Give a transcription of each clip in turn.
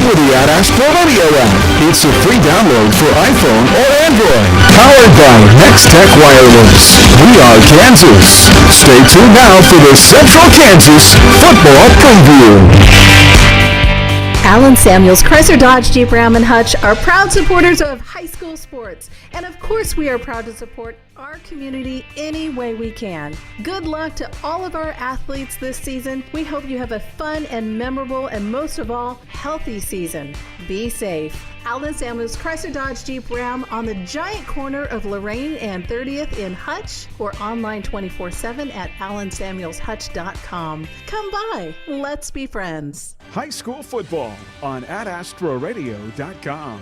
with the Ad Astra Radio app. It's a free download for iPhone or Android. Powered by Next Tech Wireless. We are Kansas. Stay tuned now for the Central Kansas Football Preview. Allen Samuels, Chrysler Dodge Jeep Ram and Hutch are proud supporters of high school sports. And of course we are proud to support our community any way we can. Good luck to all of our athletes this season. We hope you have a fun and memorable and most of all, healthy season. Be safe. Allen Samuels, Chrysler Dodge Jeep Ram on the giant corner of Lorraine and 30th in Hutch, or online 24/7 at allensamuelshutch.com. Come by. Let's be friends. High school football on AdAstraRadio.com.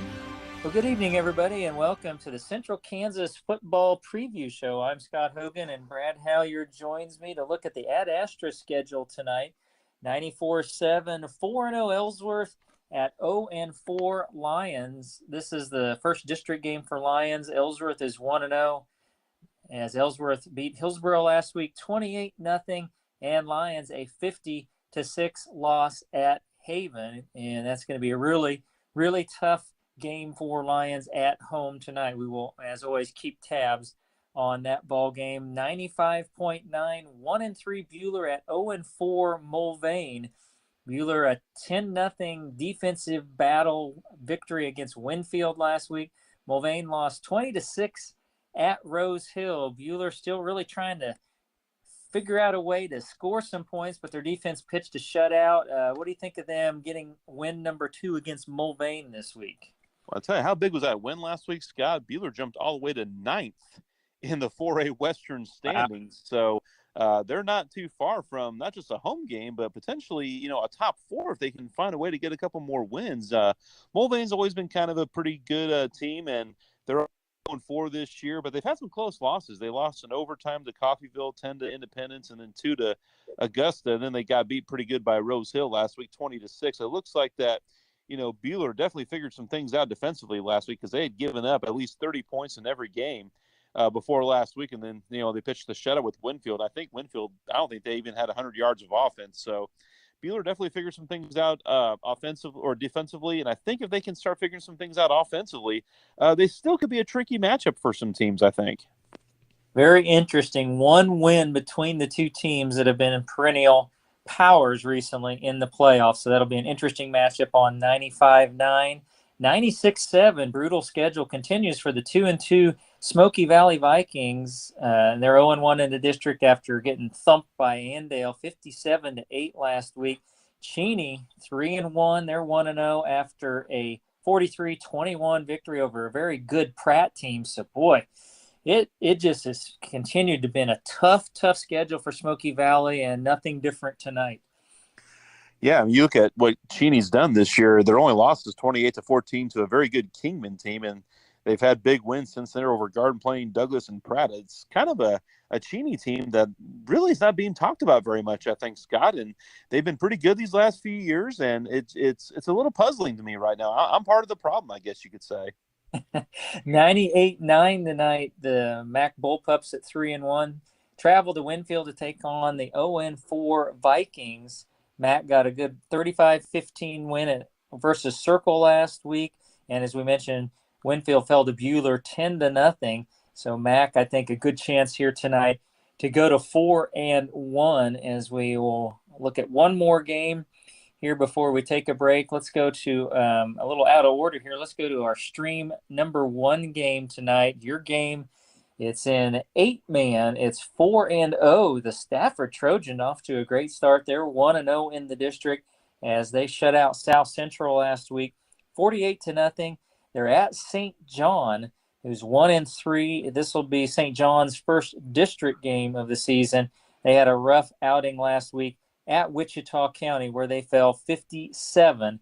Well, good evening, everybody, and welcome to the Central Kansas Football Preview Show. I'm Scott Hogan, and Brad Halyard joins me to look at the Ad Astra schedule tonight. 94-7, 4-0 Ellsworth at 0-4 Lions. This is the first district game for Lions. Ellsworth is 1-0, as Ellsworth beat Hillsboro last week 28-0, and Lions a 50-6 loss at Haven. And that's going to be a really, really tough game for Lions at home tonight. We will, as always, keep tabs on that ball game. 95.9, 1-3 Buhler at 0-4 Mulvane. Buhler a 10-0 defensive battle victory against Winfield last week. Mulvane lost 20-6 at Rose Hill. Buhler still really trying to figure out a way to score some points, but their defense pitched a shutout. What do you think of them getting win number 2 against Mulvane this week? Well, I'll tell you, how big was that win last week, Scott? Buhler jumped all the way to 9th in the 4A Western standings. So they're not too far from not just a home game, but potentially, a top 4 if they can find a way to get a couple more wins. Mulvane's always been kind of a pretty good team, and they're 0-4 this year, but they've had some close losses. They lost in overtime to Coffeyville, 10 to Independence, and then 2 to Augusta. And then they got beat pretty good by Rose Hill last week, 20-6. It looks like that, Buhler definitely figured some things out defensively last week, because they had given up at least 30 points in every game before last week. And then, they pitched the shutout with Winfield. I don't think they even had 100 yards of offense. So Buhler definitely figured some things out offensive or defensively. And I think if they can start figuring some things out offensively, they still could be a tricky matchup for some teams, I think. Very interesting. One win between the two teams that have been in perennial powers recently in the playoffs. So that'll be an interesting matchup on 95-9. 96-7, brutal schedule continues for the 2-2 Smoky Valley Vikings. They're 0-1 in the district after getting thumped by Andale 57-8 last week. Cheney 3-1. They're 1-0 after a 43-21 victory over a very good Pratt team. So boy, it just has continued to be a tough schedule for Smoky Valley, and nothing different tonight. Yeah, you look at what Cheney's done this year. Their only loss is 28-14 to a very good Kingman team, and they've had big wins since they're over Garden Plain, Douglas, and Pratt. It's kind of a Cheney team that really is not being talked about very much, I think, Scott. And they've been pretty good these last few years, and it's a little puzzling to me right now. I'm part of the problem, I guess you could say. 98-9 tonight. The Mac Bullpups at 3-1 travel to Winfield to take on the 0-4 Vikings. Mac got a good 35-15 win versus Circle last week, and as we mentioned, Winfield fell to Buhler 10-0. So Mac, I think, a good chance here tonight to go to 4-1, as we will look at one more game here before we take a break. Let's go to a little out of order here. Let's go to our stream number 1 game tonight. Your game, it's in 8-man. It's 4-0. The Stafford Trojan off to a great start. They're 1-0 in the district as they shut out South Central last week, 48-0. They're at St. John, who's 1-3. This will be St. John's first district game of the season. They had a rough outing last week at Wichita County, where they fell 57-0.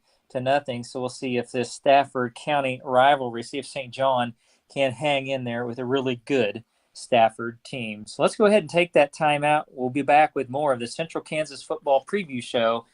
So we'll see if this Stafford County rivalry, see if St. John can hang in there with a really good Stafford team. So let's go ahead and take that time out. We'll be back with more of the Central Kansas Football Preview Show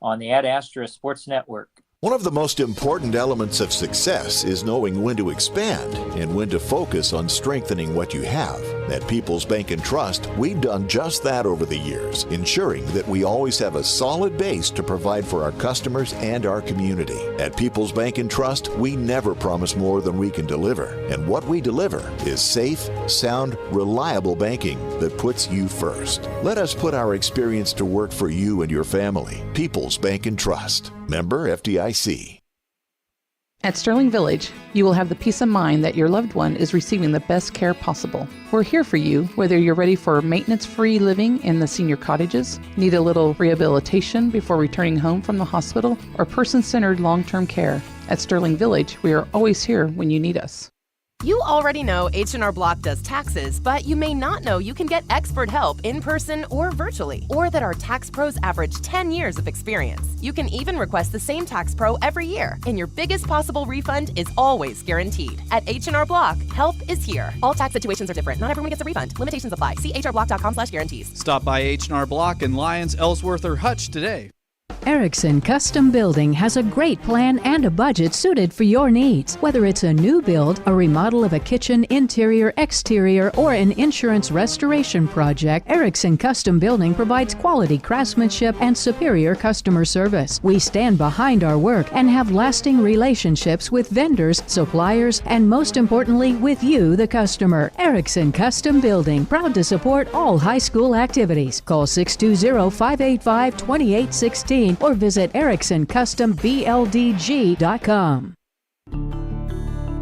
on the Ad Astra Sports Network. One of the most important elements of success is knowing when to expand and when to focus on strengthening what you have. At People's Bank and Trust, we've done just that over the years, ensuring that we always have a solid base to provide for our customers and our community. At People's Bank and Trust, we never promise more than we can deliver. And what we deliver is safe, sound, reliable banking that puts you first. Let us put our experience to work for you and your family. People's Bank and Trust. Member FDIC. At Sterling Village, you will have the peace of mind that your loved one is receiving the best care possible. We're here for you, whether you're ready for maintenance-free living in the senior cottages, need a little rehabilitation before returning home from the hospital, or person-centered long-term care. At Sterling Village, we are always here when you need us. You already know H&R Block does taxes, but you may not know you can get expert help in person or virtually, or that our tax pros average 10 years of experience. You can even request the same tax pro every year, and your biggest possible refund is always guaranteed. At H&R Block, help is here. All tax situations are different. Not everyone gets a refund. Limitations apply. See hrblock.com/guarantees. Stop by H&R Block in Lyons, Ellsworth, or Hutch today. Erickson Custom Building has a great plan and a budget suited for your needs. Whether it's a new build, a remodel of a kitchen, interior, exterior, or an insurance restoration project, Erickson Custom Building provides quality craftsmanship and superior customer service. We stand behind our work and have lasting relationships with vendors, suppliers, and most importantly, with you, the customer. Erickson Custom Building, proud to support all high school activities. Call 620-585-2816 or visit EricksonCustomBLDG.com.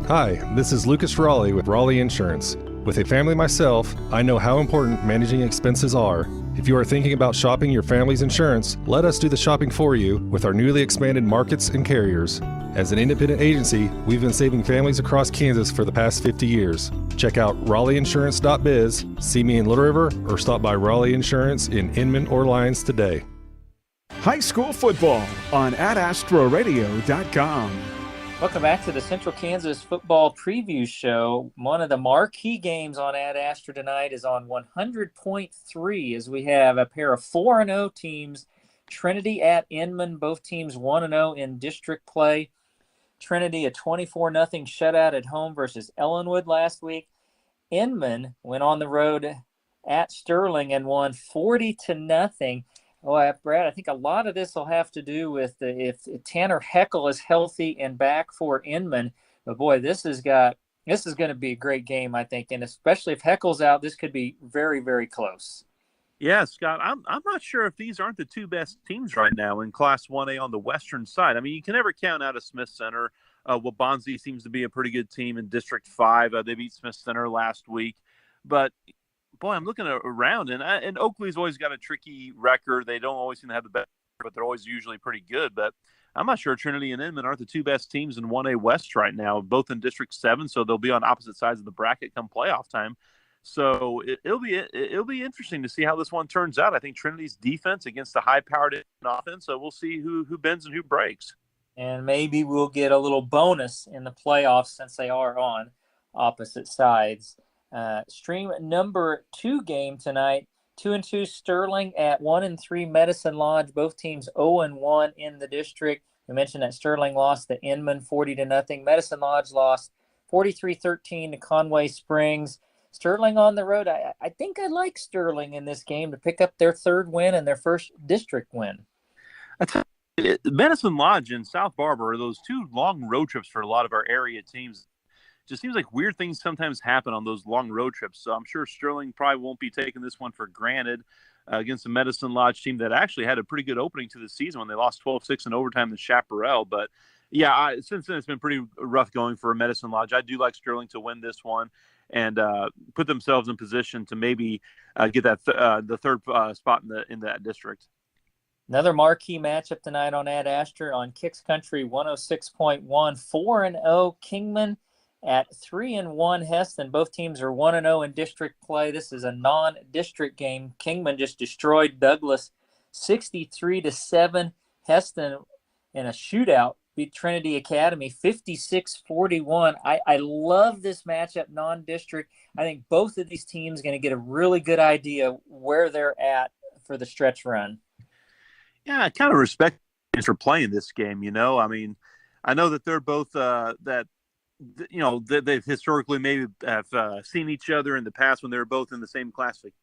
Hi, this is Lucas Raleigh with Raleigh Insurance. With a family myself, I know how important managing expenses are. If you are thinking about shopping your family's insurance, let us do the shopping for you with our newly expanded markets and carriers. As an independent agency, we've been saving families across Kansas for the past 50 years. Check out RaleighInsurance.biz, see me in Little River, or stop by Raleigh Insurance in Inman or Lyons today. High school football on AdAstroRadio.com. Welcome back to the Central Kansas Football Preview Show. One of the marquee games on Ad Astra tonight is on 100.3 as we have a pair of 4-0 teams, Trinity at Inman, both teams 1-0 in district play. Trinity a 24-0 shutout at home versus Ellenwood last week. Inman went on the road at Sterling and won 40-0. Oh, Brad, I think a lot of this will have to do with if Tanner Heckel is healthy and back for Inman. But boy, this is going to be a great game, I think, and especially if Heckel's out, this could be very, very close. Yeah, Scott, I'm not sure if these aren't the two best teams right now in Class 1A on the western side. I mean, you can never count out a Smith Center. Waubonsie seems to be a pretty good team in District 5. They beat Smith Center last week, but boy, I'm looking around, and Oakley's always got a tricky record. They don't always seem to have the best, but they're always usually pretty good. But I'm not sure Trinity and Inman aren't the two best teams in 1A West right now, both in District 7, so they'll be on opposite sides of the bracket come playoff time. So it'll be interesting to see how this one turns out. I think Trinity's defense against the high-powered offense, so we'll see who bends and who breaks. And maybe we'll get a little bonus in the playoffs since they are on opposite sides. Stream number 2 game tonight, 2-2 Sterling at 1-3 Medicine Lodge. Both teams 0-1 in the district. We mentioned that Sterling lost to Inman 40-0. Medicine Lodge lost 43-13 to Conway Springs. Sterling on the road. I think I like Sterling in this game to pick up their third win and their first district win. Medicine Lodge and South Barber are those two long road trips for a lot of our area teams. Just seems like weird things sometimes happen on those long road trips. So I'm sure Sterling probably won't be taking this one for granted against the Medicine Lodge team that actually had a pretty good opening to the season when they lost 12-6 in overtime to Chaparral. But yeah, since then it's been pretty rough going for Medicine Lodge. I do like Sterling to win this one and put themselves in position to maybe get that the third spot in that district. Another marquee matchup tonight on Ad Astra on Kicks Country 106.1. 4-0 Kingman at 3-1 Heston. Both teams are 1-0 in district play. This is a non-district game. Kingman just destroyed Douglas 63-7. Heston in a shootout beat Trinity Academy 56-41. I love this matchup non-district. I think both of these teams are going to get a really good idea where they're at for the stretch run. Yeah, I kind of respect for playing this game, you know. I mean, I know that they're both that they've historically maybe have seen each other in the past when they were both in the same classification.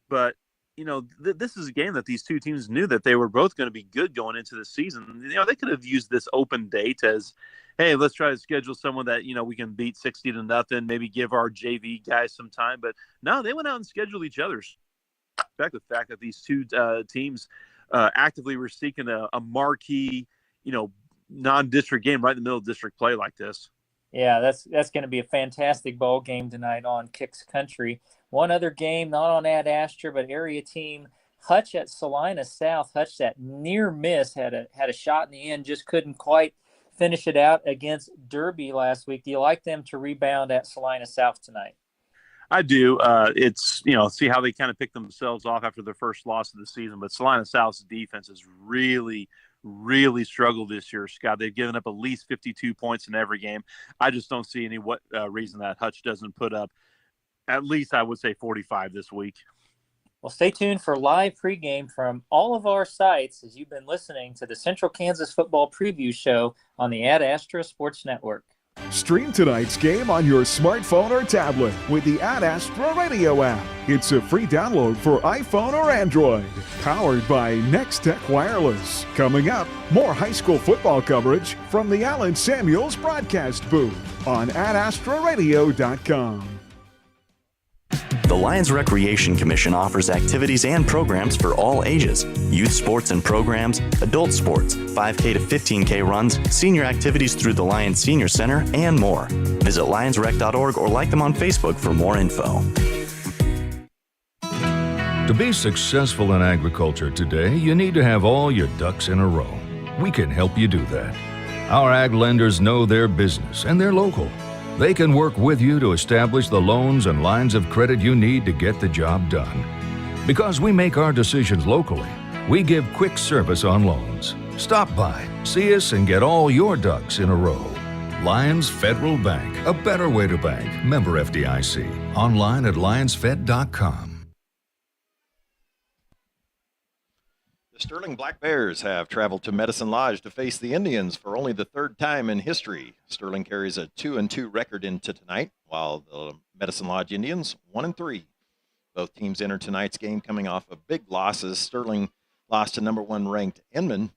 But, this is a game that these two teams knew that they were both going to be good going into the season. They could have used this open date as, hey, let's try to schedule someone that, we can beat 60-0, maybe give our JV guys some time. But no, they went out and scheduled each other's. The fact that these two teams actively were seeking a marquee, non-district game right in the middle of district play like this. Yeah, that's going to be a fantastic ball game tonight on Kicks Country. One other game, not on Ad Astra, but area team Hutch at Salina South. Hutch, that near miss, had a shot in the end, just couldn't quite finish it out against Derby last week. Do you like them to rebound at Salina South tonight? I do. It's, see how they kind of pick themselves off after their first loss of the season. But Salina South's defense has really struggled this year, Scott. They've given up at least 52 points in every game. I just don't see any reason that Hutch doesn't put up at least, I would say, 45 this week. Well, stay tuned for live pregame from all of our sites as you've been listening to the Central Kansas Football Preview Show on the Ad Astra Sports Network. Stream tonight's game on your smartphone or tablet with the Ad Astra Radio app. It's a free download for iPhone or Android. Powered by Next Tech Wireless. Coming up, more high school football coverage from the Allen Samuels broadcast booth on adastraradio.com. The Lions Recreation Commission offers activities and programs for all ages. Youth sports and programs, adult sports, 5K to 15K runs, senior activities through the Lions Senior Center, and more. Visit lionsrec.org or like them on Facebook for more info. To be successful in agriculture today, you need to have all your ducks in a row. We can help you do that. Our ag lenders know their business and they're local. They can work with you to establish the loans and lines of credit you need to get the job done. Because we make our decisions locally, we give quick service on loans. Stop by, see us, and get all your ducks in a row. Lions Federal Bank, a better way to bank. Member FDIC. Online at lionsfed.com. The Sterling Black Bears have traveled to Medicine Lodge to face the Indians for only the third time in history. Sterling carries a 2-2 record into tonight, while the Medicine Lodge Indians 1-3. Both teams enter tonight's game coming off of big losses. Sterling lost to number 1 ranked Inman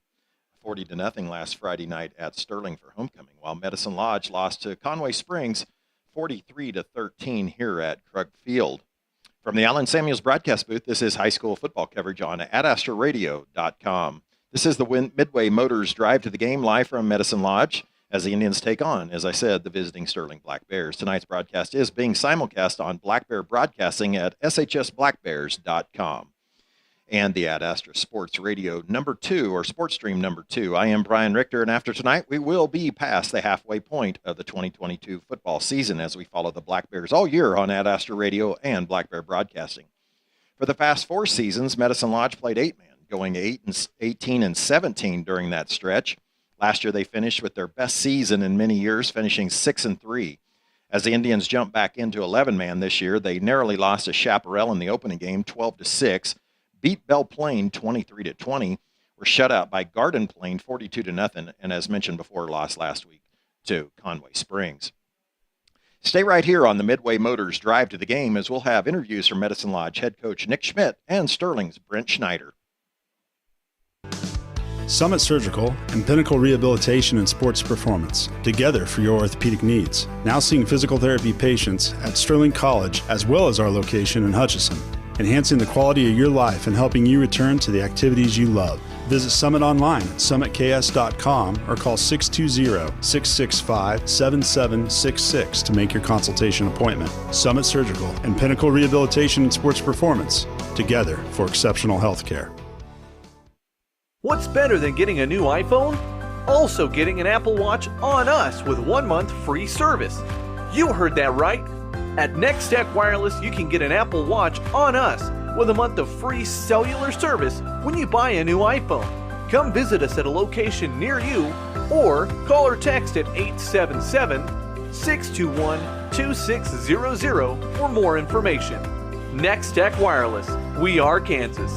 40-0 last Friday night at Sterling for homecoming, while Medicine Lodge lost to Conway Springs 43-13 here at Krug Field. From the Allen Samuels broadcast booth, this is high school football coverage on adastraradio.com. This is the Midway Motors Drive to the Game live from Medicine Lodge as the Indians take on, as I said, the visiting Sterling Black Bears. Tonight's broadcast is being simulcast on Black Bear Broadcasting at shsblackbears.com. And the Ad Astra Sports Radio number 2, or Sports Stream number 2. I am Brian Richter, and after tonight, we will be past the halfway point of the 2022 football season as we follow the Black Bears all year on Ad Astra Radio and Black Bear Broadcasting. For the past 4 seasons, Medicine Lodge played 8-man, going 18-17 during that stretch. Last year, they finished with their best season in many years, finishing 6-3. As the Indians jump back into 11-man this year, they narrowly lost to Chaparral in the opening game, 12-6. Beat Belle Plaine 23-20, were shut out by Garden Plain 42-0, and as mentioned before, lost last week to Conway Springs. Stay right here on the Midway Motors Drive to the Game as we'll have interviews from Medicine Lodge head coach Nick Schmidt and Sterling's Brent Schneider. Summit Surgical and Pinnacle Rehabilitation and Sports Performance, together for your orthopedic needs. Now seeing physical therapy patients at Sterling College as well as our location in Hutchinson, enhancing the quality of your life and helping you return to the activities you love. Visit Summit online at summitks.com or call 620-665-7766 to make your consultation appointment. Summit Surgical and Pinnacle Rehabilitation and Sports Performance, together for exceptional health care. What's better than getting a new iPhone? Also getting an Apple Watch on us with 1 month free service. You heard that right. At Next Tech Wireless, you can get an Apple Watch on us with a month of free cellular service when you buy a new iPhone. Come visit us at a location near you or call or text at 877-621-2600 for more information. Next Tech Wireless, we are Kansas.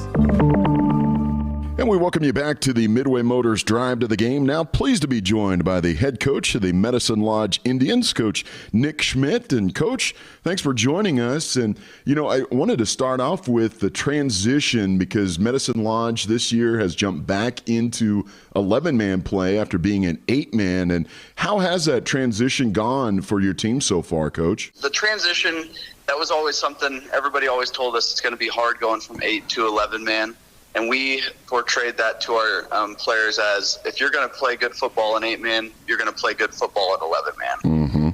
And we welcome you back to the Midway Motors Drive to the Game. Now pleased to be joined by the head coach of the Medicine Lodge Indians, Coach Nick Schmidt. And Coach, thanks for joining us. And, I wanted to start off with the transition because Medicine Lodge this year has jumped back into 11-man play after being an 8-man. And how has that transition gone for your team so far, Coach? The transition, that was always something everybody always told us it's going to be hard going from 8 to 11-man. And we portrayed that to our players as, if you're going to play good football in 8-man, you're going to play good football in 11-man. Mm-hmm.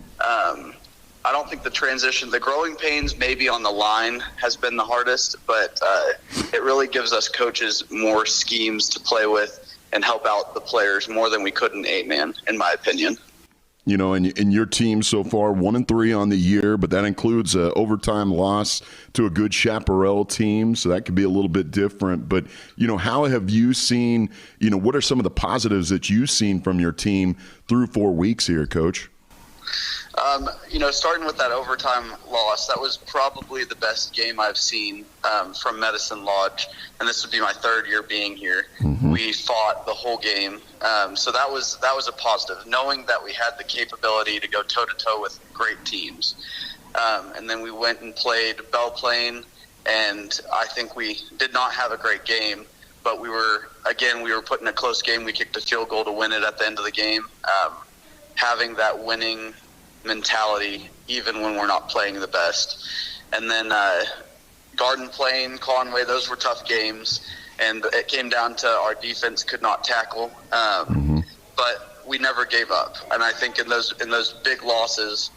I don't think the transition, the growing pains maybe on the line has been the hardest, but it really gives us coaches more schemes to play with and help out the players more than we could in 8-man, in my opinion. And your team so far, 1-3 on the year, but that includes an overtime loss to a good Chaparral team, so that could be a little bit different. But, how have you seen, what are some of the positives that you've seen from your team through 4 weeks here, Coach? Starting with that overtime loss, that was probably the best game I've seen from Medicine Lodge, and this would be my 3rd year being here. Mm-hmm. We fought the whole game, so that was a positive, knowing that we had the capability to go toe-to-toe with great teams. And then we went and played Belle Plaine, and I think we did not have a great game, but we were put in a close game. We kicked a field goal to win it at the end of the game. Having that winning mentality even when we're not playing the best. And then Garden Plain, Conway, those were tough games, and it came down to our defense could not tackle, but we never gave up. And I think in those big losses,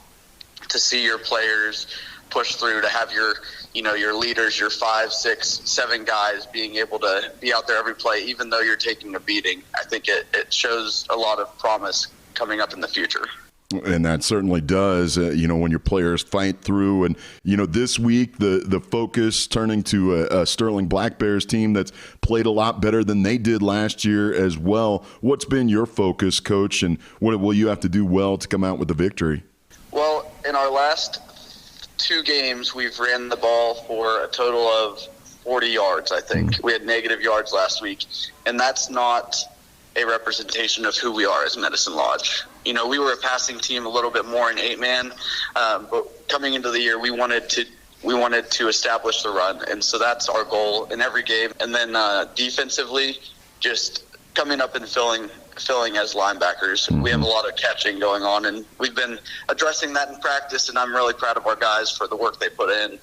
to see your players push through, to have your leaders, your 5, 6, 7 guys being able to be out there every play, even though you're taking a beating, I think it shows a lot of promise coming up in the future. And that certainly does, when your players fight through. And, this week, the focus turning to a Sterling Black Bears team that's played a lot better than they did last year as well. What's been your focus, Coach, and what will you have to do well to come out with the victory? Well, in our last 2 games, we've ran the ball for a total of 40 yards, I think. We had negative yards last week, and that's not a representation of who we are as Medicine Lodge. We were a passing team a little bit more in 8-man, but coming into the year, we wanted to establish the run, and so that's our goal in every game. And then defensively, just coming up and filling as linebackers. Mm-hmm. We have a lot of catching going on, and we've been addressing that in practice, and I'm really proud of our guys for the work they put in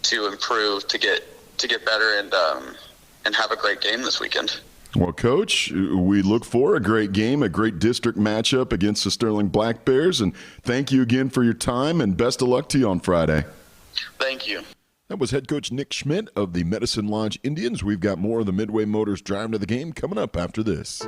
to improve, to get better, and have a great game this weekend. Well, Coach, we look for a great game, a great district matchup against the Sterling Black Bears, and thank you again for your time, and best of luck to you on Friday. Thank you. That was head coach Nick Schmidt of the Medicine Lodge Indians. We've got more of the Midway Motors Drive to the Game coming up after this.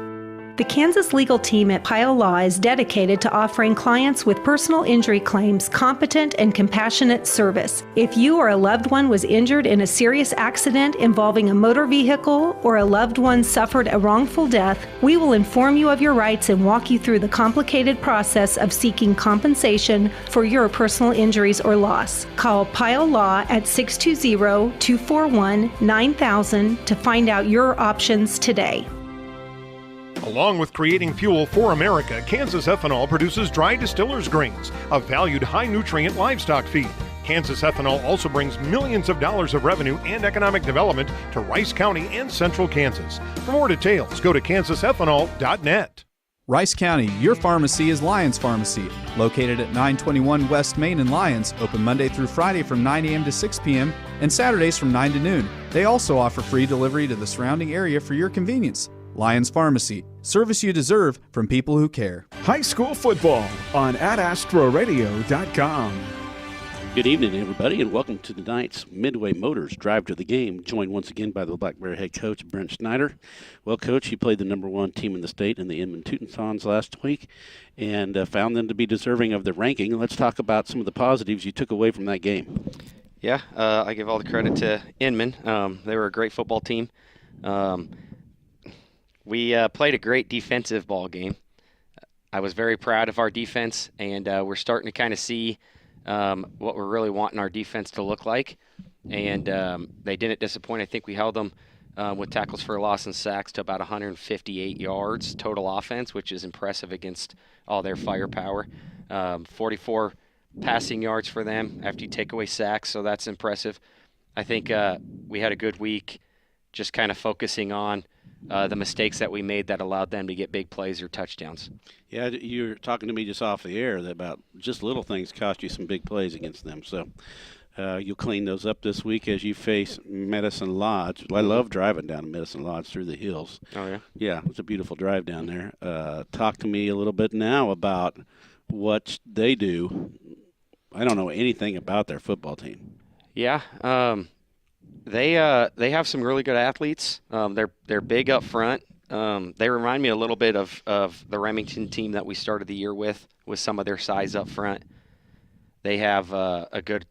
The Kansas legal team at Pyle Law is dedicated to offering clients with personal injury claims competent and compassionate service. If you or a loved one was injured in a serious accident involving a motor vehicle or a loved one suffered a wrongful death, we will inform you of your rights and walk you through the complicated process of seeking compensation for your personal injuries or loss. Call Pyle Law at 620-241-9000 to find out your options today. Along with creating fuel for America, Kansas Ethanol produces dry distillers grains, a valued high-nutrient livestock feed. Kansas Ethanol also brings millions of dollars of revenue and economic development to Rice County and Central Kansas. For more details, go to kansasethanol.net. Rice County, your pharmacy is Lyons Pharmacy, located at 921 West Main in Lyons, open Monday through Friday from 9 a.m. to 6 p.m. and Saturdays from 9 to noon. They also offer free delivery to the surrounding area for your convenience. Lyons Pharmacy, service you deserve from people who care. High school football on AdAstroRadio.com. Good evening, everybody, and welcome to tonight's Midway Motors Drive to the Game, joined once again by the Black Bear head coach, Brent Schneider. Well, Coach, you played the number 1 team in the state in the Inman Teutons last week and found them to be deserving of the ranking. Let's talk about some of the positives you took away from that game. Yeah, I give all the credit to Inman. They were a great football team. We played a great defensive ball game. I was very proud of our defense, and we're starting to kind of see what we're really wanting our defense to look like. And they didn't disappoint. I think we held them with tackles for loss and sacks to about 158 yards total offense, which is impressive against all their firepower. 44 passing yards for them after you take away sacks, so that's impressive. I think we had a good week just kind of focusing on the mistakes that we made that allowed them to get big plays or touchdowns. Yeah, you were talking to me just off the air that about just little things cost you some big plays against them. So you'll clean those up this week as you face Medicine Lodge. I love driving down to Medicine Lodge through the hills. Oh, yeah? Yeah, it's a beautiful drive down there. Talk to me a little bit now about what they do. I don't know anything about their football team. Yeah, they have some really good athletes. They're big up front. They remind me a little bit of the Remington team that we started the year with some of their size up front. They have a good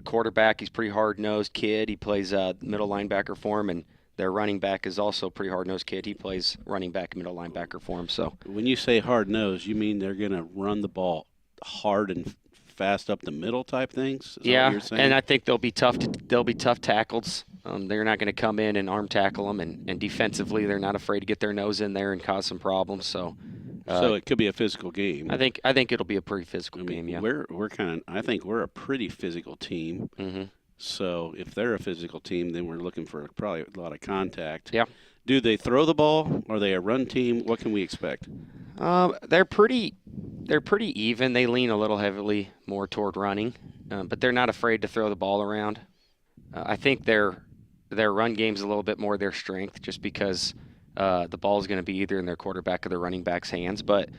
quarterback. He's a pretty hard-nosed kid. He plays middle linebacker for him, and their running back is also a pretty hard-nosed kid. He plays running back, middle linebacker for him. So when you say hard-nosed, you mean they're going to run the ball hard and fast up the middle type things? Yeah, and I think they'll be tough tackles. They're not going to come in and arm tackle them, and defensively they're not afraid to get their nose in there and cause some problems. So it could be a physical game. I think it'll be a pretty physical game. Yeah, I think we're a pretty physical team. Mm-hmm. So if they're a physical team, then we're looking for probably a lot of contact. Yeah. Do they throw the ball? Are they a run team? What can we expect? They're pretty even. They lean a little heavily more toward running, but they're not afraid to throw the ball around. I think their run game's a little bit more their strength, just because the ball is going to be either in their quarterback or their running back's hands. But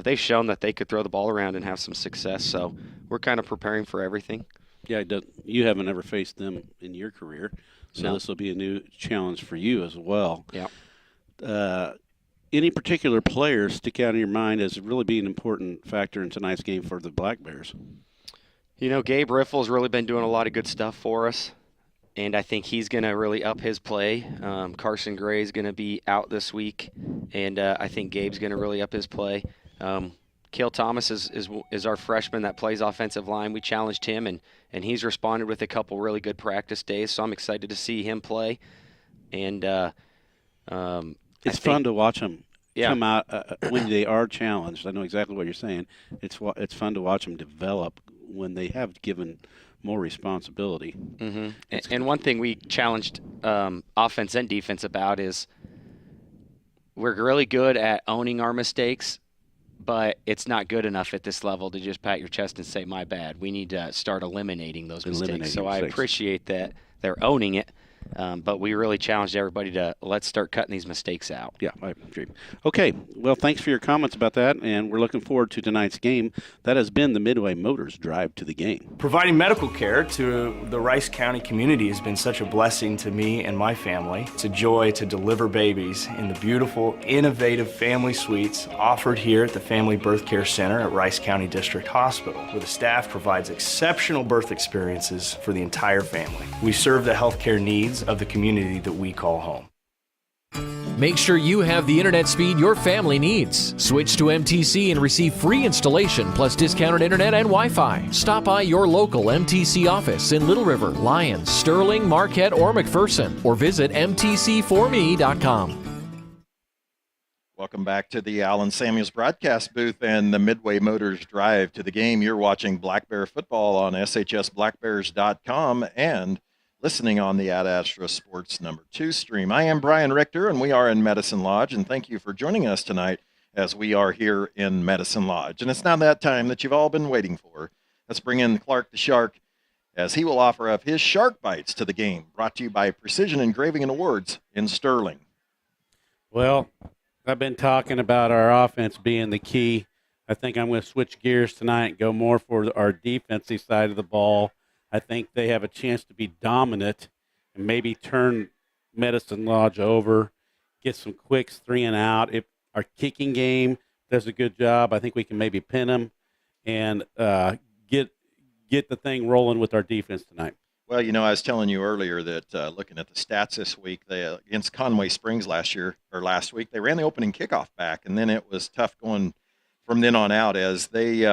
they've shown that they could throw the ball around and have some success. So we're kind of preparing for everything. Yeah, you haven't ever faced them in your career, so No. This will be a new challenge for you as well. Yeah. Any particular players stick out in your mind as really being an important factor in tonight's game for the Black Bears? You know, Gabe Riffle's really been doing a lot of good stuff for us, and I think he's going to really up his play. Carson Gray's going to be out this week, and I think Gabe's going to really up his play. Cale Thomas is our freshman that plays offensive line. We challenged him, and he's responded with a couple really good practice days, so I'm excited to see him play. And it's fun to watch them Yeah. come out when they are challenged. I know exactly what you're saying. It's fun to watch them develop when they have given more responsibility. Mm-hmm. And one thing we challenged offense and defense about is we're really good at owning our mistakes, but it's not good enough at this level to just pat your chest and say, my bad. We need to start eliminating those mistakes. So I appreciate that they're owning it, but we really challenged everybody to let's start cutting these mistakes out. Yeah, I agree. Okay, well, thanks for your comments about that, and we're looking forward to tonight's game. That has been the Midway Motors Drive to the Game. Providing medical care to the Rice County community has been such a blessing to me and my family. It's a joy to deliver babies in the beautiful, innovative family suites offered here at the Family Birth Care Center at Rice County District Hospital, where the staff provides exceptional birth experiences for the entire family. We serve the healthcare needs of the community that we call home. Make sure you have the internet speed your family needs. Switch to MTC and receive free installation plus discounted internet and Wi-Fi. Stop by your local MTC office in Little River, Lyons, Sterling, Marquette, or McPherson, or visit mtc4me.com. Welcome back to the Allen Samuels broadcast booth and the Midway Motors Drive to the Game. You're watching Black Bear football on shsblackbears.com and listening on the Ad Astra Sports #2 stream. I am Brian Richter, and we are in Medicine Lodge, and thank you for joining us tonight as we are here in Medicine Lodge. And it's now that time that you've all been waiting for. Let's bring in Clark the Shark as he will offer up his Shark Bites to the Game, brought to you by Precision Engraving and Awards in Sterling. Well, I've been talking about our offense being the key. I think I'm going to switch gears tonight and go more for our defensive side of the ball. I think they have a chance to be dominant and maybe turn Medicine Lodge over, get some quicks 3 and out. If our kicking game does a good job, I think we can maybe pin them and get the thing rolling with our defense tonight. Well, you know, I was telling you earlier that looking at the stats this week, they against Conway Springs last week, they ran the opening kickoff back, and then it was tough going from then on out as they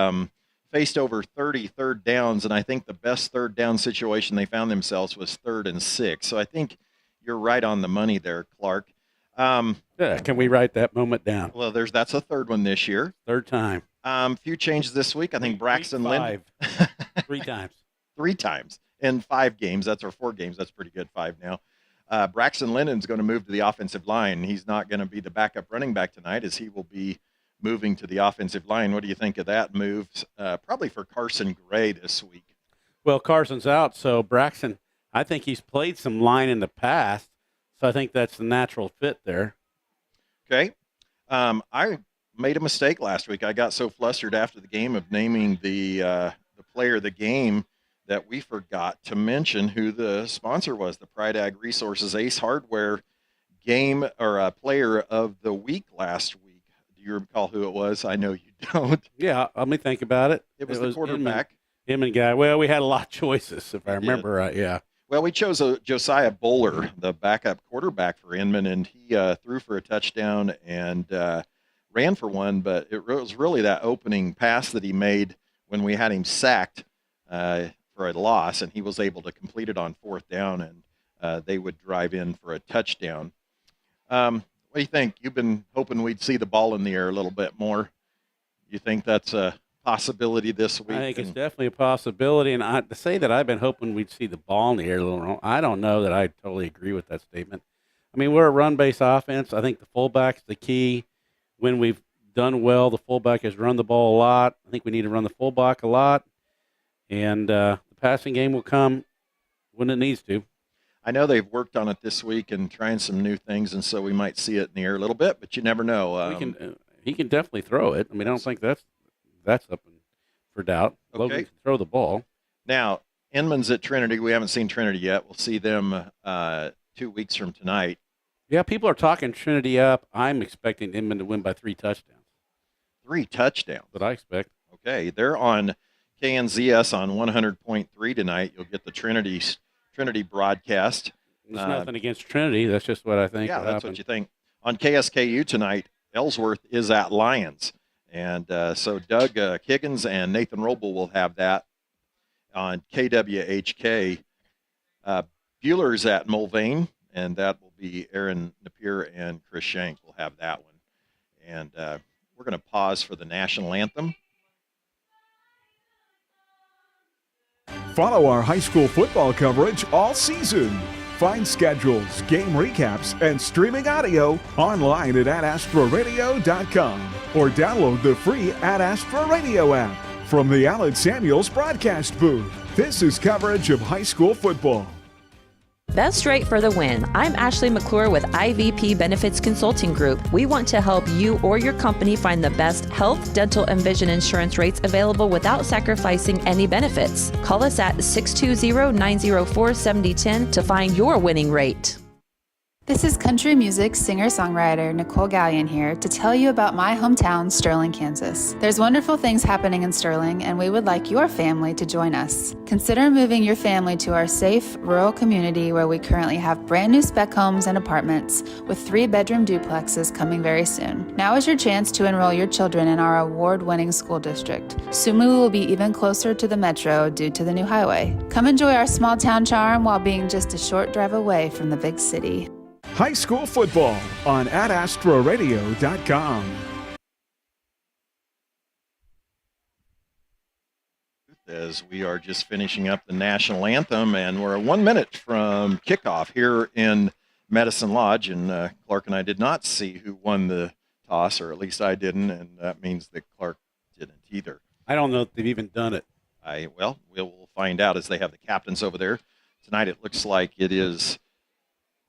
faced over 30 third downs, and I think the best third down situation they found themselves was 3rd and 6. So I think you're right on the money there, Clark. Can we write that moment down? Well, that's a third one this year. Third time. Few changes this week. I think Braxton Linden. 3 times. 3 times in 5 games. That's our 4 games. That's pretty good. 5 now. Braxton Linden's going to move to the offensive line. He's not going to be the backup running back tonight, as he will be moving to the offensive line. What do you think of that move? Probably for Carson Gray this week. Well, Carson's out, so Braxton, I think he's played some line in the past, so I think that's the natural fit there. Okay. I made a mistake last week. I got so flustered after the game of naming the player of the game that we forgot to mention who the sponsor was, the Pride Ag Resources Ace Hardware game or player of the week last week. Do you recall who it was? I know you don't. Yeah, let me think about it. It was the quarterback. Inman guy. Well, we had a lot of choices, if I remember right, yeah. Well, we chose Josiah Bowler, the backup quarterback for Inman, and he threw for a touchdown and ran for one, but it was really that opening pass that he made when we had him sacked for a loss, and he was able to complete it on 4th down, and they would drive in for a touchdown. What do you think? You've been hoping we'd see the ball in the air a little bit more. You think that's a possibility this week? I think it's definitely a possibility, and to say that I've been hoping we'd see the ball in the air a little more, I don't know that I totally agree with that statement. I mean, we're a run-based offense. I think the fullback's the key. When we've done well, the fullback has run the ball a lot. I think we need to run the fullback a lot, and the passing game will come when it needs to. I know they've worked on it this week and trying some new things, and so we might see it in the air a little bit, but you never know. He can definitely throw it. I mean, I don't think that's up for doubt. Okay. Logan can throw the ball. Now, Inman's at Trinity. We haven't seen Trinity yet. We'll see them 2 weeks from tonight. Yeah, people are talking Trinity up. I'm expecting Inman to win by 3 touchdowns. 3 touchdowns? That I expect. Okay, they're on KNZS on 100.3 tonight. You'll get the Trinity broadcast. There's nothing against Trinity. That's just what I think. Yeah, that's what you think. On KSKU tonight, Ellsworth is at Lions. And so Doug Higgins and Nathan Roble will have that on KWHK. Bueller's at Mulvane, and that will be Aaron Napier and Chris Shank will have that one. And we're going to pause for the national anthem. Follow our high school football coverage all season. Find schedules, game recaps, and streaming audio online at AdAstraRadio.com or download the free Ad Astra Radio app. From the Allen Samuels broadcast booth, this is coverage of high school football. Best rate for the win. I'm Ashley McClure with IVP Benefits Consulting Group. We want to help you or your company find the best health, dental, and vision insurance rates available without sacrificing any benefits. Call us at 620-904-7010 to find your winning rate. This is country music singer-songwriter Nicole Gallion here to tell you about my hometown, Sterling, Kansas. There's wonderful things happening in Sterling, and we would like your family to join us. Consider moving your family to our safe, rural community where we currently have brand new spec homes and apartments with 3-bedroom duplexes coming very soon. Now is your chance to enroll your children in our award-winning school district. Soon we will be even closer to the metro due to the new highway. Come enjoy our small town charm while being just a short drive away from the big city. High school football on AdAstraRadio.com. As we are just finishing up the national anthem, and we're 1 minute from kickoff here in Medicine Lodge, and Clark and I did not see who won the toss, or at least I didn't, and that means that Clark didn't either. I don't know if they've even done it. We'll find out as they have the captains over there. Tonight it looks like it is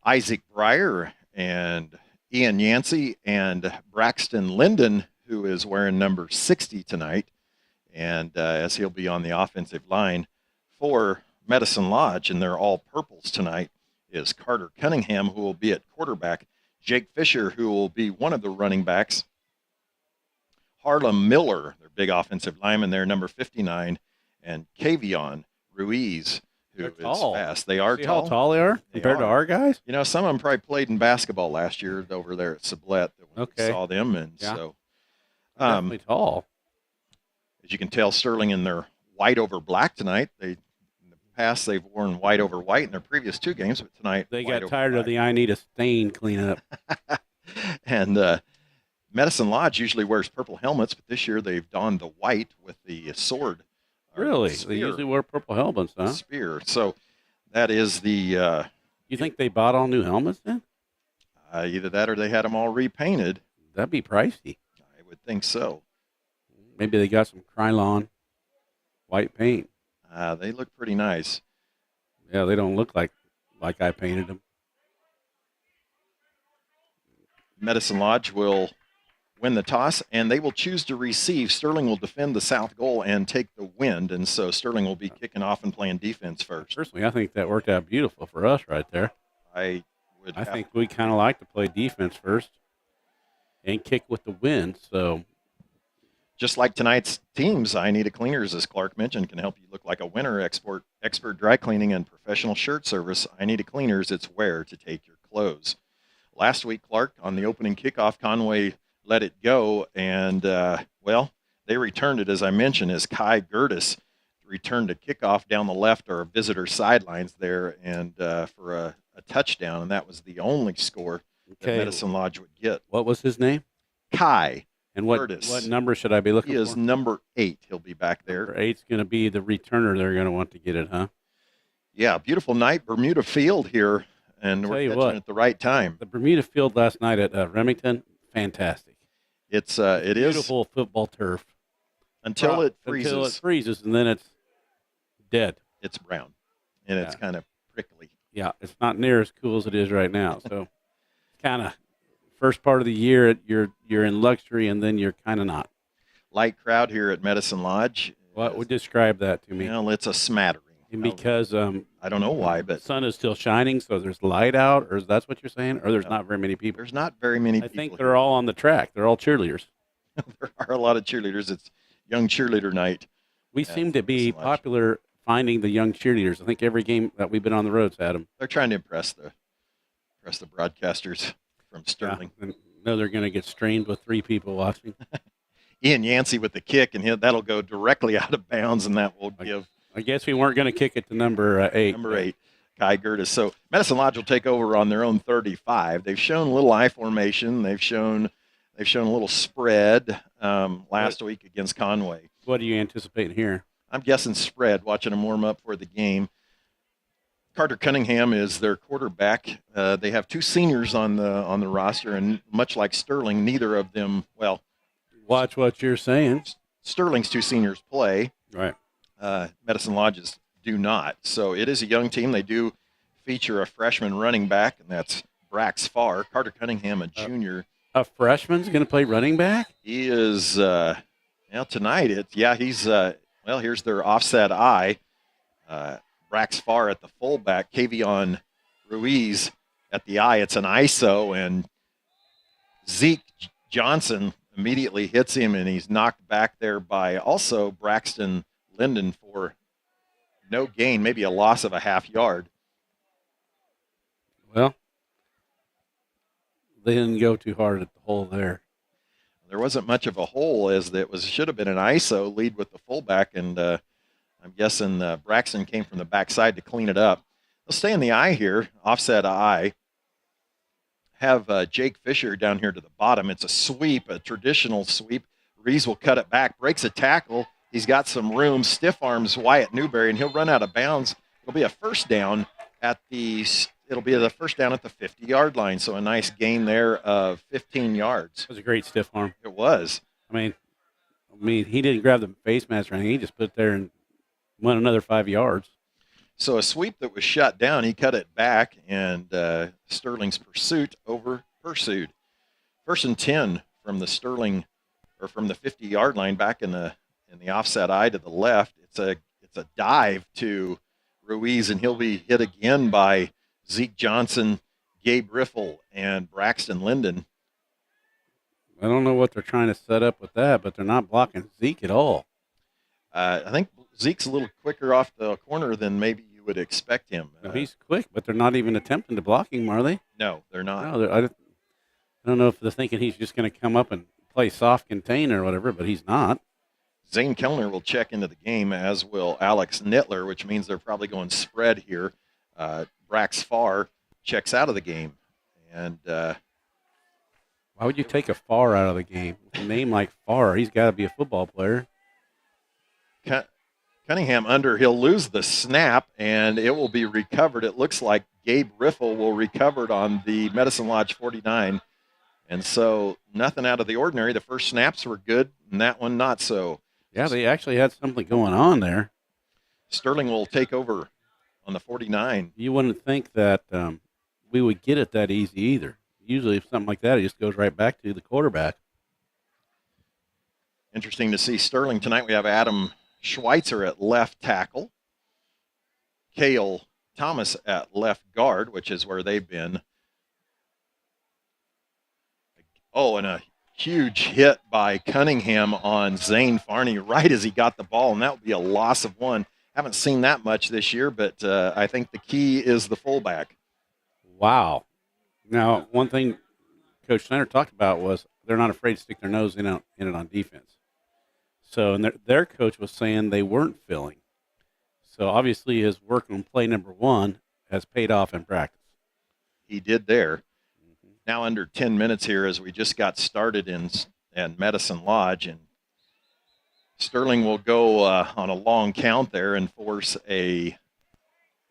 Isaac Breyer and Ian Yancey and Braxton Linden, who is wearing number 60 tonight, and as he'll be on the offensive line for Medicine Lodge, and they're all purples tonight, is Carter Cunningham, who will be at quarterback, Jake Fisher, who will be one of the running backs, Harlem Miller, their big offensive lineman there, number 59, and Kavion Ruiz, who is fast. They are tall. How tall they are compared to our guys? You know, some of them probably played in basketball last year over there at Sublette. We saw them, and so definitely tall. As you can tell, Sterling in their white over black tonight. In the past, they've worn white over white in their previous 2 games, but tonight They white got over tired of white. the I need a stain cleanup. And Medicine Lodge usually wears purple helmets, but this year they've donned the white with the sword. or Really? spear. They usually wear purple helmets, huh? Spear. So that is the. You think they bought all new helmets then? Either that or they had them all repainted. That'd be pricey. I would think so. Maybe they got some Krylon white paint. They look pretty nice. Yeah, they don't look like I painted them. Medicine Lodge will win the toss, and they will choose to receive. Sterling will defend the south goal and take the wind, and so Sterling will be kicking off and playing defense first. Personally, I think that worked out beautiful for us right there. I think we kind of like to play defense first and kick with the wind. So, just like tonight's teams, I Need a Cleaners, as Clark mentioned, can help you look like a winner. Expert dry cleaning and professional shirt service. I Need a Cleaners, it's where to take your clothes. Last week, Clark, on the opening kickoff, Conway let it go, and, they returned it, as I mentioned, as Kai Gertis returned to kickoff down the left or visitor sidelines there, and for a touchdown, and that was the only score that Medicine Lodge would get. what was his name? Kai And what Gertis. number should I be looking He for? is number 8. He'll be back there. Number 8's going to be the returner. They're going to want to get it, huh? Yeah, beautiful night, Bermuda Field here, and Tell we're you catching what, it at the right time. The Bermuda Field last night at Remington, fantastic. It is beautiful football turf until it freezes. Until it freezes, and then it's dead. It's brown, and it's kind of prickly. Yeah, it's not near as cool as it is right now. So, kind of first part of the year, you're in luxury, and then you're kind of not. Light crowd here at Medicine Lodge. What would describe that to me? Well, it's a smattering. And because I don't know why, but the sun is still shining, so there's light out, or is that what you're saying? Or there's not very many people? There's not very many I people. think they're all on the track. They're all cheerleaders. There are a lot of cheerleaders. It's young cheerleader night. We seem to be popular finding the young cheerleaders. I think every game that we've been on the road's had them. They're trying to impress the broadcasters from Sterling. Yeah, no, they're going to get strained with 3 people watching. Ian Yancey with the kick, and that'll go directly out of bounds, and that will give. I guess we weren't going to kick it to number 8. Number 8, Kai Gertis. So Medicine Lodge will take over on their own 35. They've shown a little I formation. They've shown a little spread last week against Conway. What do you anticipate here? I'm guessing spread, watching them warm up for the game. Carter Cunningham is their quarterback. They have 2 seniors on the roster, and much like Sterling, neither of them, watch what you're saying. Sterling's 2 seniors play. Right. Medicine Lodges do not. So it is a young team. They do feature a freshman running back, and that's Brax Farr. Carter Cunningham, a junior. A freshman's going to play running back? He is, tonight, he's, here's their offset eye. Brax Farr at the fullback, Kavion Ruiz at the eye. It's an ISO, and Zeke Johnson immediately hits him, and he's knocked back there by also Braxton Linden for no gain, maybe a loss of a half yard. Well, they didn't go too hard at the hole there. There wasn't much of a hole, as it should have been an ISO lead with the fullback, and I'm guessing Braxton came from the backside to clean it up. They'll stay in the eye here, offset eye. Have Jake Fisher down here to the bottom. It's a sweep, a traditional sweep. Rees will cut it back, breaks a tackle. He's got some room, stiff arms Wyatt Newberry, and he'll run out of bounds. It'll be a first down at the 50-yard line. So a nice gain there of 15 yards. That was a great stiff arm. It was. I mean, he didn't grab the face mask or anything. He just put it there and went another 5 yards. So a sweep that was shut down, he cut it back, and Sterling's pursued. First and 10 from the Sterling, or from the 50-yard line, back in the offset eye to the left. It's a dive to Ruiz, and he'll be hit again by Zeke Johnson, Gabe Riffle, and Braxton Linden. I don't know what they're trying to set up with that, but they're not blocking Zeke at all. I think Zeke's a little quicker off the corner than maybe you would expect him. No, he's quick, but they're not even attempting to block him, are they? No, they're not. No, I don't know if they're thinking he's just going to come up and play soft contain or whatever, but he's not. Zane Kellner will check into the game, as will Alex Nittler, which means they're probably going spread here. Brax Farr checks out of the game. And why would you take a Farr out of the game? With a name like Farr, he's got to be a football player. Cunningham under. He'll lose the snap, and it will be recovered. It looks like Gabe Riffle will recover it on the Medicine Lodge 49. And so nothing out of the ordinary. The first snaps were good, and that one not so. Yeah, they actually had something going on there. Sterling will take over on the 49. You wouldn't think that we would get it that easy either. Usually if something like that, it just goes right back to the quarterback. Interesting to see Sterling. Tonight we have Adam Schweitzer at left tackle. Cale Thomas at left guard, which is where they've been. Oh, and a huge hit by Cunningham on Zane Farney right as he got the ball, and that would be a loss of one. Haven't seen that much this year, but I think the key is the fullback. Wow. Now, one thing Coach Snyder talked about was they're not afraid to stick their nose in it on defense. So, and their coach was saying they weren't filling. So, obviously, his work on play number 1 has paid off in practice. He did there. Now under 10 minutes here as we just got started in Medicine Lodge, and Sterling will go on a long count there and force a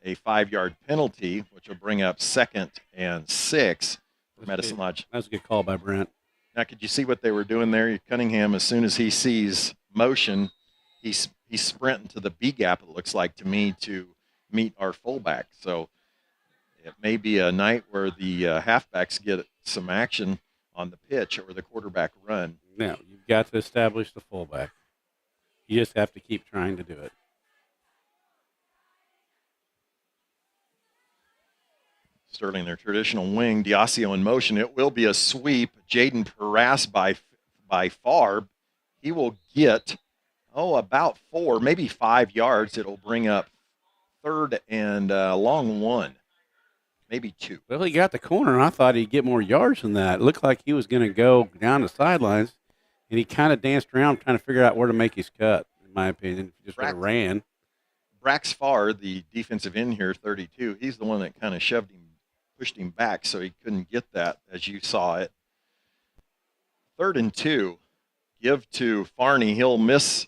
5-yard penalty, which will bring up 2nd and 6 for Medicine Lodge. That was a good call by Brent. Now, could you see what they were doing there? Cunningham, as soon as he sees motion, he's sprinting to the B gap, it looks like to me, to meet our fullback. So it may be a night where the halfbacks get some action on the pitch or the quarterback run. Now, you've got to establish the fullback. You just have to keep trying to do it. Sterling, their traditional wing, Diasio in motion. It will be a sweep. Jaden Paras by Farb. He will get, about 4, maybe 5 yards. It'll bring up 3rd and long 1. Maybe 2. Well, he got the corner, and I thought he'd get more yards than that. It looked like he was going to go down the sidelines, and he kind of danced around trying to figure out where to make his cut, in my opinion. Just sort of ran. Brax Farr, the defensive end here, 32, he's the one that kind of pushed him back so he couldn't get that as you saw it. 3rd and 2. Give to Farney. He'll miss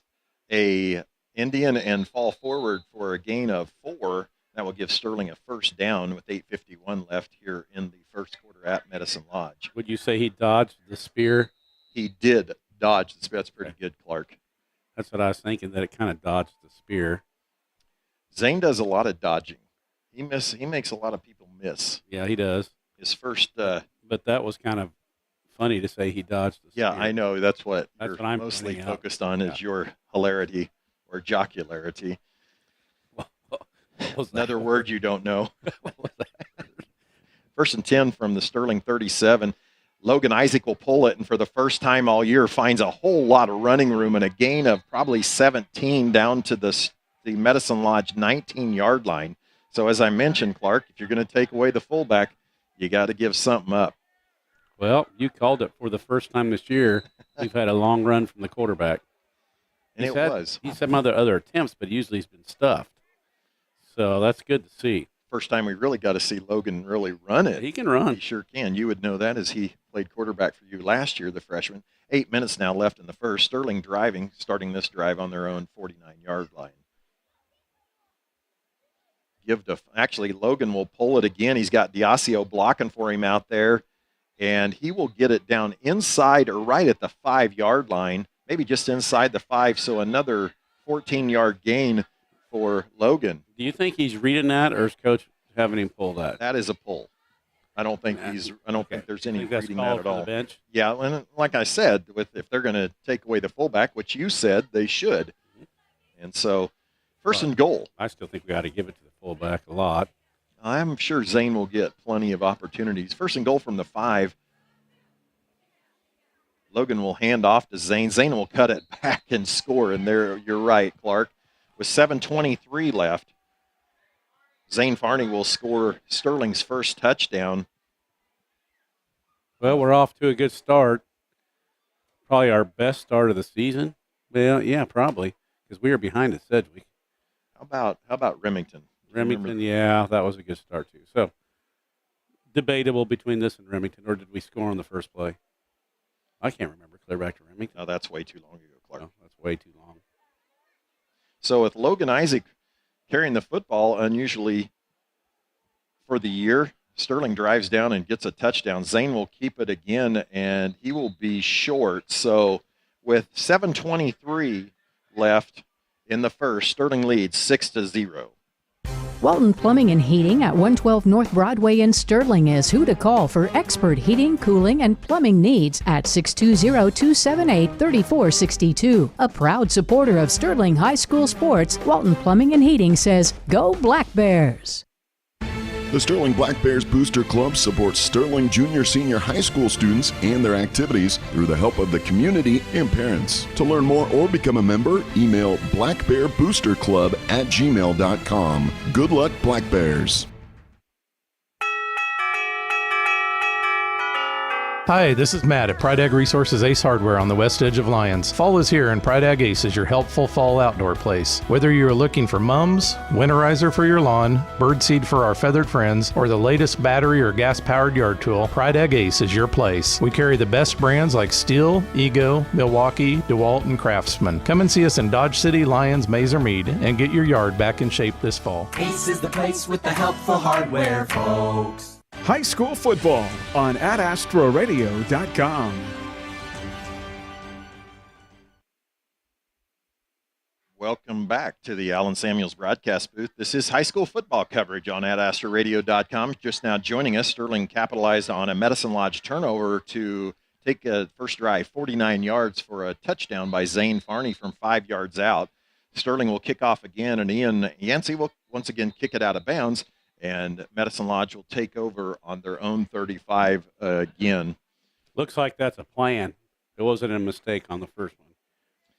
a Indian and fall forward for a gain of 4. That will give Sterling a first down with 8:51 left here in the first quarter at Medicine Lodge. Would you say he dodged the spear? He did dodge the spear. That's pretty good, Clark. That's what I was thinking, that it kind of dodged the spear. Zane does a lot of dodging. He makes a lot of people miss. Yeah, he does. His first. But that was kind of funny to say he dodged the spear. Yeah, I know. That's what I'm mostly focused on is your hilarity or jocularity. Another word you don't know. 1st and 10 from the Sterling 37. Logan Isaac will pull it, and for the first time all year finds a whole lot of running room and a gain of probably 17 down to the Medicine Lodge 19-yard line. So as I mentioned, Clark, if you're going to take away the fullback, you got to give something up. Well, you called it for the first time this year. We've had a long run from the quarterback. And He's had some other attempts, but usually he's been stuffed. So that's good to see. First time we really got to see Logan really run it. He can run. He sure can. You would know that as he played quarterback for you last year, the freshman. 8 minutes now left in the first. Sterling driving, starting this drive on their own 49-yard line. Actually, Logan will pull it again. He's got Diasio blocking for him out there, and he will get it down inside or right at the 5-yard line, maybe just inside the 5, so another 14-yard gain for Logan. Do you think he's reading that, or is Coach having him pull that? That is a pull. I don't think there's any reading that at all. The bench? Yeah, and like I said, if they're going to take away the fullback, which you said they should, and so 1st and goal. I still think we got to give it to the fullback a lot. I'm sure Zane will get plenty of opportunities. 1st and goal from the 5. Logan will hand off to Zane. Zane will cut it back and score, and there you're right, Clark. With 7:23 left, Zane Farney will score Sterling's first touchdown. Well, we're off to a good start. Probably our best start of the season. Well, yeah, probably because we were behind at Sedgwick. How about Remington? Remington, yeah, that was a good start too. So debatable between this and Remington, or did we score on the first play? I can't remember. Clear back to Remington. No, that's way too long ago, Clark. No, that's way too long. So with Logan Isaac carrying the football unusually for the year, Sterling drives down and gets a touchdown. Zane will keep it again, and he will be short. So with 7:23 left in the first, Sterling leads 6-0. Walton Plumbing and Heating at 112 North Broadway in Sterling is who to call for expert heating, cooling, and plumbing needs at 620-278-3462. A proud supporter of Sterling High School sports, Walton Plumbing and Heating says, "Go Black Bears!" The Sterling Black Bears Booster Club supports Sterling Junior Senior High School students and their activities through the help of the community and parents. To learn more or become a member, email blackbearboosterclub@gmail.com. Good luck, Black Bears. Hi, this is Matt at Pride Ag Resources Ace Hardware on the west edge of Lyons. Fall is here and Pride Ag Ace is your helpful fall outdoor place. Whether you are looking for mums, winterizer for your lawn, birdseed for our feathered friends, or the latest battery or gas-powered yard tool, Pride Ag Ace is your place. We carry the best brands like Steel, Ego, Milwaukee, DeWalt, and Craftsman. Come and see us in Dodge City, Lyons, Mazer Mead, and get your yard back in shape this fall. Ace is the place with the helpful hardware, folks. High school football on AdAstroRadio.com. Welcome back to the Allen Samuels broadcast booth. This is high school football coverage on AdAstroRadio.com. Just now joining us, Sterling capitalized on a Medicine Lodge turnover to take a first drive, 49 yards for a touchdown by Zane Farney from 5 yards out. Sterling will kick off again, and Ian Yancey will once again kick it out of bounds. And Medicine Lodge will take over on their own 35 again. Looks like that's a plan. It wasn't a mistake on the first one.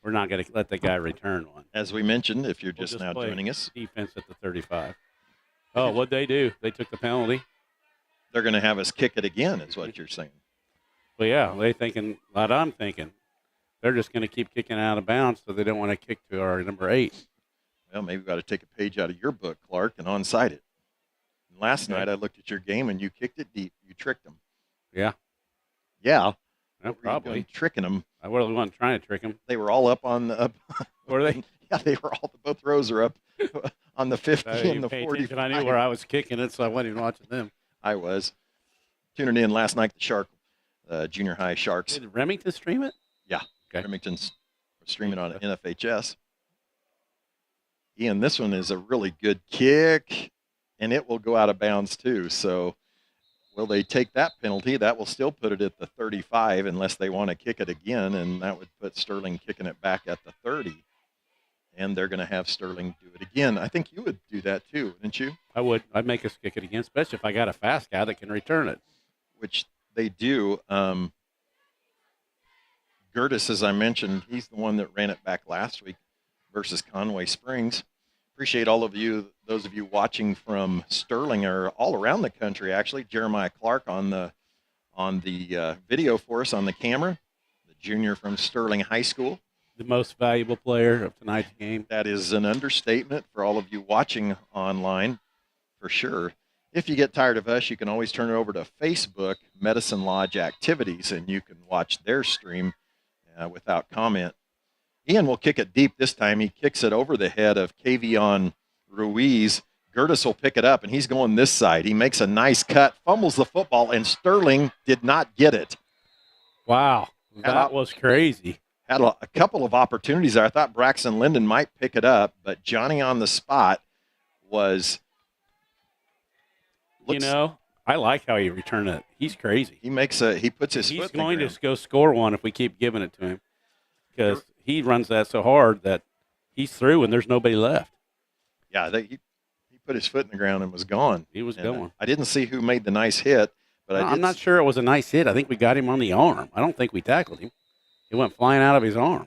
We're not going to let the guy return one. As we mentioned, if you're just now joining us. Defense at the 35. Oh, what'd they do? They took the penalty. They're going to have us kick it again, is what you're saying. Well, yeah, they thinking what I'm thinking. They're just going to keep kicking out of bounds, so they don't want to kick to our number 8. Well, maybe we've got to take a page out of your book, Clark, and onside it. Last night I looked at your game and you kicked it deep. You tricked them. Yeah. Yeah. Well, probably. Tricking them. I wasn't trying to trick them. They were all up on the. Were they? Yeah, they were all. Both rows are up on the 50 and the 40. I knew where I was kicking it, so I wasn't even watching them. I was. Tuning in last night, the Shark, junior high Sharks. Did Remington stream it? Yeah. Okay. Remington's streaming on NFHS. Ian, this one is a really good kick. And it will go out of bounds, too. So will they take that penalty? That will still put it at the 35 unless they want to kick it again, and that would put Sterling kicking it back at the 30. And they're going to have Sterling do it again. I think you would do that, too, wouldn't you? I would. I'd make us kick it again, especially if I got a fast guy that can return it. Which they do. Gertis, as I mentioned, he's the one that ran it back last week versus Conway Springs. Appreciate all of you, those of you watching from Sterling or all around the country, actually. Jeremiah Clark on the video for us on the camera, the junior from Sterling High School. The most valuable player of tonight's game. That is an understatement for all of you watching online, for sure. If you get tired of us, you can always turn it over to Facebook, Medicine Lodge Activities, and you can watch their stream without comment. Ian will kick it deep this time. He kicks it over the head of Kavion Ruiz. Gertis will pick it up, and he's going this side. He makes a nice cut, fumbles the football, and Sterling did not get it. Wow, that was crazy. Had a couple of opportunities there. I thought Braxton Linden might pick it up, but Johnny on the spot was. I like how he returned it. He's crazy. He puts his foot in the ground. He's going to go score one if we keep giving it to him, because he runs that so hard that he's through and there's nobody left. Yeah, he put his foot in the ground and was gone. He was going. I didn't see who made the nice hit, but I'm not sure it was a nice hit. I think we got him on the arm. I don't think we tackled him. He went flying out of his arm.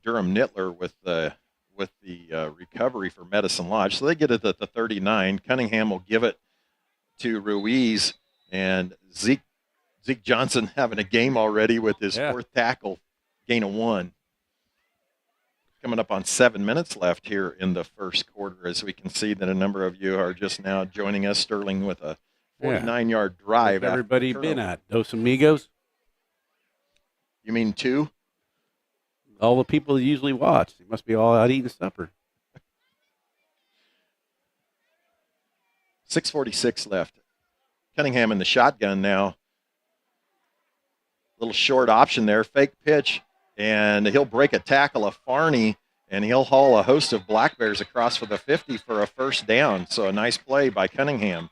Durham Nittler with the recovery for Medicine Lodge. So they get it at the 39. Cunningham will give it to Ruiz, and Zeke Johnson having a game already with his fourth tackle, gain of 1. coming up on 7 minutes left here in the first quarter, as we can see that a number of you are just now joining us. Sterling with a 49-yard drive. Where's everybody been at? Dos Amigos? You mean 2? All the people that usually watch. They must be all out eating supper. 6:46 left. Cunningham in the shotgun now. Little short option there, fake pitch, and he'll break a tackle of Farney, and he'll haul a host of Black Bears across for the 50 for a first down. So a nice play by Cunningham.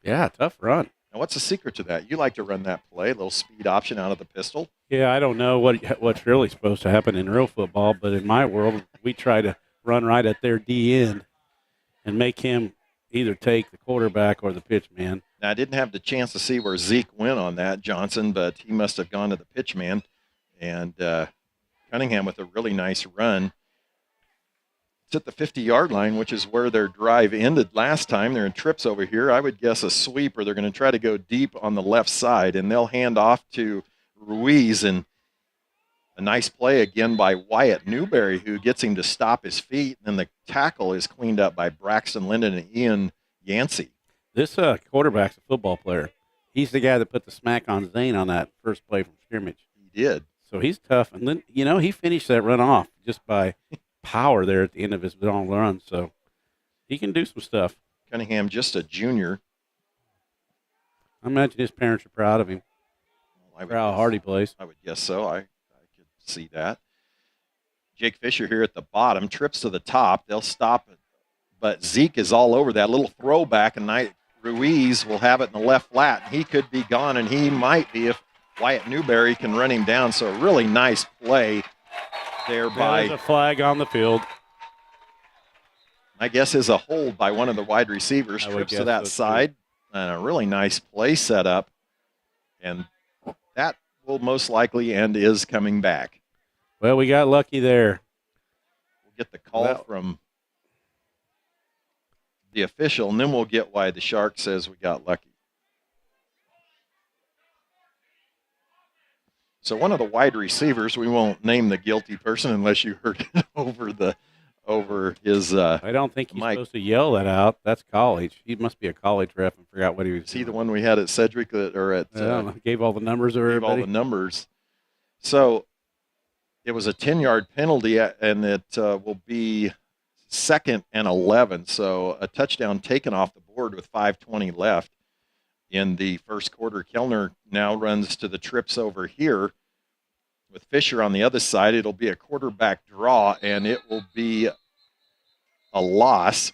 Yeah, tough run. Now, what's the secret to that? You like to run that play, a little speed option out of the pistol. Yeah, I don't know what's really supposed to happen in real football, but in my world, we try to run right at their D end and make him either take the quarterback or the pitch man. Now, I didn't have the chance to see where Zeke went on that, Johnson, but he must have gone to the pitch man. And Cunningham with a really nice run. It's at the 50-yard line, which is where their drive ended last time. They're in trips over here. I would guess a sweep, or they're going to try to go deep on the left side, and they'll hand off to Ruiz. And a nice play again by Wyatt Newberry, who gets him to stop his feet. And the tackle is cleaned up by Braxton Linden and Ian Yancey. This quarterback's a football player. He's the guy that put the smack on Zane on that first play from scrimmage. He did. So he's tough. And then, he finished that run off just by power there at the end of his long run. So he can do some stuff. Cunningham, just a junior. I imagine his parents are proud of him. For how hard he plays. I would guess so. I could see that. Jake Fisher here at the bottom, trips to the top. They'll stop it. But Zeke is all over that little throwback, and Ruiz will have it in the left flat. He could be gone, and he might be if Wyatt Newberry can run him down. So a really nice play there by. There's a flag on the field. I guess is a hold by one of the wide receivers. Trips to that side, and a really nice play set up. And that will most likely and is coming back. Well, we got lucky there. We'll get the call from the official, and then we'll get why the Shark says we got lucky. So one of the wide receivers, we won't name the guilty person unless you heard it over his I don't think he's supposed to yell that out. That's college. He must be a college ref and forgot what he was. Is he the one we had at Cedric or at? Gave all the numbers or everybody. All the numbers. So it was a 10-yard penalty, and it will be 2nd and 11. So a touchdown taken off the board with 5:20 left in the first quarter. Kellner now runs to the trips over here with Fisher on the other side. It'll be a quarterback draw, and it will be a loss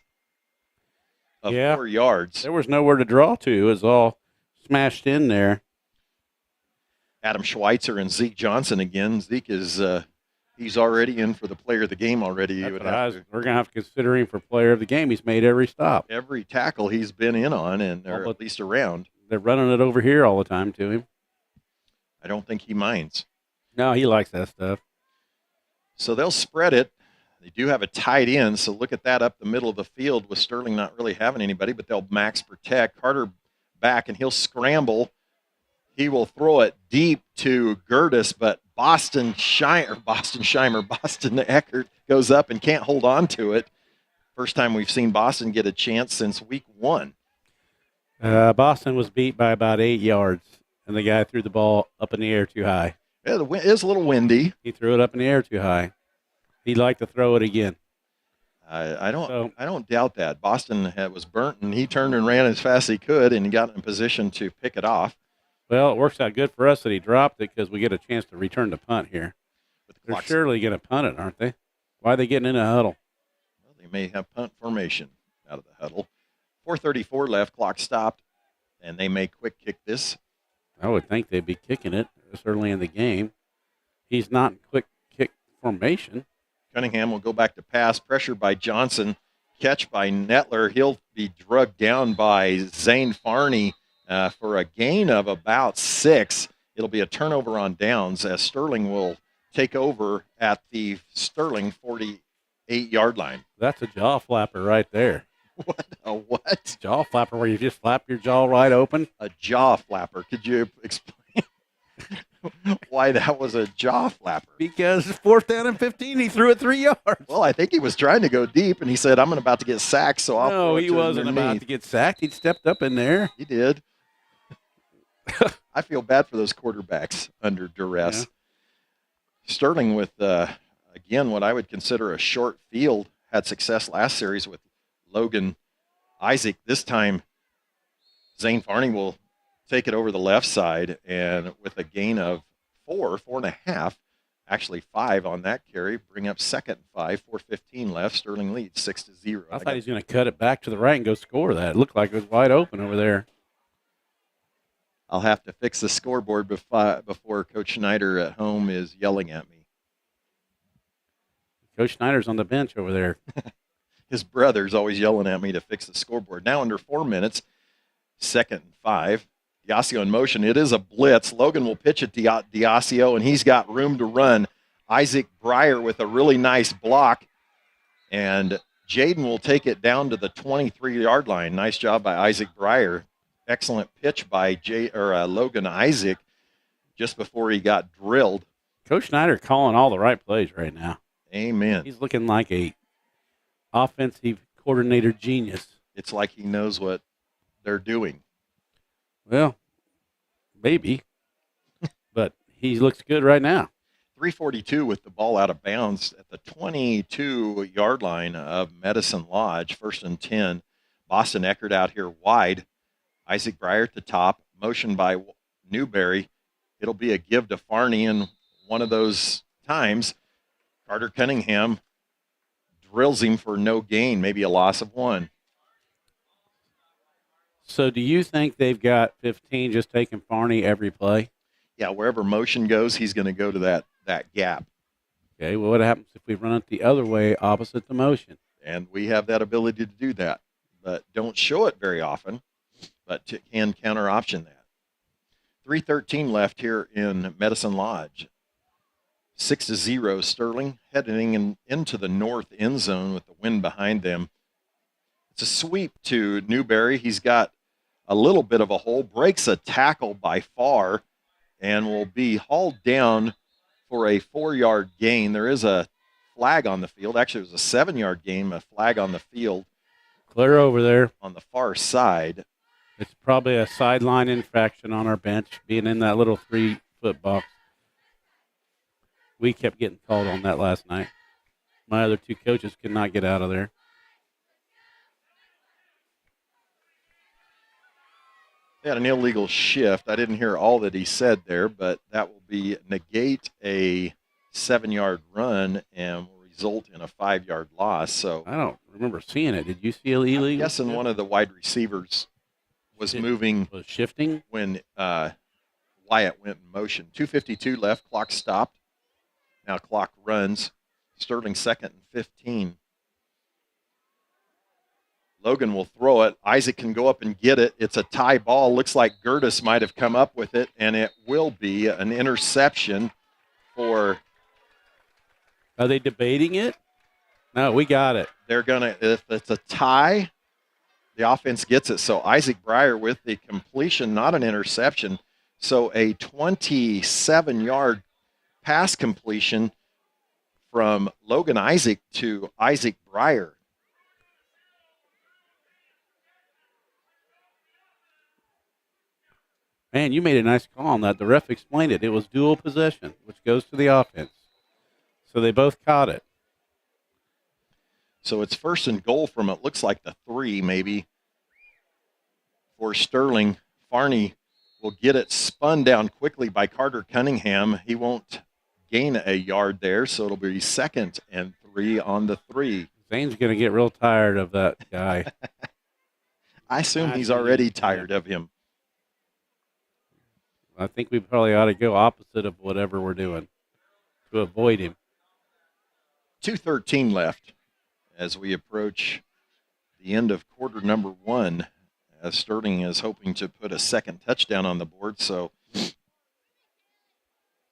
of 4 yards. There was nowhere to draw to. It was all smashed in there. Adam Schweitzer and Zeke Johnson again. Zeke is he's already in for the player of the game already. We're going to have to consider him for player of the game. He's made every stop. Every tackle he's been in on, or at least around. They're running it over here all the time to him. I don't think he minds. No, he likes that stuff. So they'll spread it. They do have a tight end, so look at that up the middle of the field with Sterling not really having anybody, but they'll max protect. Carter back, and he'll scramble. He will throw it deep to Gertis, but Boston Eckert goes up and can't hold on to it. First time we've seen Boston get a chance since week 1. Boston was beat by about 8 yards, and the guy threw the ball up in the air too high. Yeah, it is a little windy. He threw it up in the air too high. He'd like to throw it again. I don't doubt that. Boston was burnt, and he turned and ran as fast as he could, and he got in position to pick it off. Well, it works out good for us that he dropped it because we get a chance to return the punt here. They're surely going to punt it, aren't they? Why are they getting in a huddle? Well, they may have punt formation out of the huddle. 4:34 left, clock stopped, and they may quick kick this. I would think they'd be kicking it this early in the game. He's not in quick kick formation. Cunningham will go back to pass, pressure by Johnson, catch by Nettler. He'll be drugged down by Zane Farney for a gain of about 6. It'll be a turnover on downs as Sterling will take over at the Sterling 48-yard line. That's a jaw flapper right there. What? A what? Jaw flapper where you just flap your jaw right open? A jaw flapper. Could you explain? why that was a jaw flapper. Because 4th down and 15, he threw it 3 yards. Well, I think he was trying to go deep, and he said, I'm about to get sacked, so I'll No, throw it he to wasn't underneath. about to get sacked. He stepped up in there. He did. I feel bad for those quarterbacks under duress. Yeah. Sterling with, again, what I would consider a short field, had success last series with Logan Isaac. This time, Zane Farney will take it over the left side, and with a gain of 4.5, actually 5 on that carry, bring up 2nd and 5, 4:15 left. Sterling leads 6-0. I thought he was going to cut it back to the right and go score that. It looked like it was wide open over there. I'll have to fix the scoreboard before Coach Schneider at home is yelling at me. Coach Schneider's on the bench over there. His brother's always yelling at me to fix the scoreboard. Now under 4 minutes, 2nd and 5. Diasio in motion. It is a blitz. Logan will pitch at Diasio, and he's got room to run. Isaac Breyer with a really nice block, and Jaden will take it down to the 23-yard line. Nice job by Isaac Breyer. Excellent pitch by Logan Isaac just before he got drilled. Coach Schneider calling all the right plays right now. Amen. He's looking like a offensive coordinator genius. It's like he knows what they're doing. Well, maybe, but he looks good right now. 3:42 with the ball out of bounds at the 22-yard line of Medicine Lodge. 1st and 10. Boston Eckert out here wide. Isaac Breyer at the top. Motion by Newberry. It'll be a give to Farney, and one of those times, Carter Cunningham drills him for no gain, maybe a loss of 1. So do you think they've got 15 just taking Farney every play? Yeah, wherever motion goes, he's going to go to that gap. Okay, well, what happens if we run it the other way, opposite the motion? And we have that ability to do that, but don't show it very often, but can counter option that. 3:13 left here in Medicine Lodge. 6-0 Sterling, heading into the north end zone with the wind behind them. It's a sweep to Newberry. He's got a little bit of a hole, breaks a tackle by far, and will be hauled down for a 4-yard gain. There is a flag on the field. Actually, it was a 7-yard gain, a flag on the field. Clear over there. On the far side. It's probably a sideline infraction on our bench, being in that little 3-foot box. We kept getting called on that last night. My other 2 coaches could not get out of there. They had an illegal shift. I didn't hear all that he said there, but that will negate a 7-yard run and will result in a 5-yard loss. So I don't remember seeing it. Did you see illegal? I'm guessing one of the wide receivers was shifting when Wyatt went in motion. 2:52 left. Clock stopped. Now clock runs. Sterling 2nd and 15. Logan will throw it. Isaac can go up and get it. It's a tie ball. Looks like Gertis might have come up with it, and it will be an interception for. Are they debating it? No, we got it. They're going to, if it's a tie, the offense gets it. So Isaac Breyer with the completion, not an interception. So a 27-yard pass completion from Logan Isaac to Isaac Breyer. Man, you made a nice call on that. The ref explained it. It was dual possession, which goes to the offense. So they both caught it. So it's 1st and goal from, it looks like the 3 maybe, for Sterling. Farney will get it spun down quickly by Carter Cunningham. He won't gain a yard there, so it'll be 2nd and 3 on the 3. Zane's going to get real tired of that guy. I assume he's already tired of him. I think we probably ought to go opposite of whatever we're doing to avoid him. 2:13 left as we approach the end of quarter number 1, as Sterling is hoping to put a 2nd touchdown on the board. So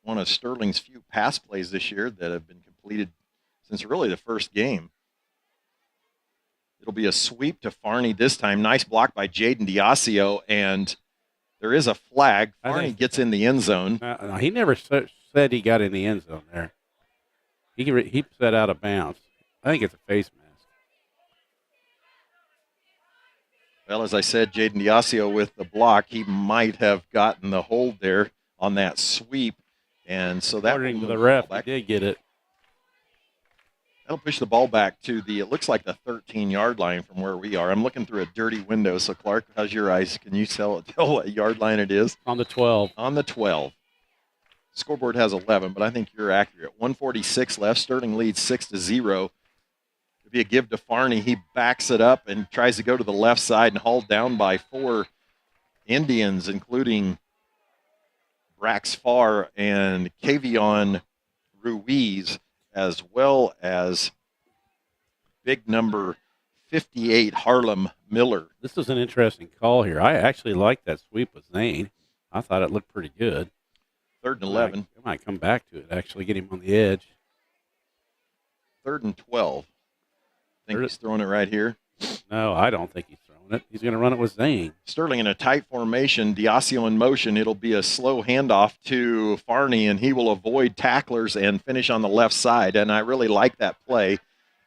one of Sterling's few pass plays this year that have been completed since really the first game. It'll be a sweep to Farney this time. Nice block by Jaden Diasio, and There is a flag. I Farney think- gets in the end zone. No, he never said he got in the end zone there. He set out of bounds. I think it's a face mask. Well, as I said, Jaden Diasio with the block. He might have gotten the hold there on that sweep. And so that According to will the move ref, ball back. he did get it. That'll push the ball back to it looks like the 13-yard line from where we are. I'm looking through a dirty window. So, Clark, how's your eyes? Can you tell what yard line it is? On the 12. On the 12. Scoreboard has 11, but I think you're accurate. 1:46 left. Sterling leads 6-0. It'd be a give to Farney. He backs it up and tries to go to the left side and hauled down by 4 Indians, including Brax Farr and Kavion Ruiz, as well as big number 58, Harlem Miller. This is an interesting call here. I actually like that sweep with Zane. I thought it looked pretty good. 3rd and 11. I might come back to it, actually, get him on the edge. 3rd and 12. I think he's throwing it right here. No, I don't think he's throwing it. He's going to run it with Zane. Sterling in a tight formation, Diasio in motion. It'll be a slow handoff to Farney, and he will avoid tacklers and finish on the left side. And I really like that play,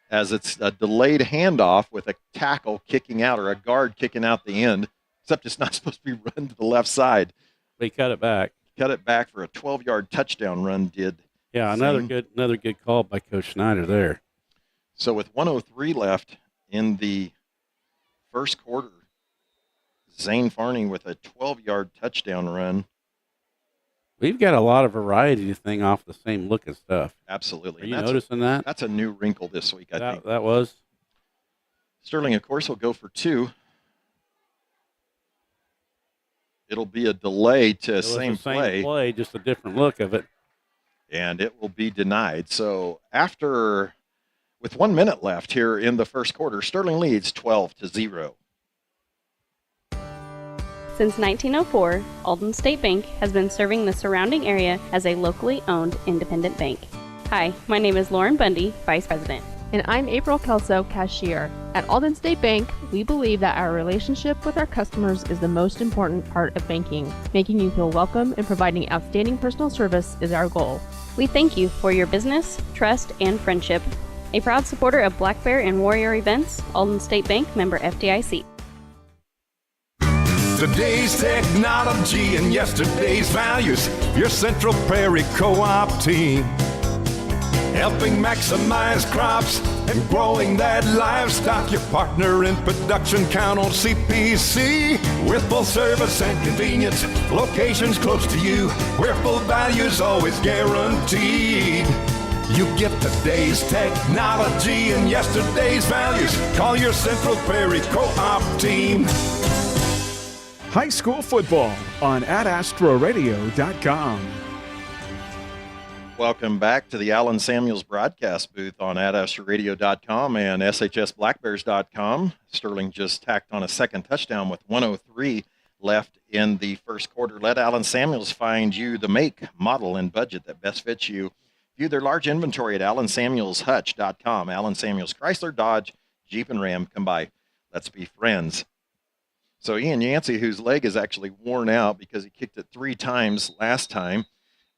as it's a delayed handoff with a tackle kicking out or a guard kicking out the end, except it's not supposed to be run to the left side. They cut it back. Cut it back for a 12-yard touchdown run did. Yeah, Zane. another good call by Coach Schneider there. So with 1:03 left in the first quarter, Zane Farney with a 12-yard touchdown run. We've got a lot of variety to thing off the same look and stuff. Absolutely. Are you noticing that? That's a new wrinkle this week, I think. That was. Sterling, of course, will go for 2. It'll be a delay to It was same the same play, just a different look of it. And it will be denied. So with 1 minute left here in the first quarter, Sterling leads 12-0. Since 1904, Alden State Bank has been serving the surrounding area as a locally owned independent bank. Hi, my name is Lauren Bundy, Vice President. And I'm April Kelso, cashier. At Alden State Bank, we believe that our relationship with our customers is the most important part of banking. Making you feel welcome and providing outstanding personal service is our goal. We thank you for your business, trust, and friendship. A proud supporter of Black Bear and Warrior events, Alden State Bank, member FDIC. Today's technology and yesterday's values. Your Central Prairie Co-op team. Helping maximize crops and growing that livestock. Your partner in production, count on CPC. With full service and convenience, locations close to you, where full value's always guaranteed. You get today's technology and yesterday's values. Call your Central Prairie Co-op team. High school football on AdAstroRadio.com. Welcome back to the Allen Samuels broadcast booth on AdAstroRadio.com and SHSBlackBears.com. Sterling just tacked on a second touchdown with 1:03 left in the first quarter. Let Allen Samuels find you the make, model, and budget that best fits you. View their large inventory at AllenSamuelsHutch.com. Allen Samuels, Chrysler, Dodge, Jeep, and Ram. Come by. Let's be friends. So Ian Yancey, whose leg is actually worn out because he kicked it 3 times last time,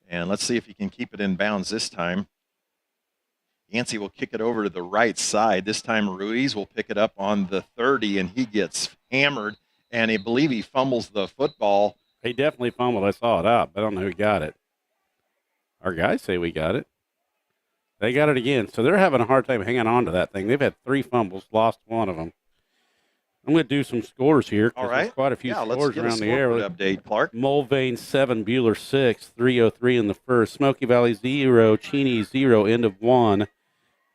and let's see if he can keep it in bounds this time. Yancey will kick it over to the right side. This time Ruiz will pick it up on the 30, and he gets hammered, and I believe he fumbles the football. He definitely fumbled. I saw it out, but I don't know who got it. Our guys say we got it. They got it again. So they're having a hard time hanging on to that thing. They've had 3 fumbles, lost 1 of them. I'm going to do some scores here. All right. There's quite a few scores around the air. Update, Clark. Mulvane 7, Bueller 6, 3:03 in the first. Smoky Valley 0, Cheney 0, end of 1.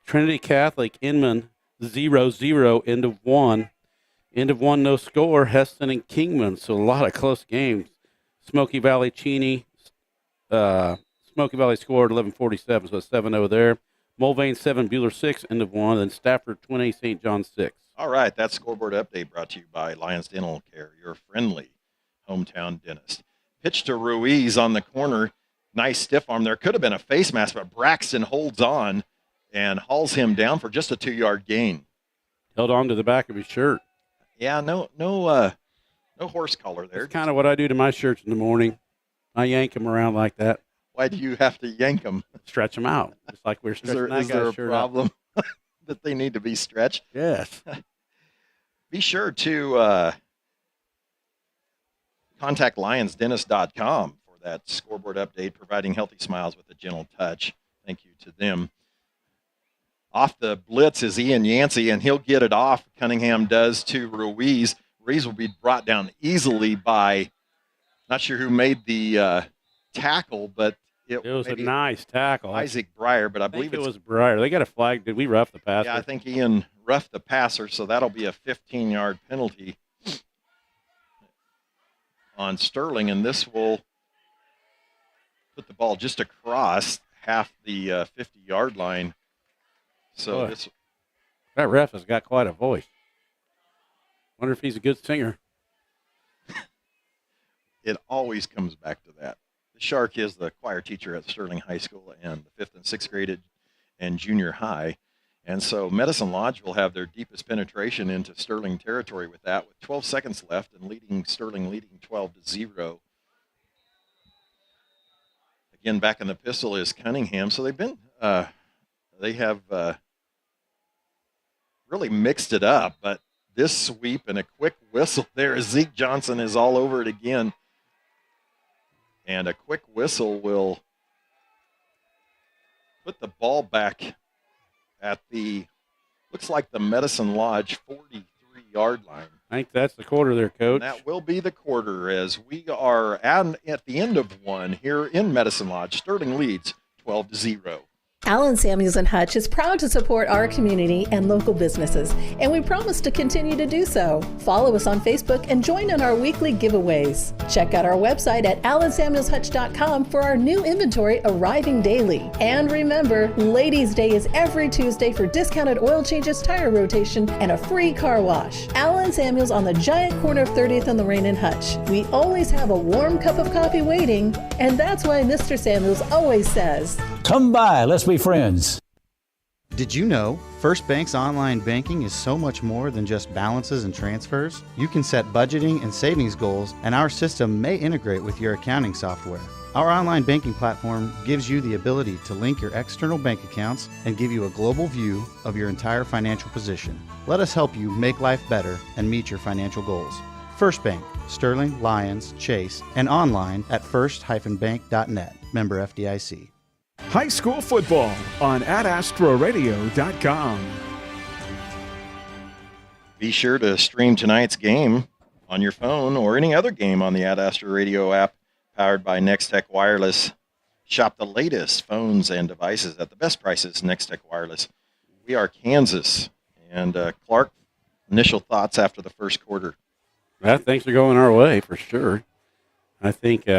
Trinity Catholic, Inman 0-0, end of 1. End of 1, no score. Heston and Kingman, so a lot of close games. Smoky Valley, Cheney, Smoky Valley scored 11:47, so 7-0 there. Mulvane 7, Bueller 6, end of 1. Then Stafford 20, St. John 6. All right, that scoreboard update brought to you by Lions Dental Care, your friendly hometown dentist. Pitch to Ruiz on the corner. Nice stiff arm there. Could have been a face mask, but Braxton holds on and hauls him down for just a 2-yard gain. Held on to the back of his shirt. Yeah, no No horse collar there. That's kind of what I do to my shirts in the morning. I yank them around like that. Why do you have to yank them? Stretch them out, just like we're stretching that Is there guy's a shirt problem that they need to be stretched? Yes. Be sure to contact lionsdentist.com for that scoreboard update, providing healthy smiles with a gentle touch. Thank you to them. Off the blitz is Ian Yancey, and he'll get it off. Cunningham does to Ruiz. Ruiz will be brought down easily by, not sure who made the tackle, but it was a nice tackle. Isaac Breyer, but I believe it was Breyer. They got a flag. Did we rough the passer? Yeah, I think Ian roughed the passer, so that'll be a 15-yard penalty on Sterling, and this will put the ball just across half the 50-yard line. So that ref has got quite a voice. Wonder if he's a good singer. It always comes back to that. The Shark is the choir teacher at Sterling High School and the 5th and 6th grade and junior high. And so Medicine Lodge will have their deepest penetration into Sterling territory with that, with 12 seconds left and Sterling leading 12-0. Again, back in the pistol is Cunningham. So they have really mixed it up, but this sweep and a quick whistle there as Zeke Johnson is all over it again. And a quick whistle will put the ball back at looks like the Medicine Lodge 43-yard line. I think that's the quarter there, Coach. And that will be the quarter as we are at the end of one here in Medicine Lodge. Sterling leads 12-0. Allen Samuels and Hutch is proud to support our community and local businesses, and we promise to continue to do so. Follow us on Facebook and join in our weekly giveaways. Check out our website at allensamuelshutch.com for our new inventory arriving daily. And remember, Ladies' Day is every Tuesday for discounted oil changes, tire rotation, and a free car wash. Allen Samuels on the giant corner of 30th and Lorraine and Hutch. We always have a warm cup of coffee waiting, and that's why Mr. Samuels always says, "Come by, let's be friends." Did you know First Bank's online banking is so much more than just balances and transfers? You can set budgeting and savings goals, and our system may integrate with your accounting software. Our online banking platform gives you the ability to link your external bank accounts and give you a global view of your entire financial position. Let us help you make life better and meet your financial goals. First Bank, Sterling, Lyons, Chase, and online at first-bank.net. Member FDIC. High school football on adastroradio.com. Be sure to stream tonight's game on your phone or any other game on the Ad Astra Radio app powered by Nextech Wireless. Shop the latest phones and devices at the best prices. Nextech Wireless. We are Kansas. And Clark, initial thoughts after the first quarter? Well, things are going our way for sure. I think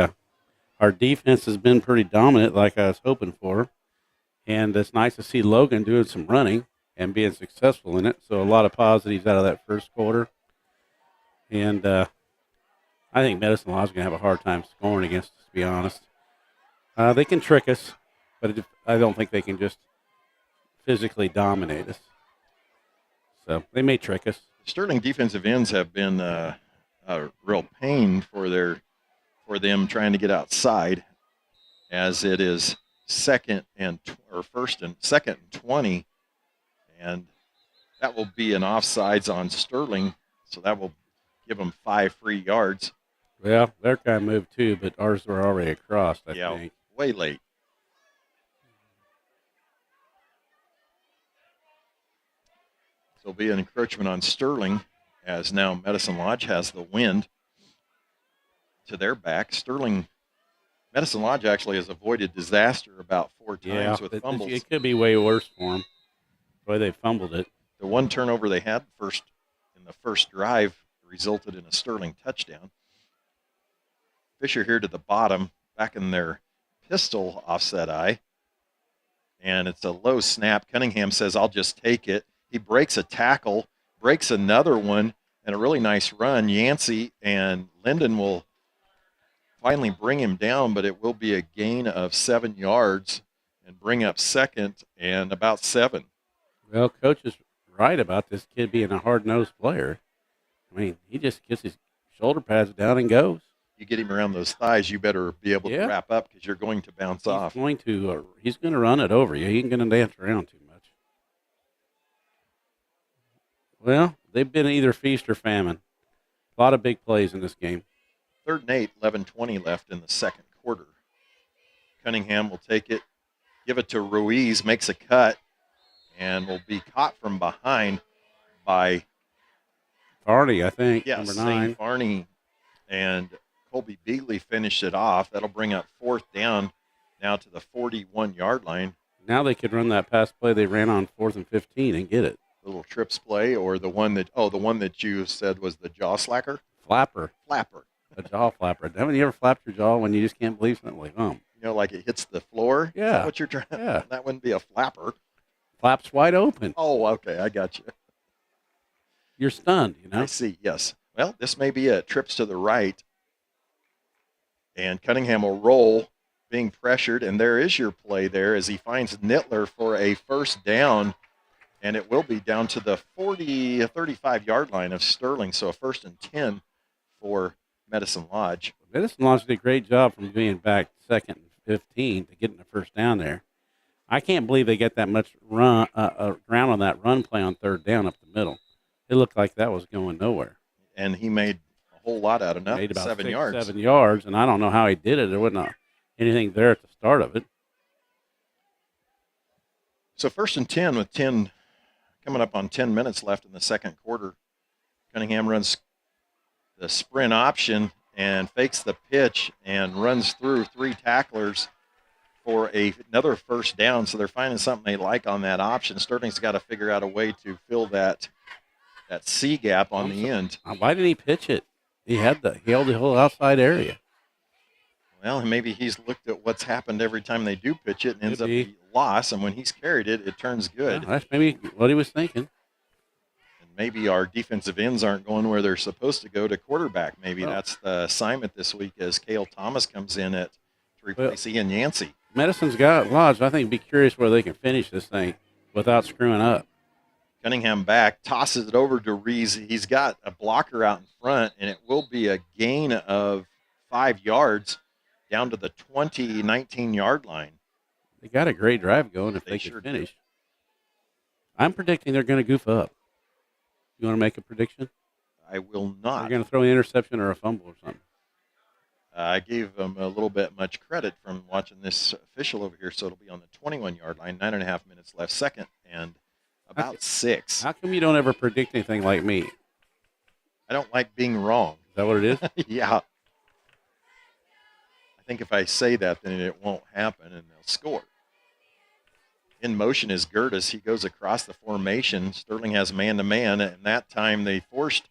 our defense has been pretty dominant like I was hoping for. And it's nice to see Logan doing some running and being successful in it. So a lot of positives out of that first quarter. And I think Medicine Lodge is going to have a hard time scoring against us, to be honest. They can trick us, but I don't think they can just physically dominate us. So they may trick us. Sterling defensive ends have been a real pain for them trying to get outside, as it is second and 20, and that will be an offsides on Sterling, so that will give them 5 free yards. Well, their guy moved too, but ours were already across, I think. Way late. So it'll be an encroachment on Sterling, as now Medicine Lodge has the wind to their back. Medicine Lodge actually has avoided disaster about 4 times with fumbles. It could be way worse for them, the way they fumbled it. The one turnover they had in the first drive resulted in a Sterling touchdown. Fisher here to the bottom, back in their pistol offset eye. And it's a low snap. Cunningham says, "I'll just take it." He breaks a tackle, breaks another one, and a really nice run. Yancey and Linden will finally bring him down, but it will be a gain of 7 yards and bring up second and about 7. Well, Coach is right about this kid being a hard-nosed player. I mean, he just gets his shoulder pads down and goes. You get him around those thighs, you better be able to wrap up because you're going to bounce off. He's going to run it over you. He ain't going to dance around too much. Well, they've been either feast or famine. A lot of big plays in this game. 3rd and 8, 11:20 left in the second quarter. Cunningham will take it, give it to Ruiz, makes a cut, and will be caught from behind by Farney, I think, yes, number 9. St. Farney, and Colby Beagley finished it off. That'll bring up 4th down now to the 41-yard line. Now they could run that pass play they ran on 4th and 15 and get it. Little trips play, or the one that you said was the jaw slacker? Flapper. A jaw flapper. Haven't you ever flapped your jaw when you just can't believe something like, You know, like it hits the floor? Yeah. Is that what you're trying? Yeah. That wouldn't be a flapper. Flaps wide open. Oh, okay. I got you. You're stunned, you know? I see, yes. Well, this may be it. Trips to the right. And Cunningham will roll, being pressured. And there is your play there as he finds Nittler for a 1st down. And it will be down to the 35-yard line of Sterling. So a 1st and 10 for Medicine Lodge. Medicine Lodge did a great job from being back 2nd and 15 to getting the 1st down there. I can't believe they get that much ground on that run play on 3rd down up the middle. It looked like that was going nowhere. And he made a whole lot out of nothing. Made about 7 6, yards. 7 yards, and I don't know how he did it. There wasn't anything there at the start of it. So 1st and 10 with 10 coming up on 10 minutes left in the second quarter. Cunningham runs the sprint option and fakes the pitch and runs through 3 tacklers for another 1st down. So they're finding something they like on that option. Sterling's got to figure out a way to fill that C gap on the end. Why didn't he pitch it? He held the whole outside area. Well, maybe he's looked at what's happened every time they do pitch it and ends up a loss. And when he's carried it, it turns good. Yeah, that's maybe what he was thinking. And maybe our defensive ends aren't going where they're supposed to go to quarterback. Maybe that's the assignment this week as Cale Thomas comes in to replace Ian Yancey. Medicine's got Lodge. I think be curious where they can finish this thing without screwing up. Cunningham back, tosses it over to Rees. He's got a blocker out in front, and it will be a gain of 5 yards down to the 19-yard line. They got a great drive going if they can finish. I'm predicting they're going to goof up. You want to make a prediction? I will not. They're going to throw an interception or a fumble or something. I gave them a little bit much credit from watching this official over here, so it'll be on the 21-yard line, 9.5 minutes left, 2nd and about 6. How come you don't ever predict anything like me? I don't like being wrong. Is that what it is? Yeah. I think if I say that, then it won't happen, and they'll score. In motion is Gertis. He goes across the formation. Sterling has man-to-man, and that time they forced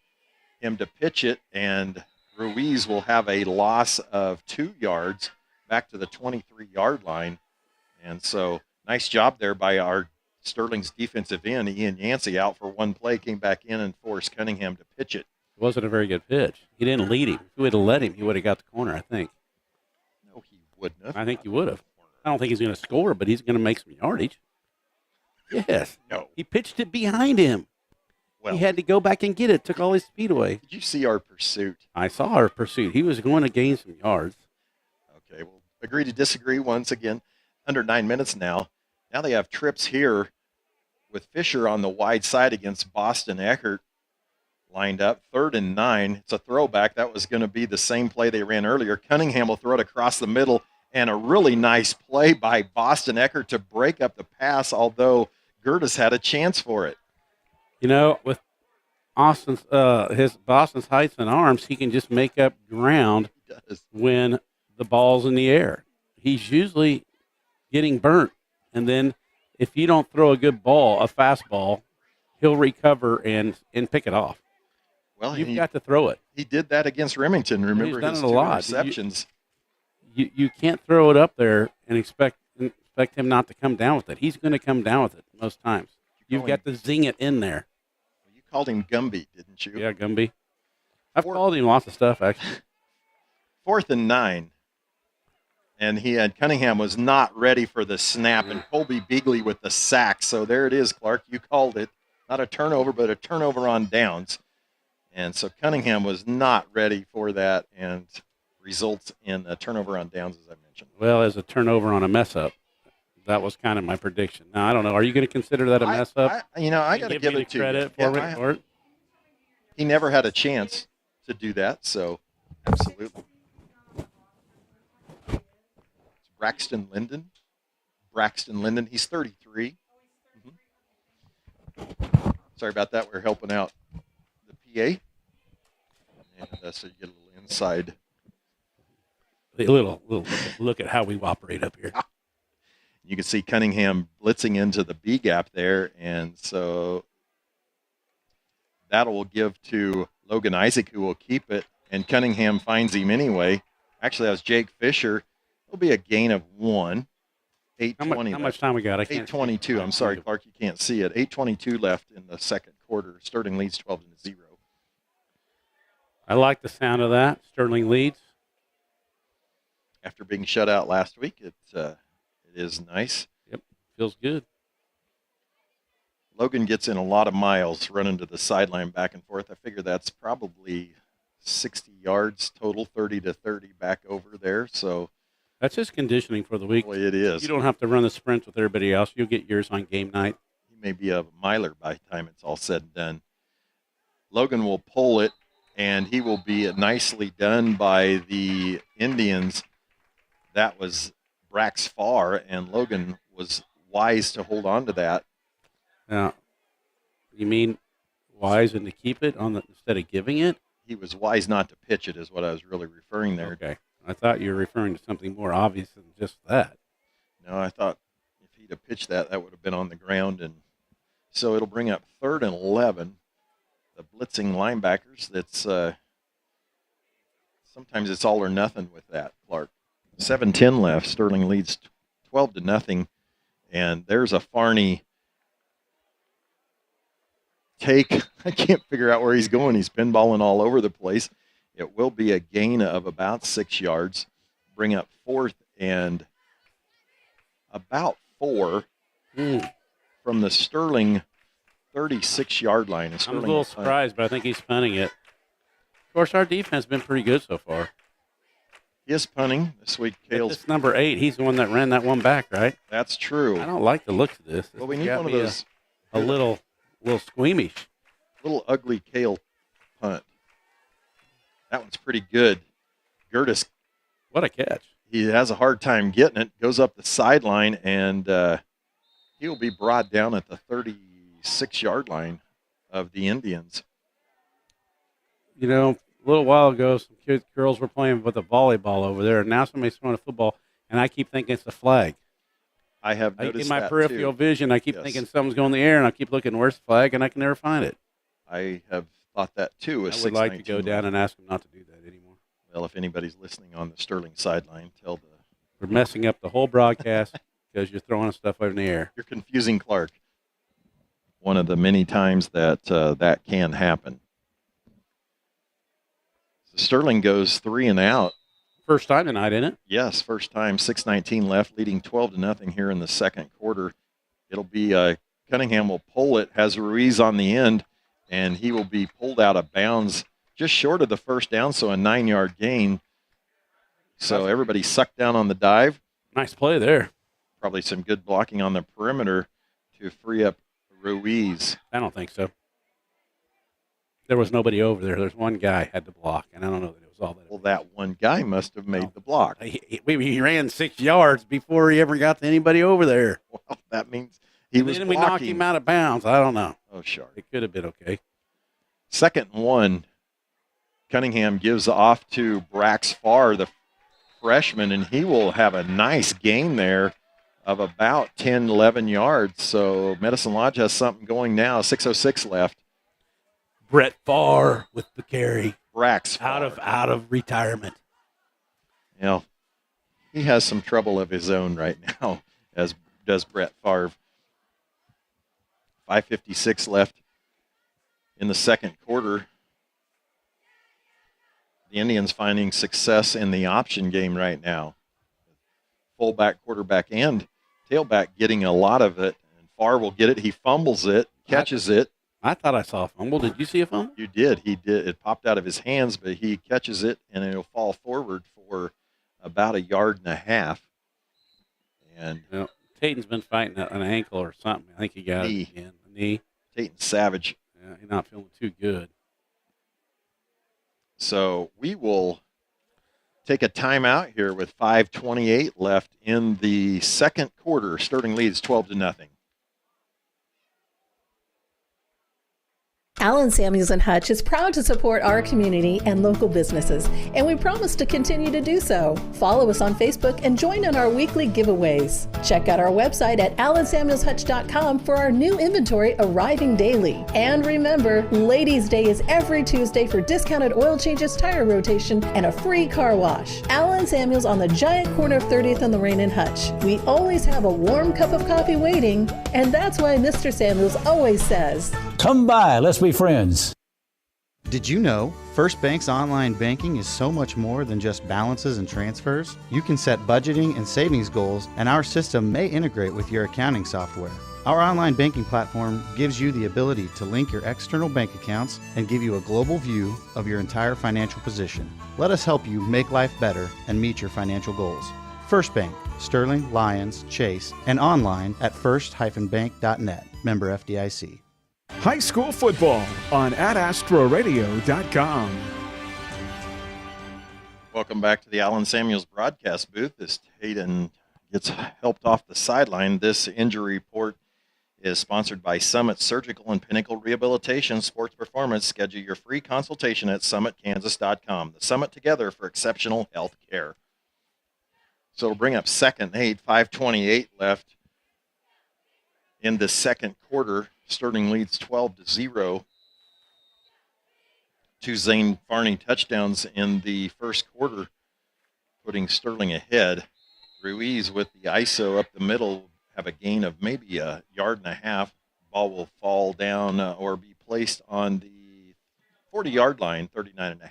him to pitch it, and Ruiz will have a loss of 2 yards back to the 23-yard line. And so nice job there by our Sterling's defensive end. Ian Yancey out for 1 play, came back in and forced Cunningham to pitch it. It wasn't a very good pitch. He didn't lead him. If he would have let him, he would have got the corner, I think. No, he wouldn't have. I think he would have. I don't think he's going to score, but he's going to make some yardage. Yes. No. He pitched it behind him. Well, he had to go back and get it. Took all his speed away. Did you see our pursuit? I saw our pursuit. He was going to gain some yards. Okay, we'll agree to disagree once again. Under 9 minutes now. Now they have trips here with Fisher on the wide side against Boston Eckert lined up. 3rd and 9. It's a throwback. That was going to be the same play they ran earlier. Cunningham will throw it across the middle, and a really nice play by Boston Eckert to break up the pass, although Gertis had a chance for it. You know, with Boston's heights and arms, he can just make up ground when the ball's in the air. He's usually getting burnt, and then if you don't throw a good ball, a fastball, he'll recover and pick it off. Well, you've got to throw it. He did that against Remington. Remember, he's done his it a 2 lot. interceptions. You can't throw it up there and expect him not to come down with it. He's going to come down with it most times. You've got to zing it in there. You called him Gumby, didn't you? Yeah, Gumby. I've called him lots of stuff, actually. 4th and 9. And Cunningham was not ready for the snap, and Colby Beagley with the sack. So there it is, Clark. You called it. Not a turnover, but a turnover on downs. And so Cunningham was not ready for that and results in a turnover on downs, as I mentioned. Well, as a turnover on a mess up. That was kind of my prediction. Now, I don't know. Are you going to consider that a mess up? I got to give me it the to credit you. for it. He never had a chance to do that, so absolutely. It's Braxton Linden. He's 33. Sorry about that. We're helping out the PA. And so you get a little inside. A little look at how we operate up here. You can see Cunningham blitzing into the B gap there, and so that will give to Logan Isaac, who will keep it, and Cunningham finds him anyway. Actually, that was Jake Fisher. It'll be a gain of 1. 8:20. How much time we got? I can't. 8:22. I'm sorry, Clark, you can't see it. 8:22 left in the second quarter. Sterling leads 12-0. I like the sound of that. Sterling leads. After being shut out last week, it is nice. Yep, feels good. Logan gets in a lot of miles running to the sideline back and forth. I figure that's probably 60 yards total, 30 to 30 back over there. So that's just conditioning for the week. Boy, it is. You don't have to run the sprints with everybody else. You'll get yours on game night. He may be a miler by the time it's all said and done. Logan will pull it, and he will be nicely done by the Indians. That was Brax Farr, and Logan was wise to hold on to that. Now, you mean wise and to keep it instead of giving it? He was wise not to pitch it is what I was really referring there. Okay. I thought you were referring to something more obvious than just that. No, I thought if he'd have pitched that would have been on the ground. And so it'll bring up 3rd and 11. The blitzing linebackers, that's sometimes it's all or nothing with that, Clark. 7:10 left. Sterling leads 12-0. And there's a Farney take. I can't figure out where he's going. He's pinballing all over the place. It will be a gain of about 6 yards. Bring up 4th and about 4 from the Sterling 36-yard line. I'm a little surprised, but I think he's punting it. Of course, our defense has been pretty good so far. He is punting this week. This number 8, he's the one that ran that one back, right? That's true. I don't like the looks of this. Well, we need one of those. A little squeamish. Little ugly Kale punt. That one's pretty good. Gertis. What a catch. He has a hard time getting it. Goes up the sideline, and he will be brought down at the 36-yard line of the Indians. You know, a little while ago, some girls were playing with a volleyball over there, and now somebody's throwing a football, and I keep thinking it's a flag. I have noticed in my that peripheral too. vision, I keep thinking something's going in the air, and I keep looking, where's the flag, and I can never find it. I have thought that too. I would like to go down and ask them not to do that anymore. Well, if anybody's listening on the Sterling sideline, tell the... We're messing up the whole broadcast because you're throwing stuff over in the air. You're confusing Clark. One of the many times that that can happen. So Sterling goes 3 and out. First time tonight, isn't it? Yes, first time. 6:19 left, leading 12-0 here in the second quarter. It'll be Cunningham will pull it, has Ruiz on the end, and he will be pulled out of bounds just short of the first down, so a 9-yard gain. So everybody sucked down on the dive. Nice play there. Probably some good blocking on the perimeter to free up Ruiz. I don't think so. There was nobody over there. There's one guy had to block, and I don't know that it was all that. Well, that one guy must have made the block. He ran 6 yards before he ever got to anybody over there. Well, that means he was then blocking. we knocked him out of bounds. I don't know. Oh, sure. It could have been okay. 2nd and 1. Cunningham gives off to Brax Farr, the freshman, and he will have a nice gain there of about 10, 11 yards. So Medicine Lodge has something going now. 6:06 left. Brett Farr with the carry. Brax Farr. Out of retirement. You know, he has some trouble of his own right now, as does Brett Favre. 5:56 left in the second quarter. The Indians finding success in the option game right now. Fullback, quarterback, and tailback getting a lot of it. And Farr will get it. He fumbles it, catches it. I thought I saw a fumble. Did you see a fumble? You did. He did. It popped out of his hands, but he catches it, and it'll fall forward for about 1.5 yards. And well, Tatum's been fighting an ankle or something. I think he got knee. it again. A knee. Tatum Savage. Yeah, he's not feeling too good. So we will take a timeout here with 5:28 left in the second quarter. Sterling leads 12-0. Allen Samuels and Hutch is proud to support our community and local businesses, and we promise to continue to do so. Follow us on Facebook and join in our weekly giveaways. Check out our website at allensamuelshutch.com for our new inventory arriving daily. And remember, Ladies' Day is every Tuesday for discounted oil changes, tire rotation, and a free car wash. Allen Samuels on the giant corner of 30th and Lorraine and Hutch. We always have a warm cup of coffee waiting, and that's why Mr. Samuels always says, Come by, let's be friends. Did you know First Bank's online banking is so much more than just balances and transfers? You can set budgeting and savings goals, and our system may integrate with your accounting software. Our online banking platform gives you the ability to link your external bank accounts and give you a global view of your entire financial position. Let us help you make life better and meet your financial goals. First Bank, Sterling, Lyons, Chase, and online at first-bank.net. Member FDIC. High school football on AdAstroRadio.com. Welcome back to the Allen Samuels broadcast booth. As Hayden gets helped off the sideline, this injury report is sponsored by Summit Surgical and Pinnacle Rehabilitation Sports Performance. Schedule your free consultation at summitkansas.com. The Summit together for exceptional health care. So it'll bring up second and 8, 5:28 left in the second quarter. Sterling leads 12-0. 2 Zane Farney touchdowns in the first quarter, putting Sterling ahead. Ruiz with the ISO up the middle have a gain of maybe 1.5 yards. Ball will fall down or be placed on the 40-yard line, 39.5.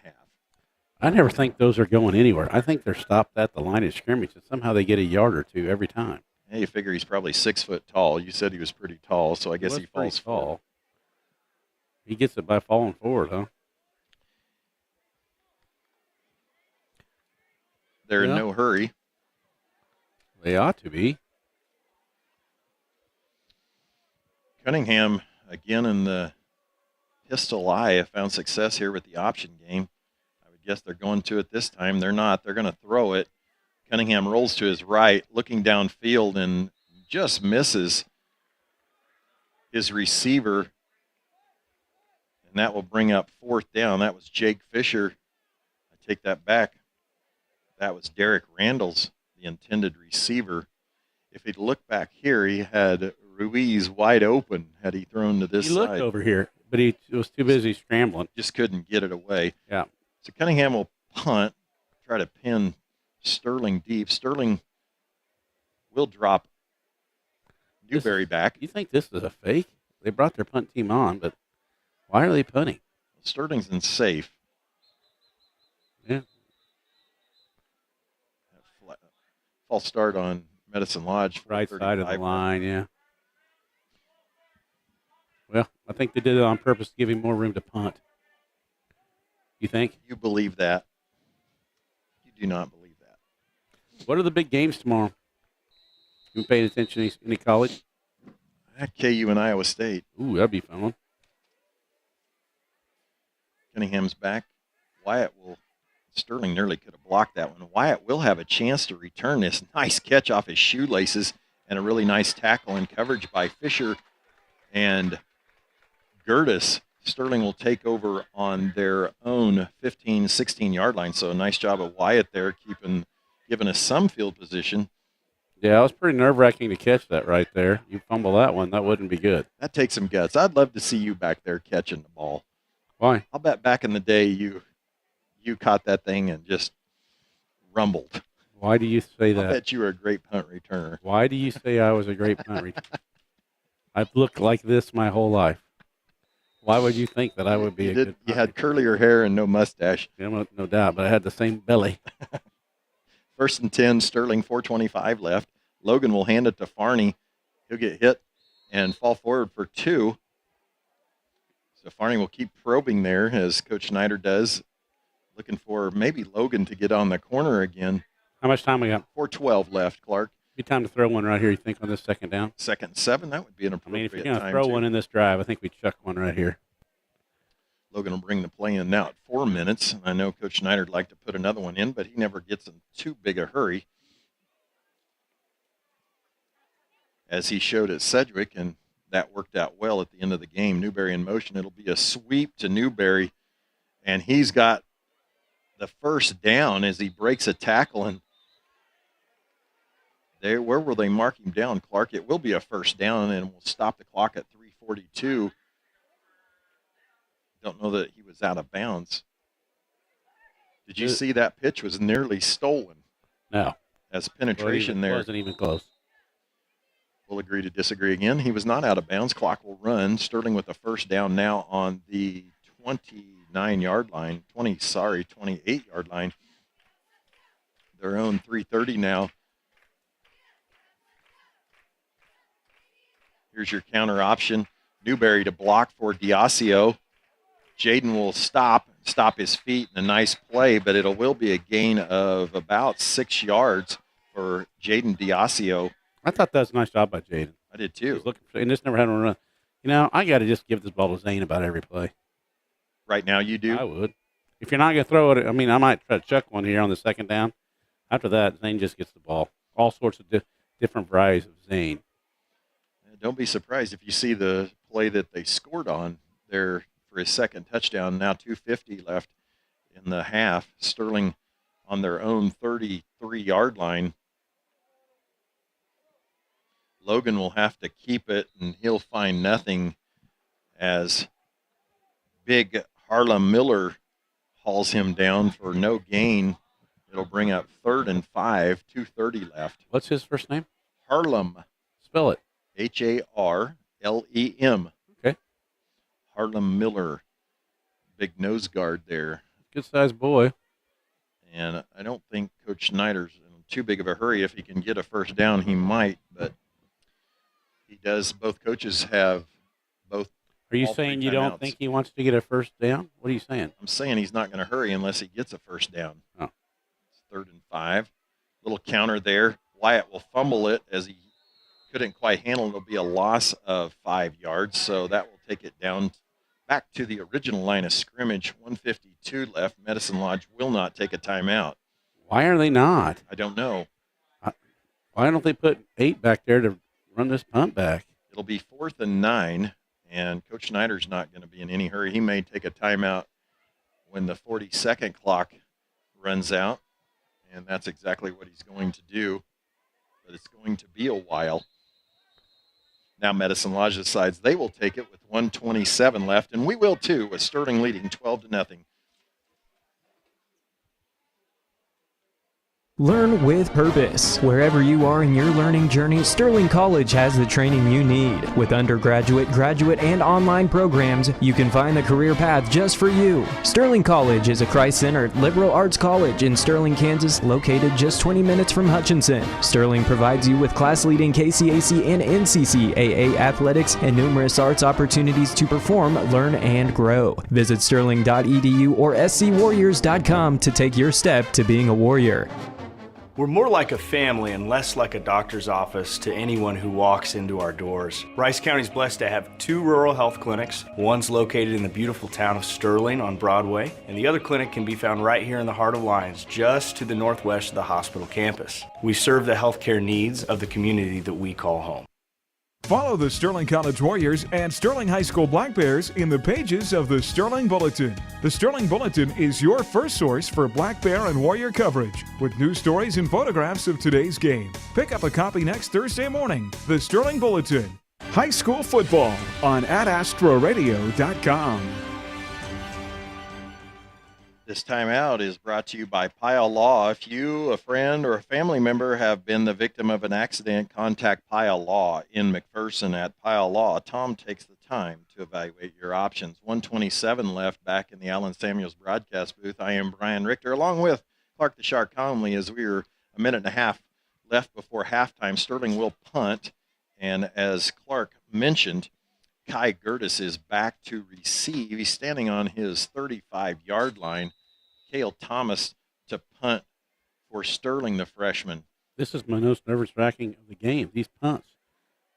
I never think those are going anywhere. I think they're stopped at the line of scrimmage, and somehow they get 1 yard or 2 every time. Hey, you figure he's probably 6 foot tall. You said he was pretty tall, so I guess he falls tall. forward. He gets it by falling forward, huh? They're in no hurry. They ought to be. Cunningham, again in the pistol eye, have found success here with the option game. I would guess they're going to it this time. They're not. They're going to throw it. Cunningham rolls to his right, looking downfield, and just misses his receiver. And that will bring up fourth down. That was Jake Fisher. I take that back. That was Derek Randall's, the intended receiver. If he'd looked back here, he had Ruiz wide open had he thrown to this side. He looked over here, but he was too busy scrambling. Just couldn't get it away. Yeah. So Cunningham will punt, try to pin Sterling deep. Sterling will drop Newberry back. You think this is a fake? They brought their punt team on, but why are they punting? Sterling's in safe. Yeah. False start on Medicine Lodge. Right side of the line, yeah. Well, I think they did it on purpose to give him more room to punt. You think? You believe that. You do not believe that. What are the big games tomorrow? You been paying attention to any college? At KU and Iowa State. Ooh, that'd be fun. Cunningham's back. Sterling nearly could have blocked that one. Wyatt will have a chance to return this. Nice catch off his shoelaces and a really nice tackle and coverage by Fisher and Gertis. Sterling will take over on their own 15, 16-yard line. So a nice job of Wyatt there, giving us some field position. Yeah, it was pretty nerve-wracking to catch that right there. You fumble that one, that wouldn't be good. That takes some guts. I'd love to see you back there catching the ball. Why? I'll bet back in the day you caught that thing and just rumbled. Why do you say that? I bet you were a great punt returner. Why do you say I was a great punt returner? I've looked like this my whole life. Why would you think that I would be good You had curlier hair and no mustache. Yeah, no doubt, but I had the same belly. 1st and 10, Sterling, 4:25 left. Logan will hand it to Farney. He'll get hit and fall forward for 2. Stefani will keep probing there as Coach Schneider does, looking for maybe Logan to get on the corner again. How much time we got? 4:12 left, Clark. Be time to throw one right here, you think, on this second down? 2nd and 7, that would be an I mean, appropriate if you're going to time. throw too. one in this drive, I think we chuck one right here. Logan will bring the play in now at 4 minutes. I know Coach Schneider would like to put another one in, but he never gets in too big a hurry. As he showed at Sedgwick, and that worked out well at the end of the game. Newberry in motion. It'll be a sweep to Newberry, and he's got the first down as he breaks a tackle. And there, where will they mark him down, Clark? It will be a first down, and we'll stop the clock at 3:42. Don't know that he was out of bounds. Did you see that pitch was nearly stolen? No. As penetration there. Wasn't even close. We'll agree to disagree again. He was not out of bounds. Clock will run. Sterling with a first down now on the 28-yard line. Their own 3:30 now. Here's your counter option. Newberry to block for Diasio. Jaden will stop his feet in a nice play, but it will be a gain of about 6 yards for Jaden Diasio. I thought that was a nice job by Jaden. I did too. He's looking for, and just never had one run. You know, I got to just give this ball to Zane about every play. Right now you do? I would. If you're not going to throw it, I mean, I might try to chuck one here on the second down. After that, Zane just gets the ball. All sorts of different varieties of Zane. Don't be surprised if you see the play that they scored on there for his second touchdown. Now 2:50 left in the half. Sterling on their own 33-yard line. Logan will have to keep it, and he'll find nothing as big Harlem Miller hauls him down for no gain. It'll bring up 3rd and 5, 2:30 left. What's his first name? Harlem. Spell it. Harlem. Okay. Harlem Miller. Big nose guard there. Good-sized boy. And I don't think Coach Schneider's in too big of a hurry. If he can get a first down, he might, but he does. Both coaches have both. Are you saying you don't think he wants to get a first down? What are you saying? I'm saying he's not going to hurry unless he gets a first down. Oh. It's 3rd and 5. Little counter there. Wyatt will fumble it as he couldn't quite handle it. It'll be a loss of 5 yards, so that will take it down back to the original line of scrimmage. 1:52 left. Medicine Lodge will not take a timeout. Why are they not? I don't know. Why don't they put 8 back there to run this punt back? It'll be 4th and 9, and Coach Schneider's not going to be in any hurry. He may take a timeout when the 40-second clock runs out, and that's exactly what he's going to do, but it's going to be a while. Now Medicine Lodge decides they will take it with 1:27 left, and we will too, with Sterling leading 12-0. Learn with purpose. Wherever you are in your learning journey, Sterling College has the training you need. With undergraduate, graduate, and online programs, you can find the career path just for you. Sterling College is a Christ-centered liberal arts college in Sterling, Kansas, located just 20 minutes from Hutchinson. Sterling provides you with class-leading KCAC and NCCAA athletics and numerous arts opportunities to perform, learn, and grow. Visit sterling.edu or scwarriors.com to take your step to being a warrior. We're more like a family and less like a doctor's office to anyone who walks into our doors. Rice County is blessed to have 2 rural health clinics. One's located in the beautiful town of Sterling on Broadway, and the other clinic can be found right here in the heart of Lyons, just to the northwest of the hospital campus. We serve the healthcare needs of the community that we call home. Follow the Sterling College Warriors and Sterling High School Black Bears in the pages of the Sterling Bulletin. The Sterling Bulletin is your first source for Black Bear and Warrior coverage, with news stories and photographs of today's game. Pick up a copy next Thursday morning. The Sterling Bulletin. High school football on AdAstroRadio.com. This time out is brought to you by Pyle Law. If you, a friend, or a family member have been the victim of an accident, contact Pyle Law in McPherson at Pyle Law. Tom takes the time to evaluate your options. 1:27 left back in the Allen Samuels broadcast booth. I am Brian Richter, along with Clark the Shark Conley, as we are a minute and a half left before halftime. Sterling will punt, and as Clark mentioned, Kai Gertis is back to receive. He's standing on his 35-yard line. Cale Thomas to punt for Sterling, the freshman. This is my most nervous-wracking of the game. These punts.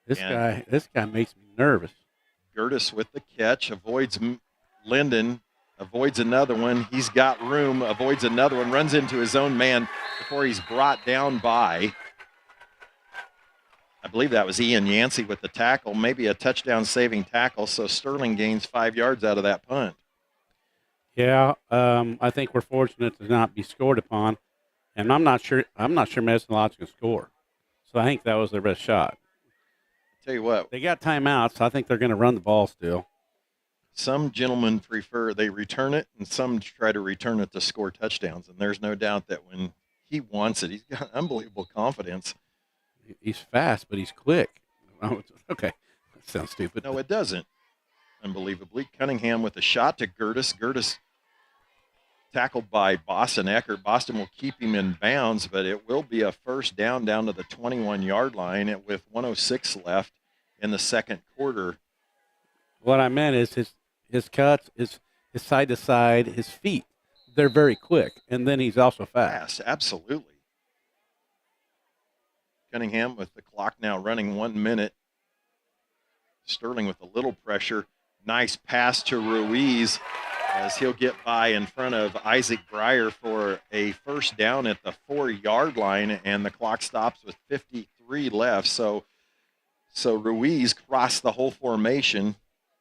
This guy makes me nervous. Gertis with the catch, avoids Linden, avoids another one. He's got room, avoids another one, runs into his own man before he's brought down by, I believe that was Ian Yancey with the tackle, maybe a touchdown-saving tackle, so Sterling gains 5 yards out of that punt. Yeah, I think we're fortunate to not be scored upon, and I'm not sure Medicine Lodge can score. So I think that was their best shot. Tell you what, they got timeouts, so I think they're going to run the ball still. Some gentlemen prefer they return it, and some try to return it to score touchdowns. And there's no doubt that when he wants it, he's got unbelievable confidence. He's fast, but he's quick. Okay, that sounds stupid. No, it doesn't. Unbelievably, Cunningham with a shot to Gertis. Gertis tackled by Boston Eckert. Boston will keep him in bounds, but it will be a first down to the 21-yard line with 1:06 left in the second quarter. What I meant is his cuts, his side to side, his feet, they're very quick, and then he's also fast. Absolutely. Cunningham with the clock now running 1 minute. Sterling with a little pressure. Nice pass to Ruiz as he'll get by in front of Isaac Breyer for a first down at the 4-yard line, and the clock stops with 53 left. So Ruiz crossed the whole formation,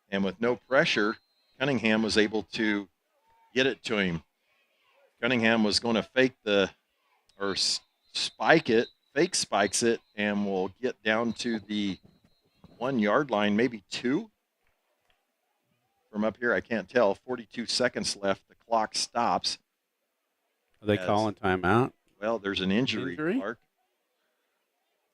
and with no pressure, Cunningham was able to get it to him. Cunningham was going to fake spikes it, and will get down to the 1-yard line, maybe 2. From up here, I can't tell. 42 seconds left. The clock stops. Are they calling timeout? Well, there's an injury? Clark.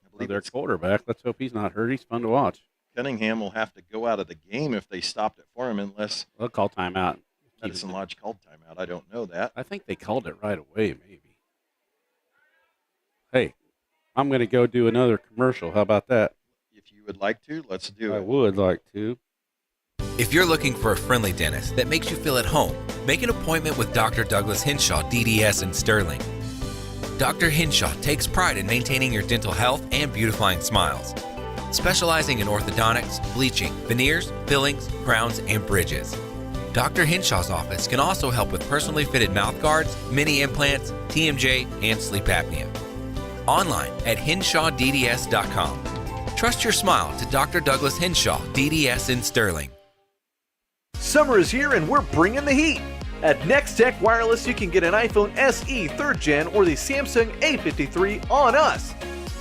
I believe their quarterback. Let's hope he's not hurt. He's fun to watch. Cunningham will have to go out of the game if they stopped it for him, unless they'll call timeout. Medicine Lodge called timeout. I don't know that. I think they called it right away, maybe. Hey, I'm going to go do another commercial. How about that? If you would like to, let's do it. I would like to. If you're looking for a friendly dentist that makes you feel at home, make an appointment with Dr. Douglas Henshaw, DDS in Sterling. Dr. Henshaw takes pride in maintaining your dental health and beautifying smiles. Specializing in orthodontics, bleaching, veneers, fillings, crowns, and bridges. Dr. Henshaw's office can also help with personally fitted mouth guards, mini implants, TMJ, and sleep apnea. Online at henshawdds.com. Trust your smile to Dr. Douglas Henshaw, DDS in Sterling. Summer is here and we're bringing the heat. At Next Tech Wireless, you can get an iPhone SE 3rd Gen or the Samsung A53 on us.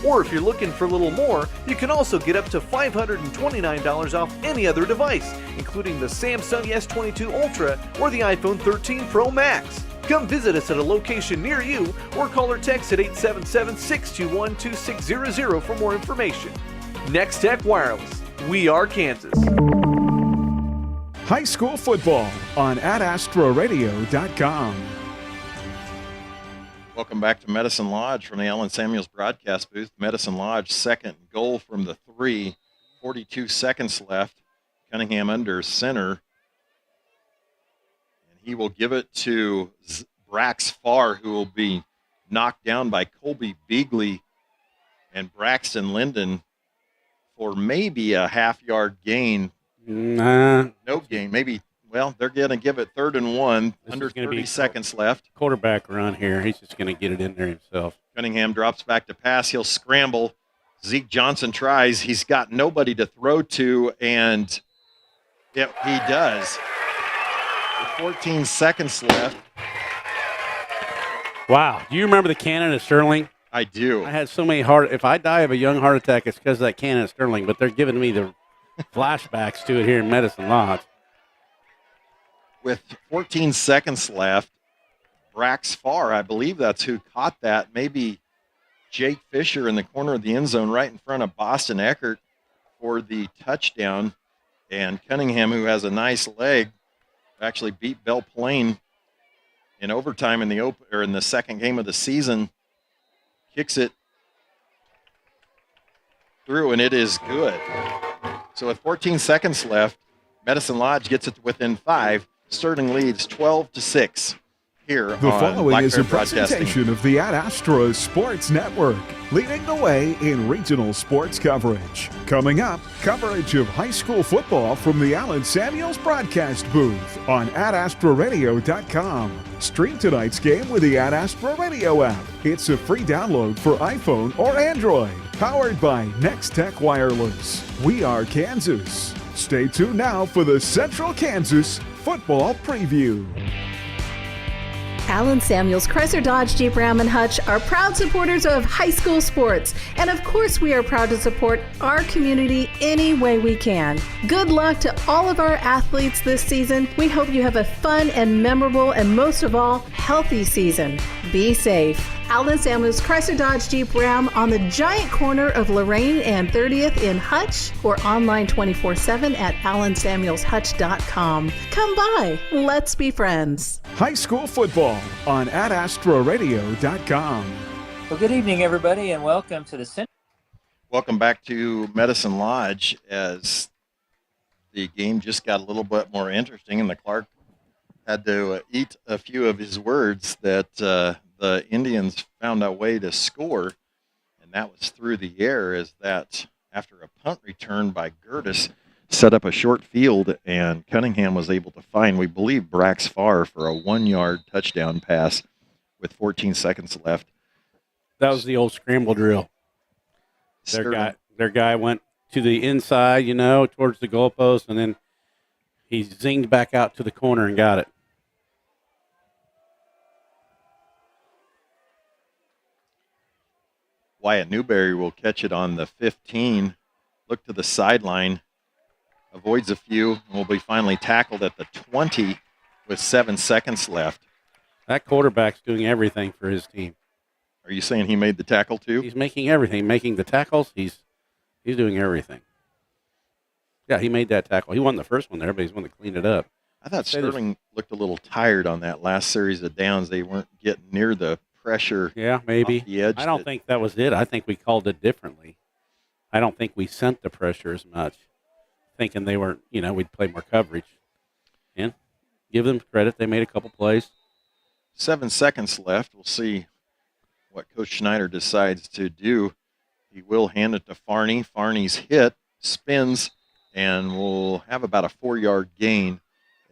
Or if you're looking for a little more, you can also get up to $529 off any other device, including the Samsung S22 Ultra or the iPhone 13 Pro Max. Come visit us at a location near you or call or text at 877-621-2600 for more information. Next Tech Wireless. We are Kansas. High school football on AdAstroRadio.com. Welcome back to Medicine Lodge from the Allen Samuels broadcast booth. Medicine Lodge, second goal from the 3. 42 seconds left. Cunningham under center. And he will give it to Brax Farr, who will be knocked down by Colby Beagley and Braxton Linden for maybe a half-yard gain. Nah. No gain. Maybe, well, they're going to give it 3rd and 1, under 30 seconds left. Quarterback run here. He's just going to get it in there himself. Cunningham drops back to pass. He'll scramble. Zeke Johnson tries. He's got nobody to throw to, and he does. With 14 seconds left. Wow. Do you remember the cannon at Sterling? I do. I had so many if I die of a young heart attack, it's because of that cannon at Sterling, but they're giving me the flashbacks to it here in Medicine Lodge. With 14 seconds left, Brax Farr, I believe that's who caught that. Maybe Jake Fisher in the corner of the end zone right in front of Boston Eckert for the touchdown. And Cunningham, who has a nice leg, actually beat Belle Plaine in overtime in the second game of the season. Kicks it through, and it is good. So with 14 seconds left, Medicine Lodge gets it to within 5. Sterling leads 12-6 here The on following Black is Bear a presentation Broadcasting. of the Ad Astra Sports Network, leading the way in regional sports coverage. Coming up, coverage of high school football from the Allen Samuels broadcast booth on adastraradio.com. Stream tonight's game with the Ad Astra Radio app. It's a free download for iPhone or Android, powered by Next Tech Wireless. We are Kansas. Stay tuned now for the Central Kansas football preview. Allen Samuels, Chrysler Dodge Jeep Ram and Hutch are proud supporters of high school sports. And of course, we are proud to support our community any way we can. Good luck to all of our athletes this season. We hope you have a fun and memorable and most of all, healthy season. Be safe. Allen Samuels, Chrysler Dodge Jeep Ram on the giant corner of Lorraine and 30th in Hutch, or online 24/7 at allensamuelshutch.com. Come by. Let's be friends. High school football on adastraradio.com. Well, good evening, everybody, and welcome to the Welcome back to Medicine Lodge as the game just got a little bit more interesting, and the Clark had to eat a few of his words that the Indians found a way to score, and that was through the air, as that after a punt return by Gertis set up a short field, and Cunningham was able to find, we believe, Brax Farr for a 1-yard touchdown pass with 14 seconds left. That was the old scramble drill. Their guy went to the inside, towards the goalpost, and then he zinged back out to the corner and got it. Wyatt Newberry will catch it on the 15, look to the sideline, avoids a few, and will be finally tackled at the 20 with 7 seconds left. That quarterback's doing everything for his team. Are you saying he made the tackle too? He's making everything, making the tackles. He's doing everything. Yeah, he made that tackle. He won the first one there, but he's the one that cleaned it up. I thought Sterling looked a little tired on that last series of downs. They weren't getting near the pressure. Yeah, maybe. Off the edge. I don't think that was it. I think we called it differently. I don't think we sent the pressure as much, thinking they weren't, we'd play more coverage. And give them credit. They made a couple plays. 7 seconds left. We'll see what Coach Schneider decides to do. He will hand it to Farney. Farney's hit, spins, and will have about a 4-yard gain.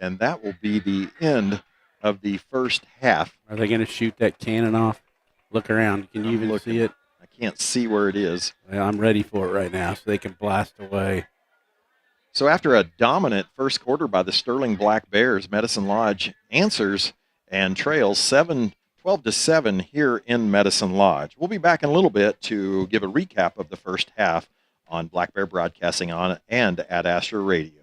And that will be the end of the first half. Are they going to shoot that cannon off? Look around. Can you even see it? I can't see where it is. Well, I'm ready for it right now so they can blast away. So after a dominant first quarter by the Sterling Black Bears, Medicine Lodge answers and trails 12-7 here in Medicine Lodge. We'll be back in a little bit to give a recap of the first half on Black Bear Broadcasting on and at Astra Radio.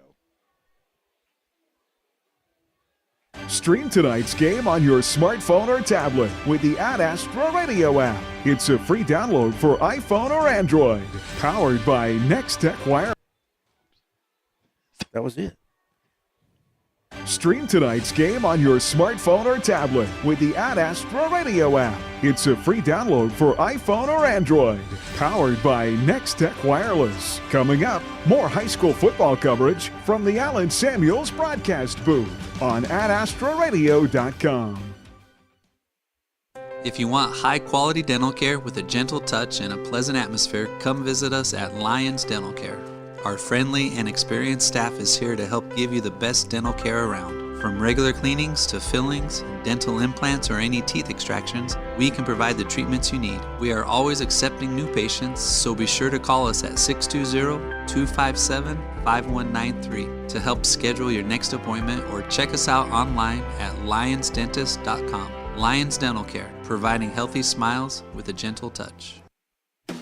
Stream tonight's game on your smartphone or tablet with the Ad Astra Radio app. It's a free download for iPhone or Android, powered by Next Tech Wireless. That was it. Stream tonight's game on your smartphone or tablet with the Ad Astra Radio app. It's a free download for iPhone or Android, powered by Next Tech Wireless. Coming up, more high school football coverage from the Allen Samuels broadcast booth on adastraradio.com. If you want high-quality dental care with a gentle touch and a pleasant atmosphere, come visit us at Lyons Dental Care. Our friendly and experienced staff is here to help give you the best dental care around. From regular cleanings to fillings, dental implants, or any teeth extractions, we can provide the treatments you need. We are always accepting new patients, so be sure to call us at 620-257-5193 to help schedule your next appointment, or check us out online at lionsdentist.com. Lyons Dental Care, providing healthy smiles with a gentle touch.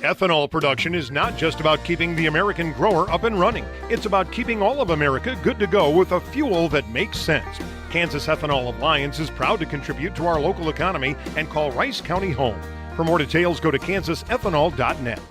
Ethanol production is not just about keeping the American grower up and running. It's about keeping all of America good to go with a fuel that makes sense. Kansas Ethanol Alliance is proud to contribute to our local economy and call Rice County home. For more details, go to kansasethanol.net.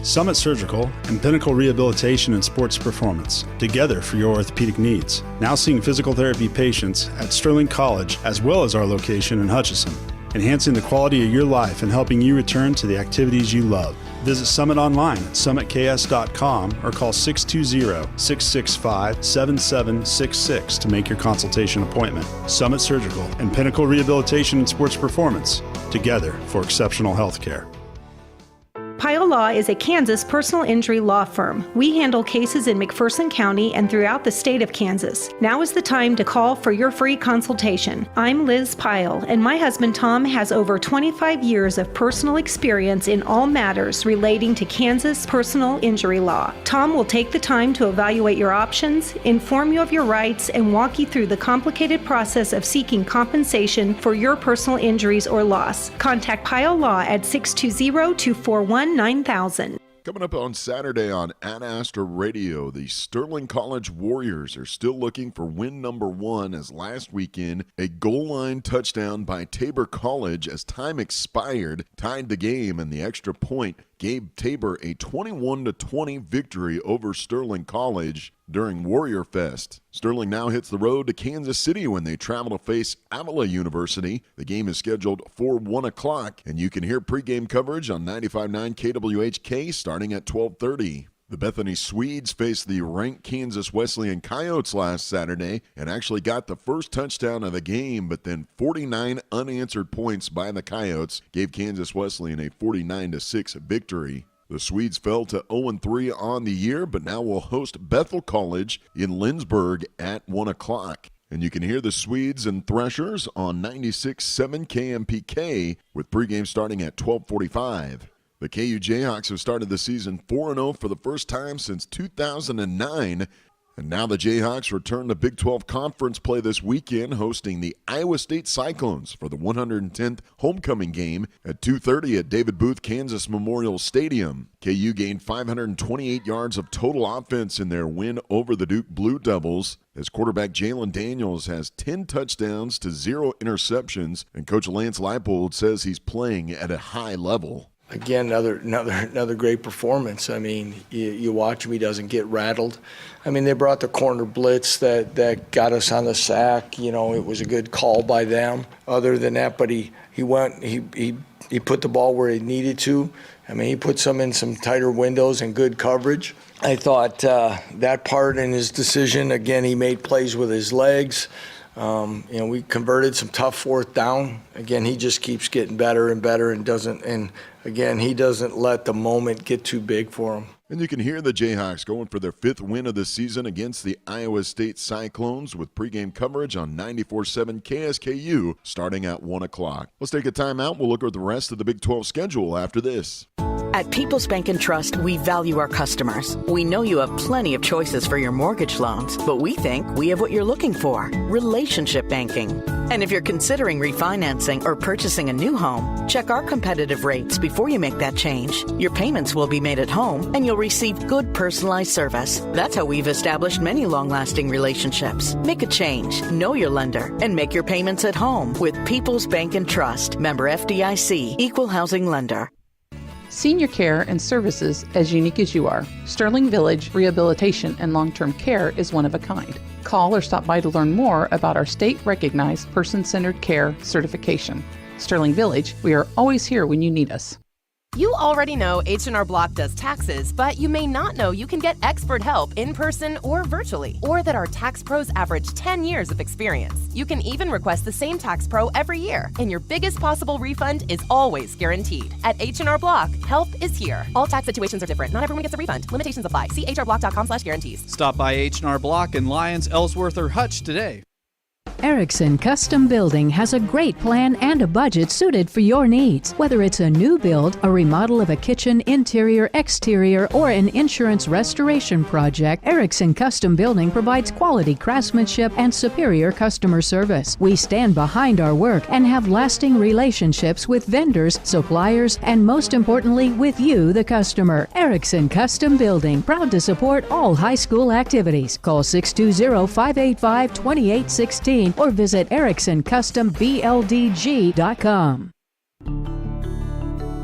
Summit Surgical and Pinnacle Rehabilitation and Sports Performance, together for your orthopedic needs. Now seeing physical therapy patients at Sterling College as well as our location in Hutchinson, enhancing the quality of your life and helping you return to the activities you love. Visit Summit online at summitks.com or call 620-665-7766 to make your consultation appointment. Summit Surgical and Pinnacle Rehabilitation and Sports Performance, together for exceptional health care. Pyle Law is a Kansas personal injury law firm. We handle cases in McPherson County and throughout the state of Kansas. Now is the time to call for your free consultation. I'm Liz Pyle, and my husband Tom has over 25 years of personal experience in all matters relating to Kansas personal injury law. Tom will take the time to evaluate your options, inform you of your rights, and walk you through the complicated process of seeking compensation for your personal injuries or loss. Contact Pyle Law at 620-241-9000. Coming up on Saturday on Ad Astra Radio, the Sterling College Warriors are still looking for win number 1 as last weekend a goal line touchdown by Tabor College as time expired tied the game, and the extra point gave Tabor a 21-20 victory over Sterling College during Warrior Fest. Sterling now hits the road to Kansas City when they travel to face Avila University. The game is scheduled for 1 o'clock, and you can hear pregame coverage on 95.9 KWHK starting at 12:30. The Bethany Swedes faced the ranked Kansas Wesleyan Coyotes last Saturday and actually got the first touchdown of the game, but then 49 unanswered points by the Coyotes gave Kansas Wesleyan a 49-6 victory. The Swedes fell to 0-3 on the year, but now will host Bethel College in Lindsborg at 1 o'clock. And you can hear the Swedes and Threshers on 96.7 KMPK with pregame starting at 12:45. The KU Jayhawks have started the season 4-0 for the first time since 2009. And now the Jayhawks return to Big 12 Conference play this weekend, hosting the Iowa State Cyclones for the 110th homecoming game at 2:30 at David Booth Kansas Memorial Stadium. KU gained 528 yards of total offense in their win over the Duke Blue Devils, as quarterback Jalen Daniels has 10 touchdowns to 0 interceptions, and Coach Lance Leipold says he's playing at a high level. Again, another great performance. I mean, you watch him, he doesn't get rattled. I mean, they brought the corner blitz that got us on the sack. You know, it was a good call by them. Other than that, but he put the ball where he needed to. I mean, he put some in some tighter windows and good coverage. I thought that part in his decision, again, he made plays with his legs. We converted some tough fourth down. Again, he just keeps getting better and better and he doesn't let the moment get too big for him. And you can hear the Jayhawks going for their 5th win of the season against the Iowa State Cyclones with pregame coverage on 94.7 KSKU starting at 1 o'clock. Let's take a timeout. We'll look at the rest of the Big 12 schedule after this. At People's Bank and Trust, we value our customers. We know you have plenty of choices for your mortgage loans, but we think we have what you're looking for: relationship banking. And if you're considering refinancing or purchasing a new home, check our competitive rates before you make that change. Your payments will be made at home, and you'll receive good personalized service. That's how we've established many long-lasting relationships. Make a change, know your lender, and make your payments at home with People's Bank and Trust. Member FDIC, Equal Housing Lender. Senior care and services as unique as you are. Sterling Village Rehabilitation and Long-Term Care is one of a kind. Call or stop by to learn more about our state-recognized person-centered care certification. Sterling Village, we are always here when you need us. You already know H&R Block does taxes, but you may not know you can get expert help in person or virtually, or that our tax pros average 10 years of experience. You can even request the same tax pro every year, and your biggest possible refund is always guaranteed. At H&R Block, help is here. All tax situations are different. Not everyone gets a refund. Limitations apply. See hrblock.com/guarantees. Stop by H&R Block in Lyons, Ellsworth, or Hutch today. Erickson Custom Building has a great plan and a budget suited for your needs. Whether it's a new build, a remodel of a kitchen, interior, exterior, or an insurance restoration project, Erickson Custom Building provides quality craftsmanship and superior customer service. We stand behind our work and have lasting relationships with vendors, suppliers, and most importantly, with you, the customer. Erickson Custom Building, proud to support all high school activities. Call 620-585-2816 or visit EricksonCustomBLDG.com.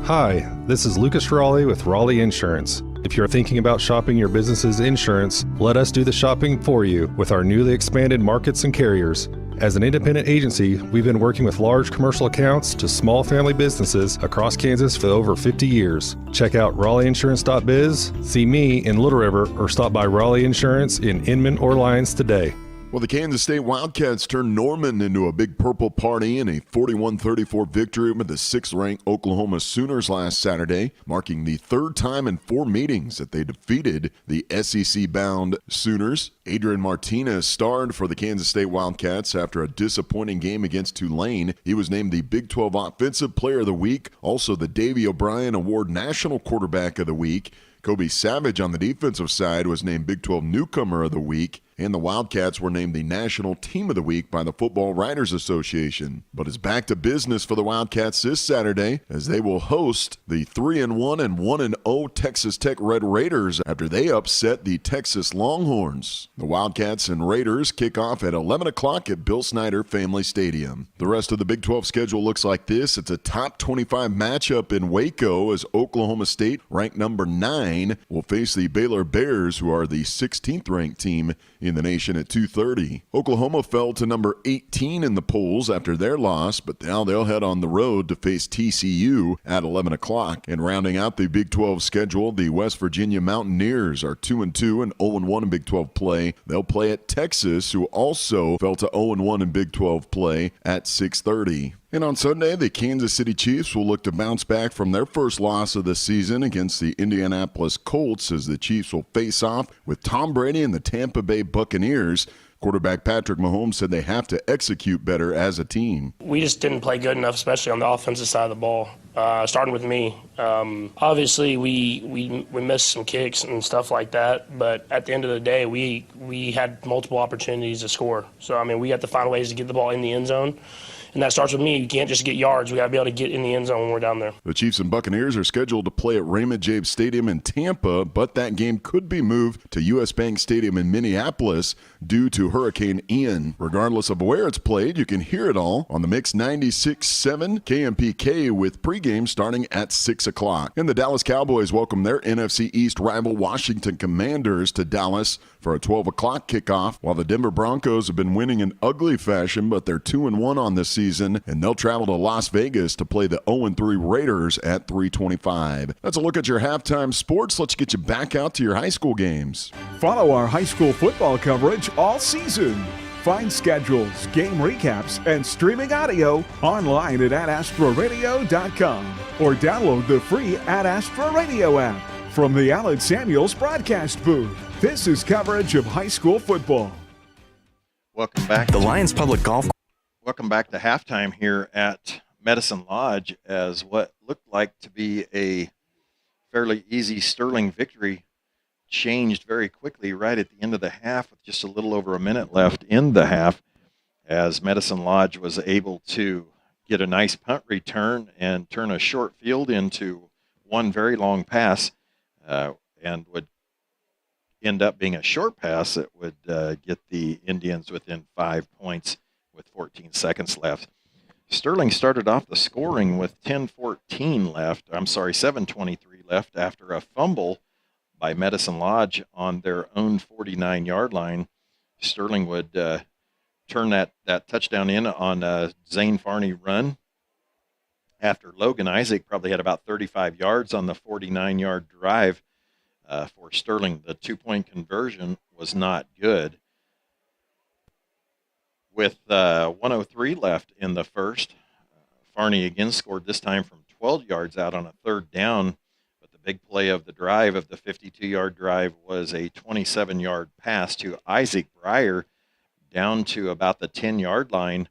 Hi, this is Lucas Raleigh with Raleigh Insurance. If you're thinking about shopping your business's insurance, let us do the shopping for you with our newly expanded markets and carriers. As an independent agency, we've been working with large commercial accounts to small family businesses across Kansas for over 50 years. Check out RaleighInsurance.biz, see me in Little River, or stop by Raleigh Insurance in Inman or Lyons today. Well, the Kansas State Wildcats turned Norman into a big purple party in a 41-34 victory over the 6th-ranked Oklahoma Sooners last Saturday, marking the third time in 4 meetings that they defeated the SEC-bound Sooners. Adrian Martinez starred for the Kansas State Wildcats after a disappointing game against Tulane. He was named the Big 12 Offensive Player of the Week, also the Davey O'Brien Award National Quarterback of the Week. Kobe Savage on the defensive side was named Big 12 Newcomer of the Week, and the Wildcats were named the National Team of the Week by the Football Writers Association. But it's back to business for the Wildcats this Saturday as they will host the 3-1 and 1-0 Texas Tech Red Raiders after they upset the Texas Longhorns. The Wildcats and Raiders kick off at 11 o'clock at Bill Snyder Family Stadium. The rest of the Big 12 schedule looks like this. It's a top 25 matchup in Waco as Oklahoma State, ranked number 9, will face the Baylor Bears, who are the 16th ranked team in the nation at 2:30. Oklahoma fell to number 18 in the polls after their loss, but now they'll head on the road to face TCU at 11 o'clock. And rounding out the Big 12 schedule, the West Virginia Mountaineers are 2-2 and 0-1 in Big 12 play. They'll play at Texas, who also fell to 0-1 in Big 12 play at 6:30. And on Sunday, the Kansas City Chiefs will look to bounce back from their first loss of the season against the Indianapolis Colts as the Chiefs will face off with Tom Brady and the Tampa Bay Buccaneers. Quarterback Patrick Mahomes said they have to execute better as a team. We just didn't play good enough, especially on the offensive side of the ball, starting with me. Obviously, we missed some kicks and stuff like that, but at the end of the day, we had multiple opportunities to score. So, I mean, we have to find ways to get the ball in the end zone. And that starts with me. You can't just get yards. We got to be able to get in the end zone when we're down there. The Chiefs and Buccaneers are scheduled to play at Raymond James Stadium in Tampa, but that game could be moved to U.S. Bank Stadium in Minneapolis due to Hurricane Ian. Regardless of where it's played, you can hear it all on the Mix 96.7 KMPK with pregame starting at 6 o'clock. And the Dallas Cowboys welcome their NFC East rival Washington Commanders to Dallas for a 12 o'clock kickoff, while the Denver Broncos have been winning in ugly fashion, but they're 2-1 on this season, and they'll travel to Las Vegas to play the 0-3 Raiders at 3:25. That's a look at your halftime sports. Let's get you back out to your high school games. Follow our high school football coverage all season. Find schedules, game recaps, and streaming audio online at AdAstraRadio.com or download the free Ad Astra Radio app from the Allen Samuels broadcast booth. This is coverage of high school football. Welcome back. The Lions Public Golf. Welcome back to halftime here at Medicine Lodge as what looked like to be a fairly easy Sterling victory changed very quickly right at the end of the half with just a little over a minute left in the half as Medicine Lodge was able to get a nice punt return and turn a short field into one very long pass and would end up being a short pass that would get the Indians within 5 points with 14 seconds left. Sterling started off the scoring with 7:23 left after a fumble by Medicine Lodge on their own 49-yard line. Sterling would turn that touchdown in on a Zane Farney run after Logan Isaac probably had about 35 yards on the 49-yard drive. For Sterling, the 2-point conversion was not good. With 1:03 left in the first, Farney again scored this time from 12 yards out on a third down, but the big play of the drive of the 52-yard drive was a 27-yard pass to Isaac Breyer down to about the 10-yard line.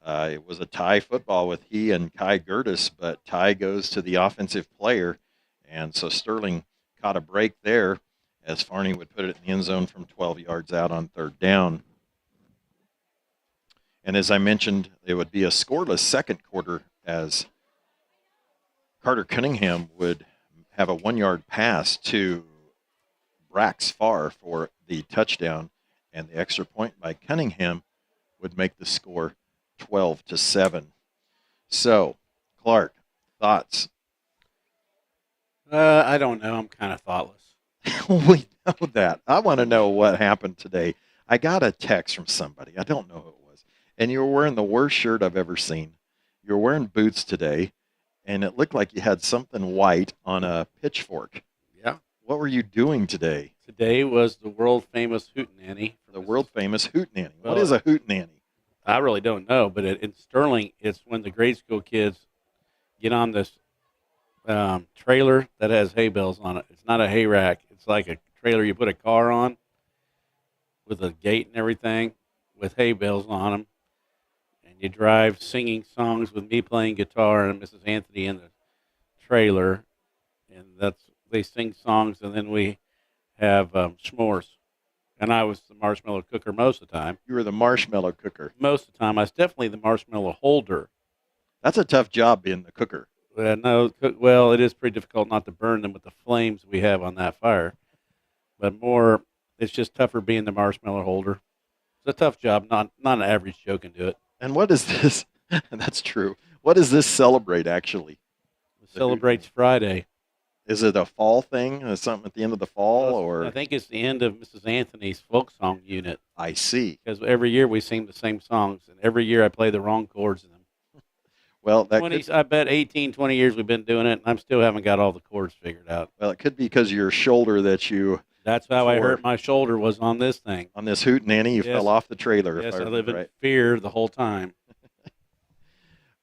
It was a tie football with he and Kai Gertis, but tie goes to the offensive player, and so Sterling caught a break there as Farney would put it in the end zone from 12 yards out on third down. And as I mentioned, it would be a scoreless second quarter as Carter Cunningham would have a 1-yard pass to Brax Farr for the touchdown, and the extra point by Cunningham would make the score 12-7. So, Clark, thoughts? I don't know. I'm kind of thoughtless. We know that. I want to know what happened today. I got a text from somebody. I don't know who it was. And you were wearing the worst shirt I've ever seen. You were wearing boots today, and it looked like you had something white on a pitchfork. Yeah. What were you doing today? Today was the world famous hootenanny. The world famous hootenanny. Well, What is a hootenanny? I really don't know, but in Sterling, it's when the grade school kids get on this trailer that has hay bales on it. It's not a hay rack. It's like a trailer you put a car on with a gate and everything with hay bales on them. And you drive singing songs with me playing guitar and Mrs. Anthony in the trailer. And they sing songs, and then we have s'mores. And I was the marshmallow cooker most of the time. You were the marshmallow cooker. Most of the time. I was definitely the marshmallow holder. That's a tough job being the cooker. No, well, it is pretty difficult not to burn them with the flames we have on that fire. But it's just tougher being the marshmallow holder. It's a tough job. Not an average Joe can do it. And what is this? That's true. What does this celebrate, actually? It celebrates Friday. Is it a fall thing? Is something at the end of the fall? Or I think it's the end of Mrs. Anthony's folk song unit. I see. Because every year we sing the same songs, and every year I play the wrong chords in them. Well, I bet 18, 20 years we've been doing it, and I still haven't got all the chords figured out. Well, it could be because of your shoulder that you... That's how I hurt my shoulder, was on this thing. On this hootenanny, you fell off the trailer. Yes, if I live in right. fear the whole time.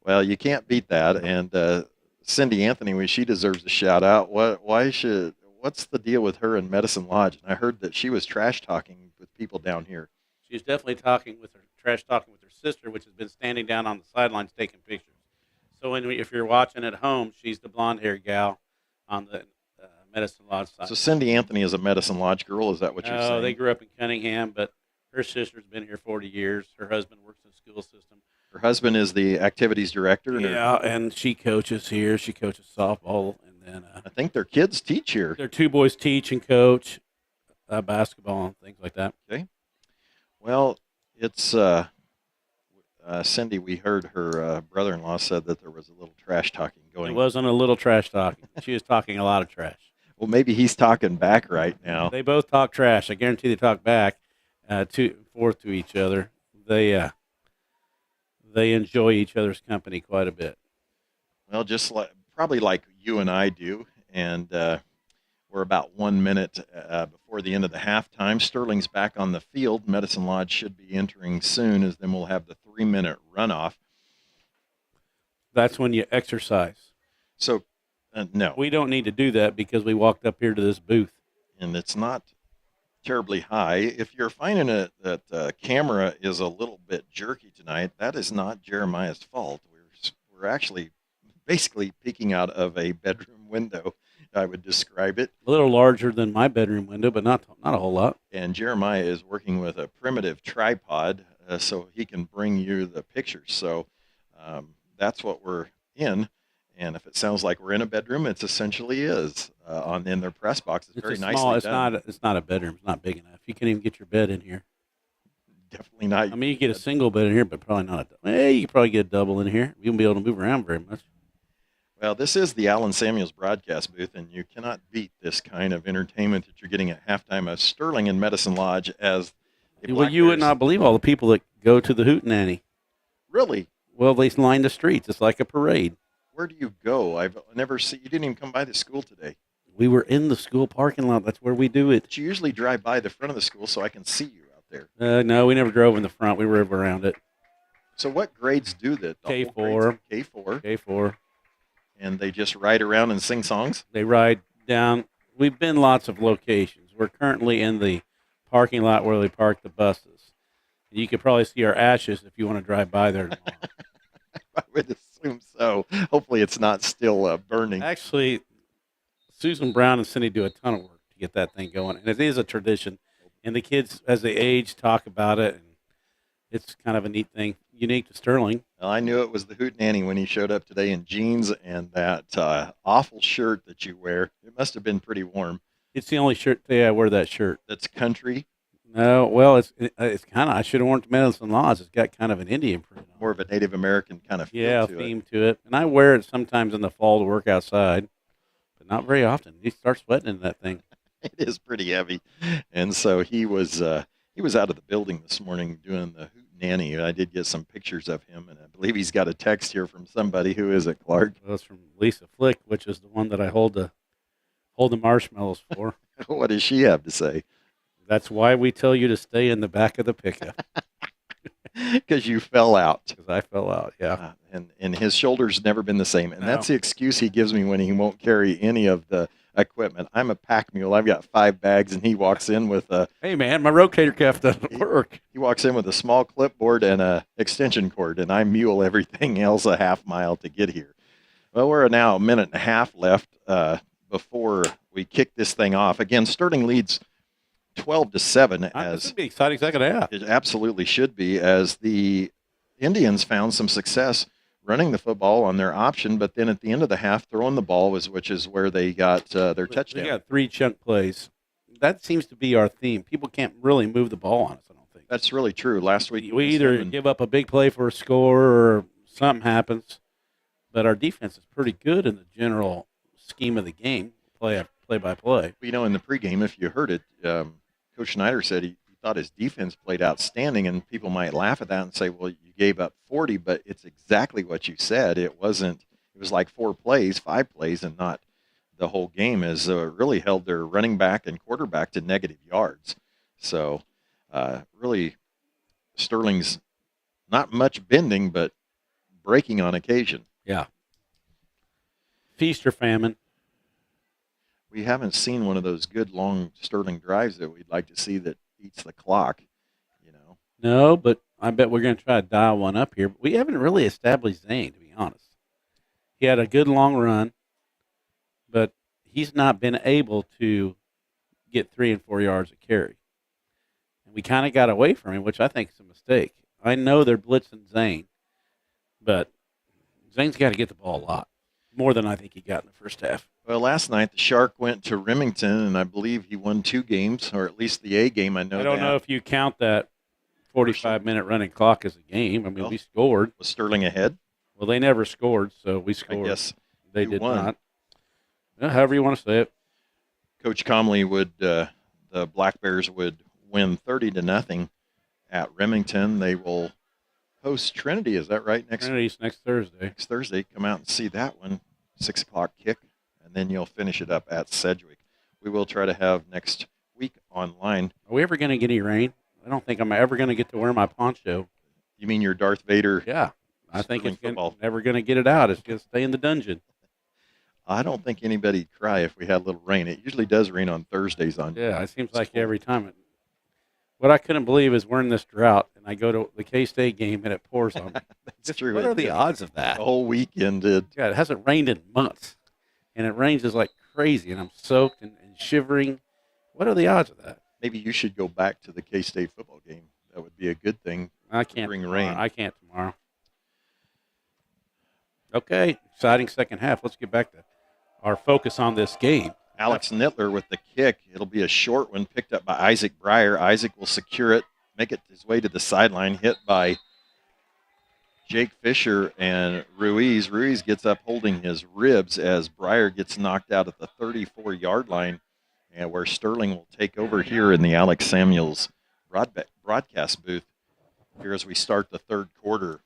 Well, you can't beat that. And Cindy Anthony, she deserves a shout out. What's the deal with her in Medicine Lodge? And I heard that she was trash talking with people down here. She's definitely trash talking with her sister, which has been standing down on the sidelines taking pictures. So if you're watching at home, she's the blonde-haired gal on the Medicine Lodge side. So Cindy Anthony is a Medicine Lodge girl. Is that what you're saying? No, they grew up in Cunningham, but her sister's been here 40 years. Her husband works in the school system. Her husband is the activities director. Yeah, and she coaches here. She coaches softball, and then I think their kids teach here. Their two boys teach and coach basketball and things like that. Okay. Well, it's Cindy. We heard her brother-in-law said that there was a little trash talking going. It wasn't a little trash talking. She was talking a lot of trash. Well, maybe he's talking back right now. They both talk trash. I guarantee they talk back forth to each other. They enjoy each other's company quite a bit. Well, probably like you and I do, and we're about 1 minute before the end of the halftime. Sterling's back on the field. Medicine Lodge should be entering soon, as then we'll have the 3-minute runoff. That's when you exercise. So, no. We don't need to do that because we walked up here to this booth. And it's not terribly high. If you're finding it that the camera is a little bit jerky tonight, that is not Jeremiah's fault. We're actually basically peeking out of a bedroom window, I would describe it. A little larger than my bedroom window, but not a whole lot. And Jeremiah is working with a primitive tripod so he can bring you the pictures. So that's what we're in. And if it sounds like we're in a bedroom, it essentially is in their press box. It's very nicely done. It's not a bedroom. It's not big enough. You can't even get your bed in here. Definitely not. I mean, you get a single bed in here, but probably not. You could probably get a double in here. You won't be able to move around very much. Well, this is the Allen Samuels broadcast booth, and you cannot beat this kind of entertainment that you're getting at halftime of Sterling and Medicine Lodge as Well, you would not believe all the people that go to the hootenanny. Really? Well, they line the streets. It's like a parade. Where do you go? I've never seen. You didn't even come by the school today. We were in the school parking lot. That's where we do it. But you usually drive by the front of the school so I can see you out there. No, we never drove in the front. We drove around it. So what grades do that? K4. K4. K4. And they just ride around and sing songs? They ride down. We've been lots of locations. We're currently in the parking lot where they park the buses. You could probably see our ashes if you want to drive by there tomorrow. I would assume so. Hopefully it's not still burning. Actually, Susan Brown and Cindy do a ton of work to get that thing going. And it is a tradition. And the kids, as they age, talk about it. And it's kind of a neat thing, unique to Sterling. Well, I knew it was the hootenanny when he showed up today in jeans and that awful shirt that you wear. It must have been pretty warm. It's the only day I wear that shirt. That's country? No, well, it's kind of, I should have worn it to Medicine Lodge. It's got kind of an Indian print on it. More of a Native American kind of feel to theme to it. And I wear it sometimes in the fall to work outside, but not very often. You start sweating in that thing. It is pretty heavy. And so he was out of the building this morning doing the nanny. I did get some pictures of him, and I believe he's got a text here from somebody. Who is it, Clark? Well, it's from Lisa Flick, which is the one that I hold the marshmallows for. What does she have to say? That's why we tell you to stay in the back of the pickup. Because you fell out. Because I fell out, yeah. And his shoulder's never been the same. And No. that's the excuse he gives me when he won't carry any of the equipment. I'm a pack mule. I've got 5 bags, and he walks in with a... Hey, man, my rotator cuff doesn't work. He walks in with a small clipboard and a extension cord, and I mule everything else a half mile to get here. Well, we're now a minute and a half left before we kick this thing off. Again, Sterling leads 12-7. This would be exciting second half. It absolutely should be, as the Indians found some success running the football on their option, but then at the end of the half, throwing the ball which is where they got their touchdown. We got 3 chunk plays. That seems to be our theme. People can't really move the ball on us, I don't think. That's really true. Last week, we either give up a big play for a score or something happens, but our defense is pretty good in the general scheme of the game, play by play. You know, in the pregame, if you heard it, Coach Schneider said he thought his defense played outstanding, and people might laugh at that and say, well, you gave up 40, but it's exactly what you said. It was like 4 plays, 5 plays, and not the whole game, as really held their running back and quarterback to negative yards. So really, Sterling's not much bending, but breaking on occasion. Yeah. Feast or famine. We haven't seen one of those good long Sterling drives that we'd like to see that eats the clock, you know. No, but I bet we're going to try to dial one up here. But we haven't really established Zane, to be honest. He had a good long run, but he's not been able to get 3 and 4 yards of carry. And we kind of got away from him, which I think is a mistake. I know they're blitzing Zane, but Zane's got to get the ball a lot, more than I think he got in the first half. Well, last night the Shark went to Remington, and I believe he won 2 games, or at least the A game. I don't know if you count that 45-minute running clock as a game. I mean, we scored. Was Sterling ahead? Well, they never scored, so we scored. I guess they you did won. not. Well, however you want to say it. Coach Comley would, the Black Bears would win 30-0 at Remington. They will host Trinity. Is that right? Trinity's next Thursday. Next Thursday. Come out and see that one. 6 o'clock kick. And then you'll finish it up at Sedgwick. We will try to have next week online. Are we ever going to get any rain? I don't think I'm ever going to get to wear my poncho. You mean your Darth Vader? Yeah. I think it's never going to get it out. It's going to stay in the dungeon. I don't think anybody'd cry if we had a little rain. It usually does rain on Thursdays. Yeah, it seems like every time. What I couldn't believe is we're in this drought, and I go to the K-State game, and it pours on me. That's true. What are the odds of that? The whole weekend did. Yeah, it hasn't rained in months. And it rains just like crazy, and I'm soaked and shivering. What are the odds of that? Maybe you should go back to the K-State football game. That would be a good thing. I can't bring tomorrow. rain. I can't tomorrow. Okay, exciting second half. Let's get back to our focus on this game. Alex Nittler with the kick. It'll be a short one picked up by Isaac Breyer. Isaac will secure it, make it his way to the sideline, hit by Jake Fisher and Ruiz. Ruiz gets up holding his ribs as Breyer gets knocked out at the 34-yard line, and where Sterling will take over here in the Alex Samuels broadcast booth here as we start the third quarter.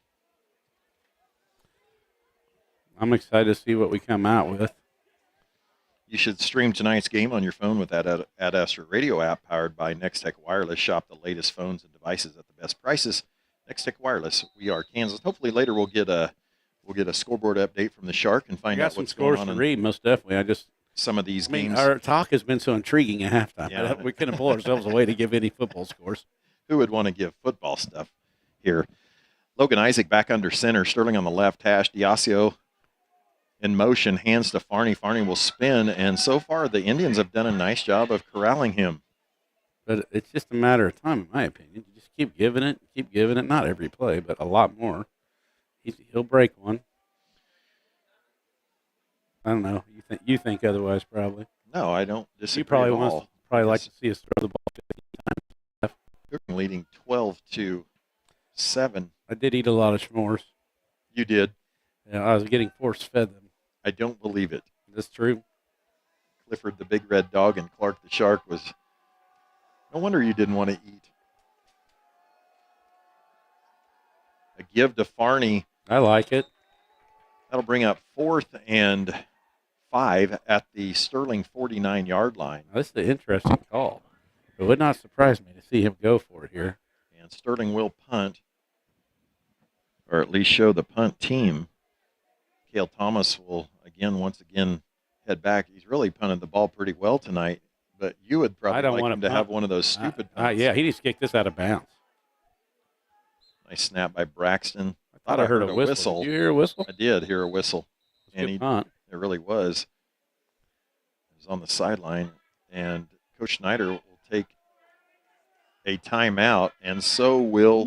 I'm excited to see what we come out with. You should stream tonight's game on your phone with that Ad Astra radio app powered by Nextech Wireless. Shop the latest phones and devices at the best prices. Nextech Wireless. We are Kansas. Hopefully later we'll get a scoreboard update from the Shark and find out what's going on. Got some scores to read, most definitely. Some of these games. Our talk has been so intriguing at halftime. Yeah. We couldn't pull ourselves away to give any football scores. Who would want to give football stuff here? Logan Isaac back under center. Sterling on the left hash. Diasio in motion. Hands to Farney. Farney will spin. And so far the Indians have done a nice job of corralling him. But it's just a matter of time, in my opinion. You just keep giving it. Not every play, but a lot more. He'll break one. I don't know. You think otherwise, probably. No, I don't disagree. You probably at all. like to see us throw the ball 50 times. You're leading 12-7. I did eat a lot of s'mores. You did. Yeah, I was getting force-fed them. I don't believe it. That's true. Clifford the big red dog and Clark the shark was. No wonder you didn't want to eat. A give to Farney. I like it. That'll bring up 4th and 5 at the Sterling 49-yard line. This is an interesting call. It would not surprise me to see him go for it here. And Sterling will punt, or at least show the punt team. Cale Thomas will, once again, head back. He's really punted the ball pretty well tonight, but you would probably like him to have one of those stupid punts. Yeah, he needs to kick this out of bounds. Nice snap by Braxton. I thought I heard a whistle. Did you hear a whistle? I did hear a whistle. And good punt. It really was. It was on the sideline, and Coach Schneider will take a timeout, and so will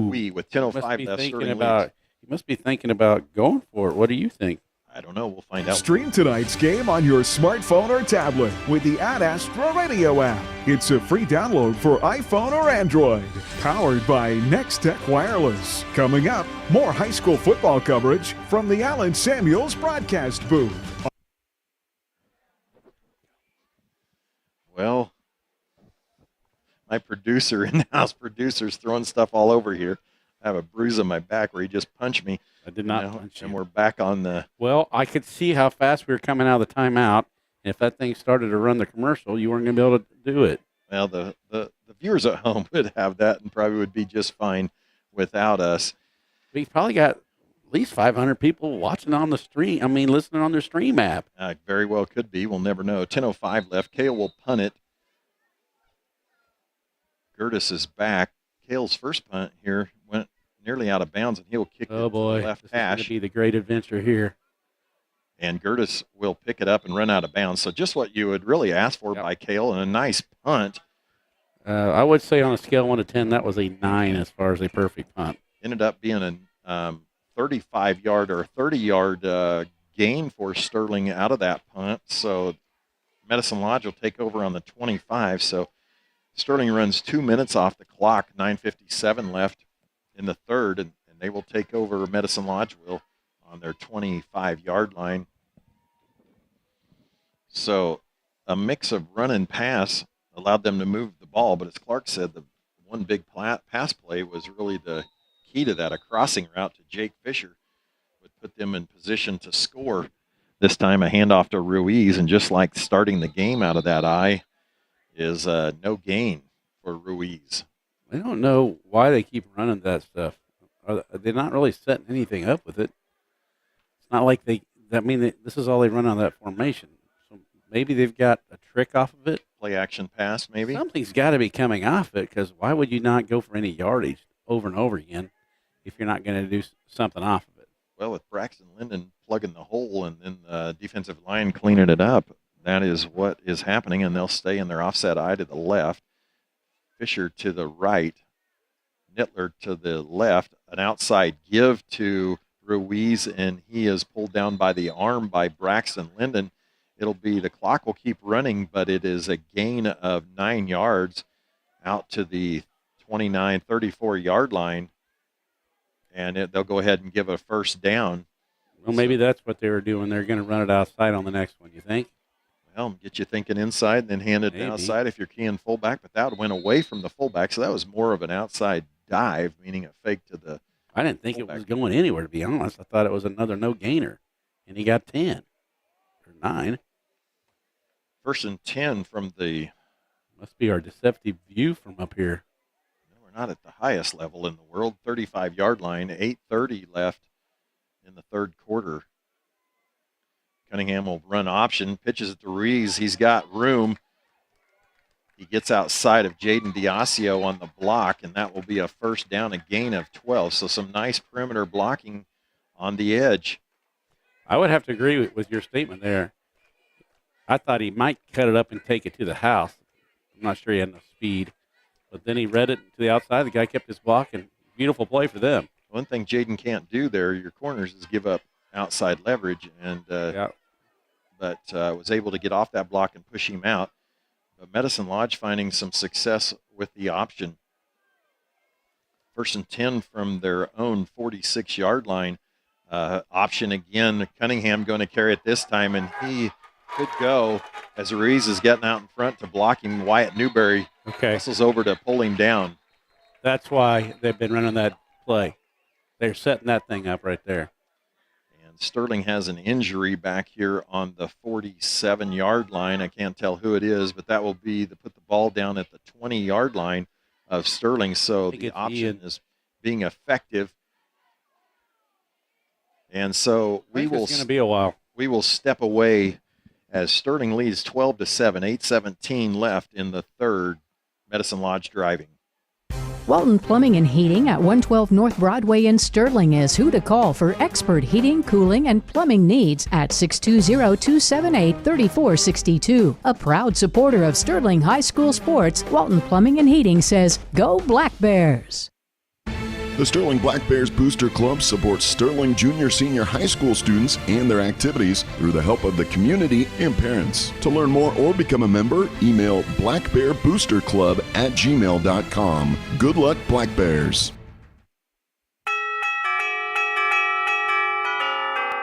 we with 10:05 left. You must be thinking about going for it. What do you think? I don't know. We'll find out. Stream tonight's game on your smartphone or tablet with the Ad Astra Radio app. It's a free download for iPhone or Android. Powered by Next Tech Wireless. Coming up, more high school football coverage from the Allen Samuels broadcast booth. Well, my producer, in-house producer's throwing stuff all over here. I have a bruise on my back where he just punched me. I did not punch you. And we're back on the... Well, I could see how fast we were coming out of the timeout. And if that thing started to run the commercial, you weren't going to be able to do it. Well, the viewers at home would have that and probably would be just fine without us. We probably got at least 500 people watching on the stream. Listening on their stream app. Very well could be. We'll never know. 10:05 left. Cale will punt it. Gertis is back. Cale's first punt here went nearly out of bounds, and he'll kick it to the left hash. This is going to be the great adventure here. And Gertis will pick it up and run out of bounds. So just what you would really ask for by Cale, and a nice punt. I would say on a scale of 1 to 10, that was a 9 as far as a perfect punt. Ended up being a 35-yard or 30-yard gain for Sterling out of that punt. So Medicine Lodge will take over on the 25. So Sterling runs 2 minutes off the clock, 9:57 left in the third, and they will take over. Medicine Lodge will on their 25-yard line. So a mix of run and pass allowed them to move the ball, but as Clark said, the one big pass play was really the key to that. A crossing route to Jake Fisher would put them in position to score. This time a handoff to Ruiz, and just like starting the game out of that eye is no gain for Ruiz. I don't know why they keep running that stuff. They're not really setting anything up with it. It's not like this is all they run on that formation. So maybe they've got a trick off of it. Play action pass, maybe? Something's got to be coming off it, because why would you not go for any yardage over and over again if you're not going to do something off of it? Well, with Braxton Linden plugging the hole and then the defensive line cleaning it up, that is what is happening, and they'll stay in their offset eye to the left. Fisher to the right. Nittler to the left. An outside give to Ruiz, and he is pulled down by the arm by Braxton Linden. The clock will keep running, but it is a gain of 9 yards out to the 29, 34-yard line, and they'll go ahead and give a first down. Well, maybe that's what they were doing. They're going to run it outside on the next one, you think? Well, get you thinking inside, then hand it outside if you're keying fullback, but that went away from the fullback, so that was more of an outside dive, meaning a fake to the I didn't think fullback. It was going anywhere, to be honest. I thought it was another no-gainer, and he got 10 or 9. First and 10 from the... Must be our deceptive view from up here. We're not at the highest level in the world. 35-yard line, 8:30 left in the third quarter. Cunningham will run option, pitches it to Ruiz. He's got room. He gets outside of Jaden Diasio on the block, and that will be a first down, a gain of 12. So some nice perimeter blocking on the edge. I would have to agree with your statement there. I thought he might cut it up and take it to the house. I'm not sure he had enough speed. But then he read it to the outside. The guy kept his block, and beautiful play for them. One thing Jaden can't do there, your corners, is give up outside leverage, and but was able to get off that block and push him out. But Medicine Lodge finding some success with the option. First and 10 from their own 46-yard line. Option again. Cunningham going to carry it this time, and he could go as Ruiz is getting out in front to block him. Wyatt Newberry hustles over to pull him down. That's why they've been running that play. They're setting that thing up right there. And Sterling has an injury back here on the 47-yard line. I can't tell who it is, but that will be to put the ball down at the 20-yard line of Sterling. So the option is being effective. And so It's going to be a while. We will step away as Sterling leads 12-7, 8:17 left in the third. Medicine Lodge driving. Walton Plumbing and Heating at 112 North Broadway in Sterling is who to call for expert heating, cooling, and plumbing needs at 620-278-3462. A proud supporter of Sterling High School sports, Walton Plumbing and Heating says, "Go Black Bears!" The Sterling Black Bears Booster Club supports Sterling Junior Senior High School students and their activities through the help of the community and parents. To learn more or become a member, email blackbearboosterclub@gmail.com. Good luck, Black Bears.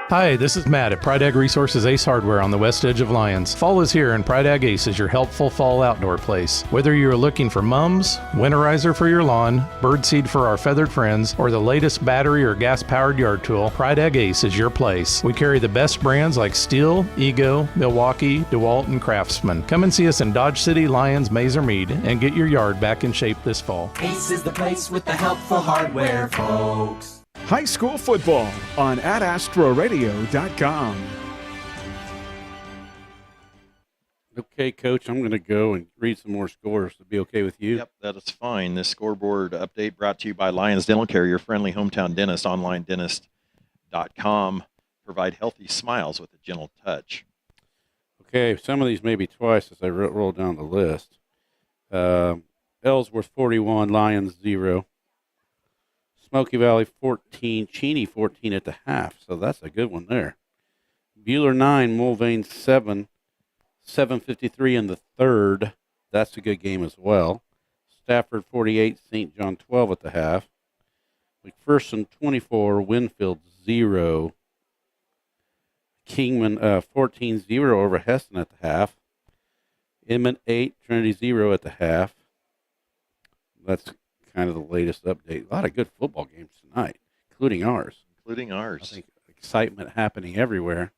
Hi, this is Matt at Pride Ag Resources Ace Hardware on the west edge of Lyons. Fall is here and Pride Ag Ace is your helpful fall outdoor place. Whether you are looking for mums, winterizer for your lawn, birdseed for our feathered friends, or the latest battery or gas-powered yard tool, Pride Ag Ace is your place. We carry the best brands like Stihl, Ego, Milwaukee, DeWalt, and Craftsman. Come and see us in Dodge City, Lyons, Mays, or Meade and get your yard back in shape this fall. Ace is the place with the helpful hardware, folks. High school football on AdAstroRadio.com. Okay, Coach, I'm going to go and read some more scores. To be okay with you? Yep, that is fine. This scoreboard update brought to you by Lyons Dental Care, your friendly hometown dentist, onlinedentist.com. Provide healthy smiles with a gentle touch. Okay, some of these maybe twice as I roll down the list. Ellsworth 41, Lyons 0. Smoky Valley 14, Cheney 14 at the half, so that's a good one there. Buhler 9, Mulvane 7, 7:53 in the third. That's a good game as well. Stafford 48, St. John 12 at the half. McPherson 24, Winfield 0. Kingman 14-0 over Heston at the half. Inman 8, Trinity 0 at the half. That's kind of the latest update. A lot of good football games tonight, including ours. I think excitement happening everywhere.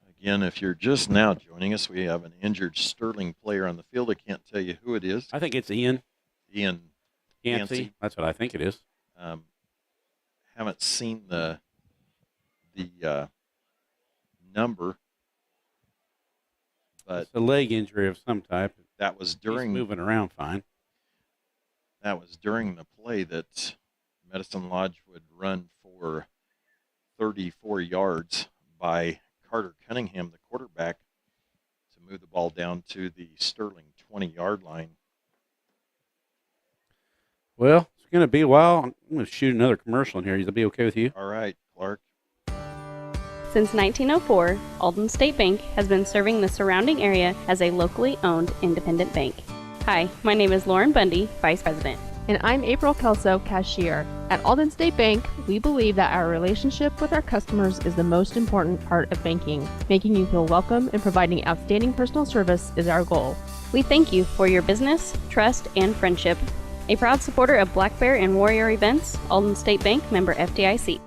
Again, if you're just now joining us, we have an injured Sterling player on the field. I can't tell you who it is. I think it's Ian Yancey. That's what I think it is. Haven't seen the number, but it's a leg injury of some type. That was during He's moving around fine. That was during the play that Medicine Lodge would run for 34 yards by Carter Cunningham, the quarterback, to move the ball down to the Sterling 20-yard line. Well, it's going to be a while. I'm going to shoot another commercial in here. Is that be okay with you? All right, Clark. Since 1904, Alden State Bank has been serving the surrounding area as a locally owned independent bank. Hi, my name is Lauren Bundy, Vice President. And I'm April Kelso, Cashier. At Alden State Bank, we believe that our relationship with our customers is the most important part of banking. Making you feel welcome and providing outstanding personal service is our goal. We thank you for your business, trust, and friendship. A proud supporter of Black Bear and Warrior events, Alden State Bank, member FDIC.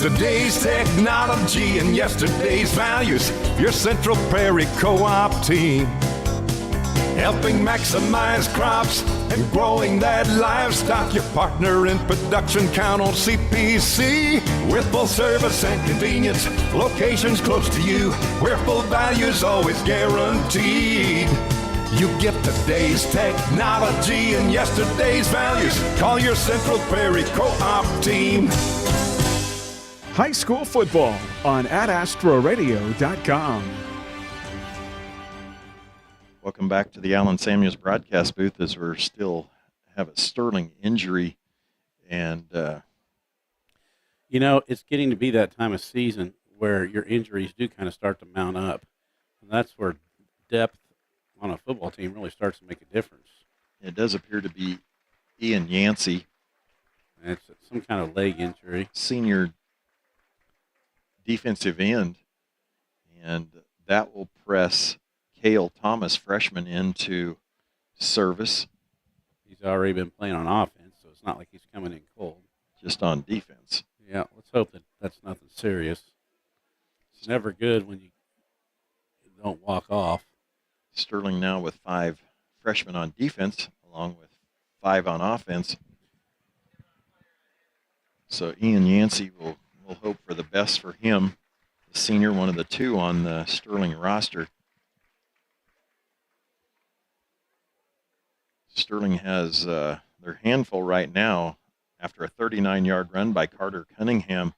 Today's technology and yesterday's values. Your Central Prairie Co-op team. Helping maximize crops and growing that livestock. Your partner in production, count on CPC. With full service and convenience, locations close to you, where full value's always guaranteed. You get today's technology and yesterday's values. Call your Central Prairie Co-op team. High school football on AdAstroRadio.com. Welcome back to the Allen Samuels broadcast booth as we're still have a Sterling injury. And, it's getting to be that time of season where your injuries do kind of start to mount up. And that's where depth on a football team really starts to make a difference. It does appear to be Ian Yancey. And it's some kind of leg injury. Senior defensive end. And that will press Cale Thomas, freshman, into service. He's already been playing on offense, so it's not like he's coming in cold. Just on defense. Yeah, let's hope that that's nothing serious. It's never good when you don't walk off. Sterling now with 5 freshmen on defense, along with 5 on offense. So Ian Yancey will hope for the best for him. The senior, one of the 2 on the Sterling roster. Sterling has their handful right now after a 39-yard run by Carter Cunningham.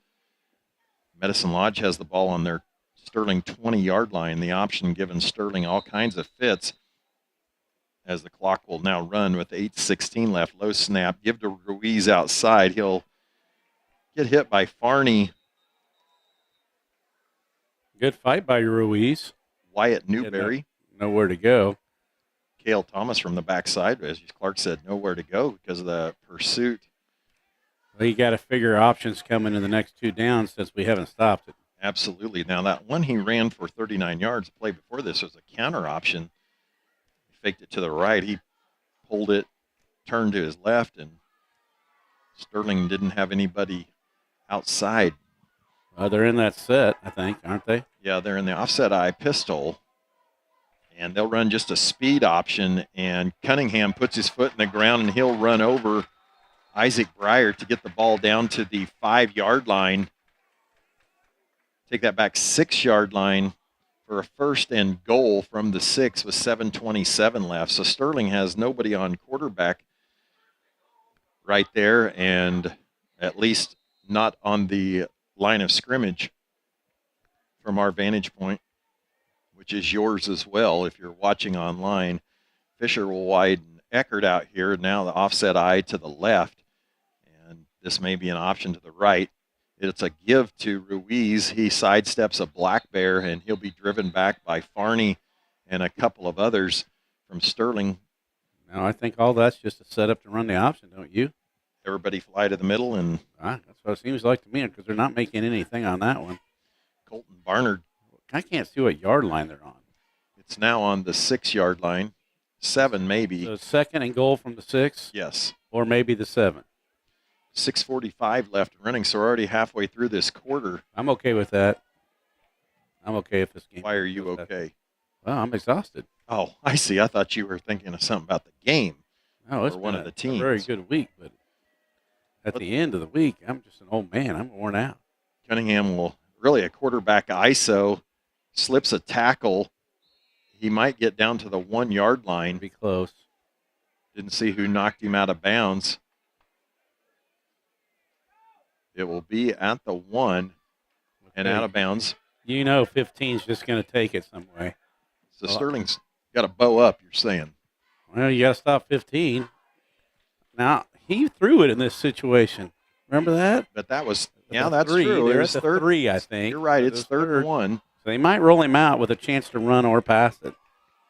Medicine Lodge has the ball on their Sterling 20-yard line. The option giving Sterling all kinds of fits as the clock will now run with 8:16 left. Low snap. Give to Ruiz outside. He'll get hit by Farney. Good fight by Ruiz. Wyatt Newberry. Nowhere to go. Cale Thomas from the backside, as Clark said, nowhere to go because of the pursuit. Well, you got to figure options coming in the next 2 downs since we haven't stopped it. Absolutely. Now, that one he ran for 39 yards, the play before this was a counter option. He faked it to the right. He pulled it, turned to his left, and Sterling didn't have anybody outside. They're in that set, I think, aren't they? Yeah, they're in the offset eye pistol. And they'll run just a speed option, and Cunningham puts his foot in the ground, and he'll run over Isaac Breyer to get the ball down to the 5-yard line. Take that back 6-yard line for a first and goal from the 6 with 7:27 left. So Sterling has nobody on quarterback right there, and at least not on the line of scrimmage from our vantage point, which is yours as well if you're watching online. Fisher will widen Eckert out here. Now the offset eye to the left, and this may be an option to the right. It's a give to Ruiz. He sidesteps a black bear, and he'll be driven back by Farney and a couple of others from Sterling. No, I think all that's just a setup to run the option, don't you? Everybody fly to the middle, and that's what it seems like to me because they're not making anything on that one. Colton Barnard. I can't see what yard line they're on. It's now on the 6-yard line. 7 maybe. So 2nd and goal from the 6? Yes. Or maybe the 7. 6:45 left running, so we're already halfway through this quarter. I'm okay with that. I'm okay if this game. Why are you okay? Well, I'm exhausted. Oh, I see. I thought you were thinking of something about the game. No, it's or one of the teams. A very good week, but at the end of the week, I'm just an old man. I'm worn out. Cunningham will really a quarterback ISO, slips a tackle. He might get down to the 1-yard line. Be close. Didn't see who knocked him out of bounds. It will be at the 1 and out of bounds. You know 15's just going to take it some way. So Sterling's got to bow up, you're saying. Well, you got to stop 15. Now, he threw it in this situation. Remember that? But that was, that's 3. true. They're It's at the 3, I think. You're right. It's 3rd and 1. So they might roll him out with a chance to run or pass it.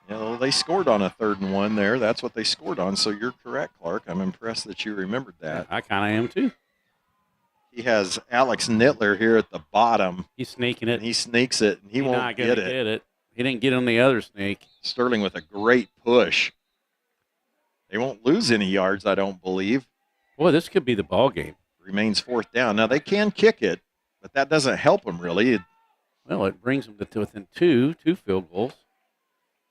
You know, they scored on a 3rd and 1 there. That's what they scored on. So you're correct, Clark. I'm impressed that you remembered that. I kind of am too. He has Alex Nittler here at the bottom. He's sneaking it. And he sneaks it, and he won't not get gonna it. Get it. He didn't get on the other sneak. Sterling with a great push. They won't lose any yards, I don't believe. Boy, this could be the ball game. Remains 4th down. Now, they can kick it, but that doesn't help them really. Well, it brings them to within two field goals.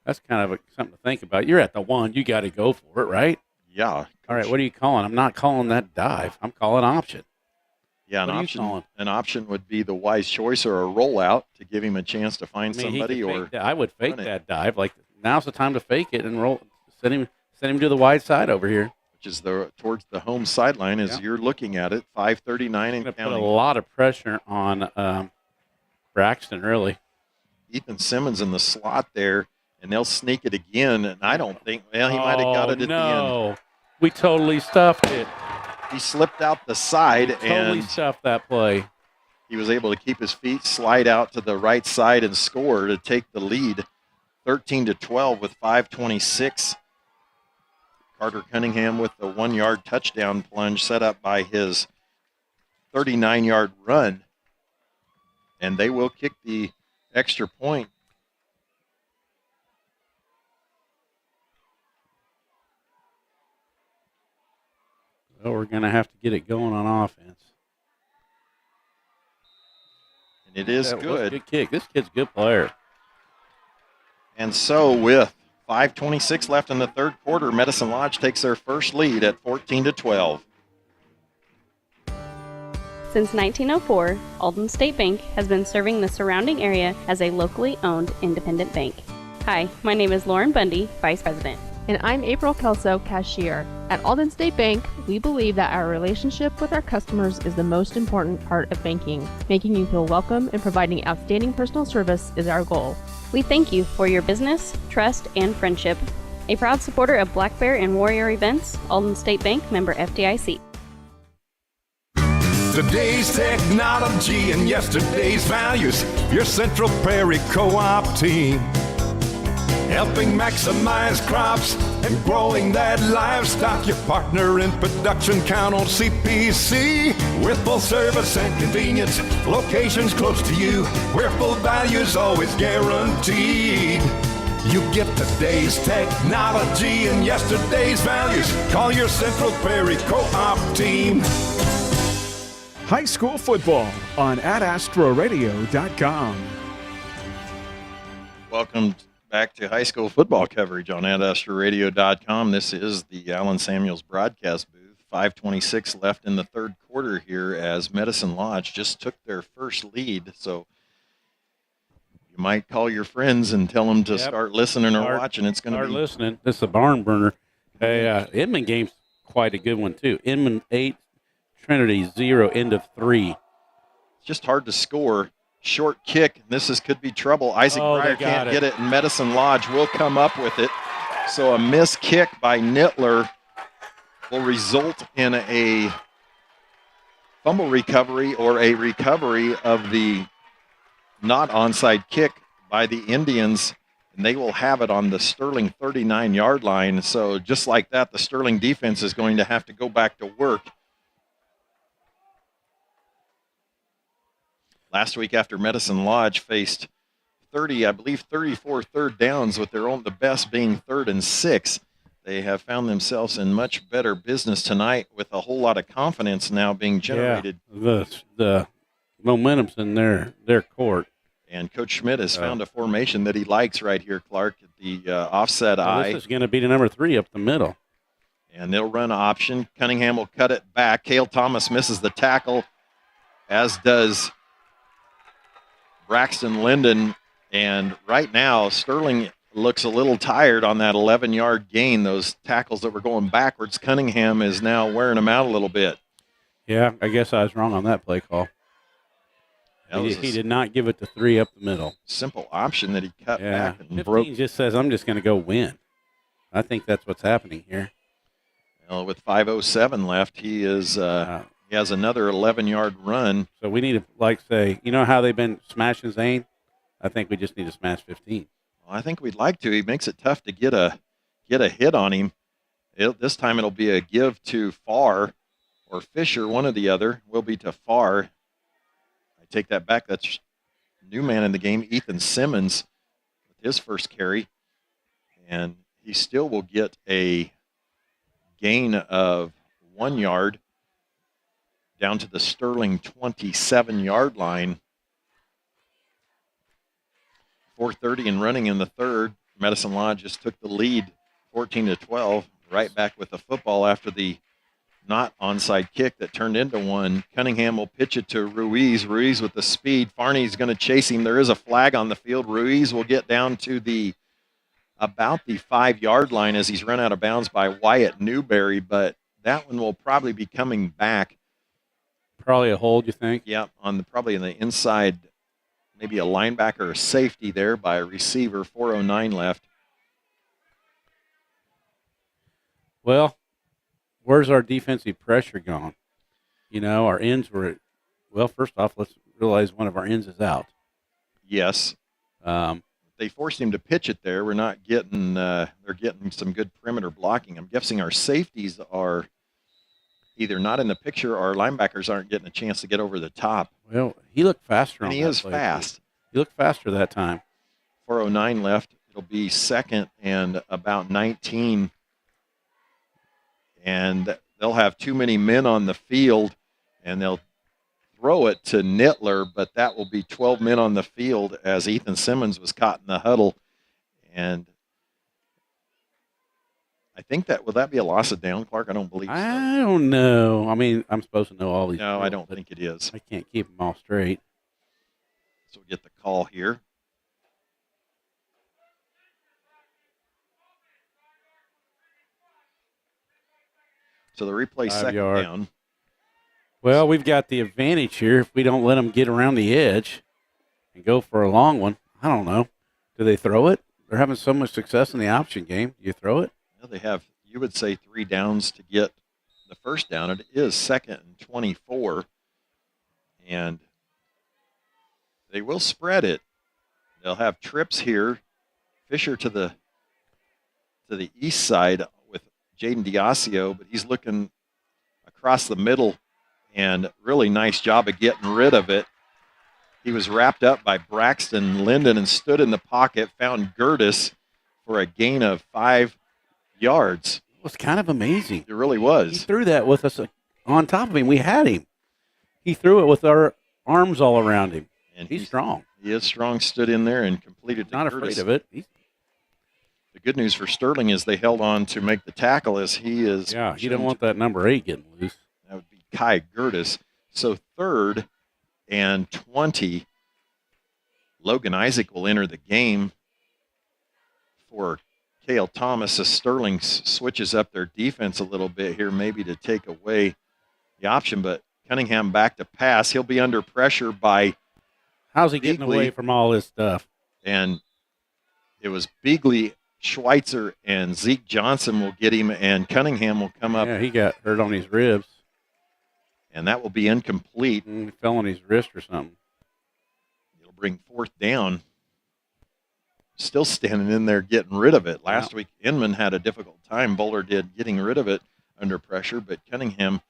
That's kind of something to think about. You're at the 1. You got to go for it, right? Yeah. All right, what are you calling? I'm not calling that dive. I'm calling option. Yeah, an option would be the wise choice or a rollout to give him a chance to find somebody. I would fake that dive. Like, now's the time to fake it and roll. Send him to the wide side over here. Which is towards the home sideline as you're looking at it. 5:39 and counting. Put a lot of pressure on Braxton early. Ethan Simmons in the slot there, and they'll sneak it again. And I don't think, he might have got it at the end. We totally stuffed it. He slipped out the side Totally stuffed that play. He was able to keep his feet, slide out to the right side, and score to take the lead, 13-12 with 5:26. Carter Cunningham with the 1-yard touchdown plunge set up by his 39-yard run, and they will kick the extra point. Well, we're going to have to get it going on offense. And it is That was a good. good kick. This kid's a good player. And so with 5:26 left in the third quarter, Medicine Lodge takes their first lead at 14-12. Since 1904, Alden State Bank has been serving the surrounding area as a locally owned independent bank. Hi, my name is Lauren Bundy, Vice President. And I'm April Kelso, cashier. At Alden State Bank, we believe that our relationship with our customers is the most important part of banking. Making you feel welcome and providing outstanding personal service is our goal. We thank you for your business, trust, and friendship. A proud supporter of Black Bear and Warrior events, Alden State Bank, member FDIC. Today's technology and yesterday's values. Your Central Prairie Co-op team. Helping maximize crops and growing that livestock. Your partner in production, count on CPC. With full service and convenience, locations close to you, where full value's always guaranteed. You get today's technology and yesterday's values. Call your Central Prairie Co-op team. High school football on AdAstroRadio.com. Welcome back to high school football coverage on AdAstroRadio.com. This is the Allen Samuels broadcast booth. 5:26 left in the third quarter here as Medicine Lodge just took their first lead. So you might call your friends and tell them to start listening or watching. It's going to be listening. This is a barn burner. Hey, Inman game's quite a good one too. Inman 8, Trinity 0, end of 3. It's just hard to score. Short kick. Could be trouble. Isaac Breyer can't get it, and Medicine Lodge will come up with it. So a missed kick by Nittler will result in a fumble recovery or a recovery of the not onside kick by the Indians, and they will have it on the Sterling 39-yard line. So just like that, the Sterling defense is going to have to go back to work. Last week after Medicine Lodge faced 34 third downs with the best being 3rd and 6. They have found themselves in much better business tonight with a whole lot of confidence now being generated. Yeah, the momentum's in their court. And Coach Schmidt has found a formation that he likes right here, Clark, the offset eye. This is going to be the number 3 up the middle. And they'll run option. Cunningham will cut it back. Cale Thomas misses the tackle, as does Braxton Linden, and right now Sterling looks a little tired on that 11-yard gain. Those tackles that were going backwards, Cunningham is now wearing them out a little bit. Yeah, I guess I was wrong on that play call. He did not give it to 3 up the middle. Simple option that he cut back and 15 broke. Just says, I'm just going to go win. I think that's what's happening here. Well, with 5:07 left, he is he has another 11-yard run. So we need to, say, you know how they've been smashing Zane? I think we just need to smash 15. Well, I think we'd like to. He makes it tough to get a hit on him. This time it'll be a give to Farr or Fisher, one or the other. Will be to Farr. I take that back. That's new man in the game, Ethan Simmons, with his first carry. And he still will get a gain of 1 yard down to the Sterling 27-yard line. 4:30 and running in the third. Medicine Lodge just took the lead 14-12, right back with the football after the not onside kick that turned into one. Cunningham will pitch it to Ruiz. Ruiz with the speed. Farney's going to chase him. There is a flag on the field. Ruiz will get down to about the 5-yard line as he's run out of bounds by Wyatt Newberry, but that one will probably be coming back. Probably a hold, you think? Yeah, probably in the inside, maybe a linebacker or safety there by a receiver. 4:09 left. Well, where's our defensive pressure gone? Our ends were, first off, let's realize one of our ends is out. Yes. They forced him to pitch it there. We're not getting, they're getting some good perimeter blocking. I'm guessing our safeties are either not in the picture or our linebackers aren't getting a chance to get over the top. Well, he looked faster and on he that is play. fast. He looked faster that time. 4:09 left. It'll be 2nd and about 19. And they'll have too many men on the field, and they'll throw it to Nittler, but that will be 12 men on the field as Ethan Simmons was caught in the huddle. And I think will that be a loss of down, Clark? I don't believe so. I don't know. I mean, I'm supposed to know all these. No, I don't think it is. I can't keep them all straight. So we get the call here. So the replay 5 second yard. down. Well, we've got the advantage here if we don't let them get around the edge and go for a long one. I don't know. Do they throw it? They're having so much success in the option game. Do you throw it? Well, they have, you would say, 3 downs to get the first down. It is 2nd and 24. And they will spread it. They'll have trips here. Fisher to the east side with Jaden Diasio, but he's looking across the middle, and really nice job of getting rid of it. He was wrapped up by Braxton Linden and stood in the pocket, found Gertis for a gain of 5 yards. It was kind of amazing. It really was. He threw that with us on top of him. We had him. He threw it with our arms all around him. And he's strong. He is strong, stood in there and completed. Not afraid of it. The good news for Sterling is they held on to make the tackle as he is. Yeah, you don't want that number 8 getting loose. That would be Kai Gertis. So 3rd and 20. Logan Isaac will enter the game for Cale Thomas as Sterling switches up their defense a little bit here, maybe to take away the option. But Cunningham back to pass. He'll be under pressure by. How's he getting away from all this stuff? And it was Beagley, Schweitzer, and Zeke Johnson will get him, and Cunningham will come up. Yeah, he got hurt on his ribs. And that will be incomplete. He fell on his wrist or something. It'll bring 4th down. Still standing in there getting rid of it. Last week, Inman had a difficult time. Boulder did getting rid of it under pressure, but Cunningham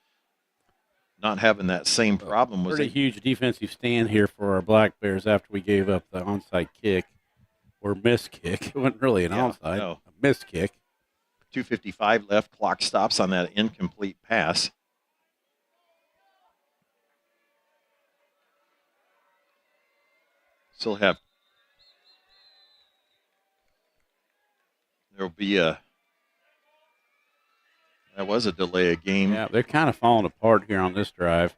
not having that same problem. Was Pretty huge defensive stand here for our Black Bears after we gave up the onside kick or miss kick. It wasn't really an onside, a miss kick. 2:55 left. Clock stops on that incomplete pass. Still have. There'll be that was a delay of game. Yeah, they're kind of falling apart here on this drive.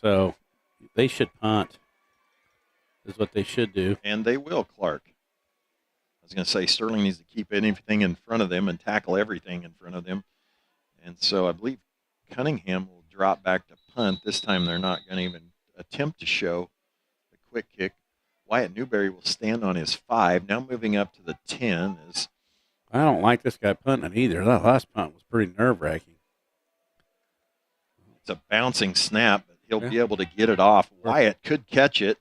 So they should punt is what they should do. And they will, Clark. I was going to say Sterling needs to keep anything in front of them and tackle everything in front of them. And so I believe Cunningham will drop back to punt. This time they're not going to even attempt to show the quick kick. Wyatt Newberry will stand on his 5. Now moving up to the 10 is. I don't like this guy punting either. That last punt was pretty nerve-wracking. It's a bouncing snap, but he'll be able to get it off. Wyatt could catch it.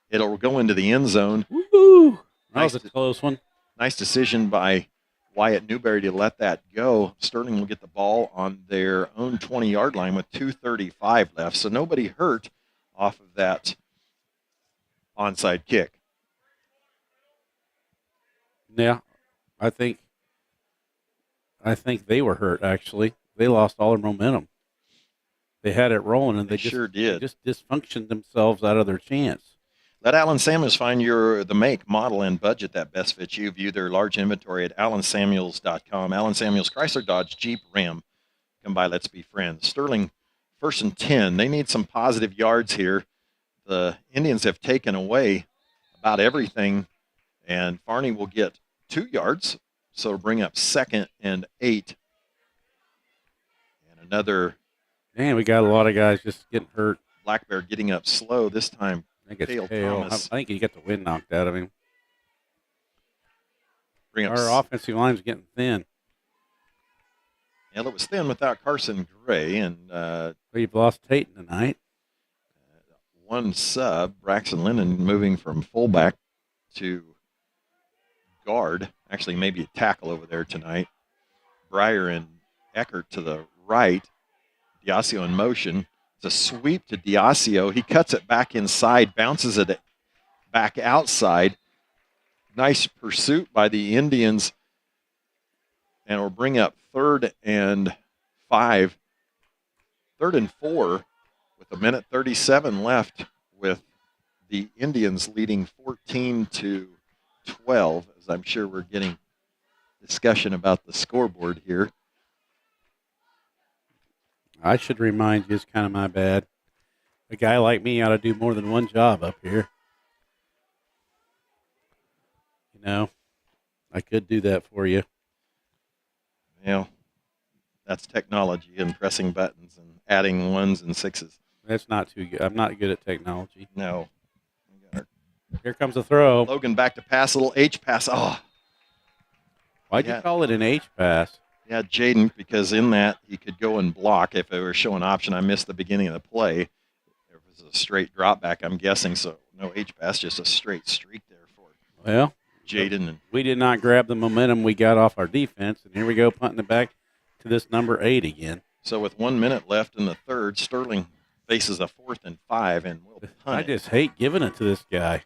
It'll go into the end zone. Woo! That was a close one. Nice decision by Wyatt Newberry to let that go. Sterling will get the ball on their own 20-yard line with 2:35 left. So nobody hurt off of that onside kick. Yeah, I think they were hurt, actually. They lost all their momentum. They had it rolling, and they sure did. Just dysfunctioned themselves out of their chance. Let Allen Samuels find the make, model, and budget that best fits you. View their large inventory at allensamuels.com. Allen Samuels, Chrysler, Dodge, Jeep, Ram. Come by, let's be friends. Sterling, 1st and 10. They need some positive yards here. The Indians have taken away about everything, and Farney will get 2 yards, so it'll bring up 2nd and 8. And another. Man, we got a lot of guys just getting hurt. Black Bear getting up slow this time. I think it's Cale Cale. Thomas. I think he got the wind knocked out of him. Bring up Our offensive line's getting thin. Yeah, it was thin without Carson Gray, and we've lost Tate tonight. One sub, Braxton Linden moving from fullback to guard. Actually, maybe a tackle over there tonight. Breyer and Eckert to the right. Diasio in motion. It's a sweep to Diasio. He cuts it back inside, bounces it back outside. Nice pursuit by the Indians. And we'll bring up 3rd and 5. 3rd and 4 with 1:37 left, with the Indians leading 14-12, as I'm sure we're getting discussion about the scoreboard here. I should remind you, it's kind of my bad. A guy like me ought to do more than one job up here. You know, I could do that for you. Well, that's technology and pressing buttons and adding 1s and 6s. That's not too good. I'm not good at technology. No. Here comes a throw. Logan back to pass, a little H pass. Oh. Why'd you call it an H pass? Yeah, Jaden, because in that he could go and block if it were showing option. I missed the beginning of the play. It was a straight drop back, I'm guessing, so no H pass, just a straight streak there for Well, Jaden. And we did not grab the momentum we got off our defense, and here we go punting it back to this number 8 again. So with 1 minute left in the third, Sterling faces a 4th and 5 and will punt I it. just hate giving it to this guy.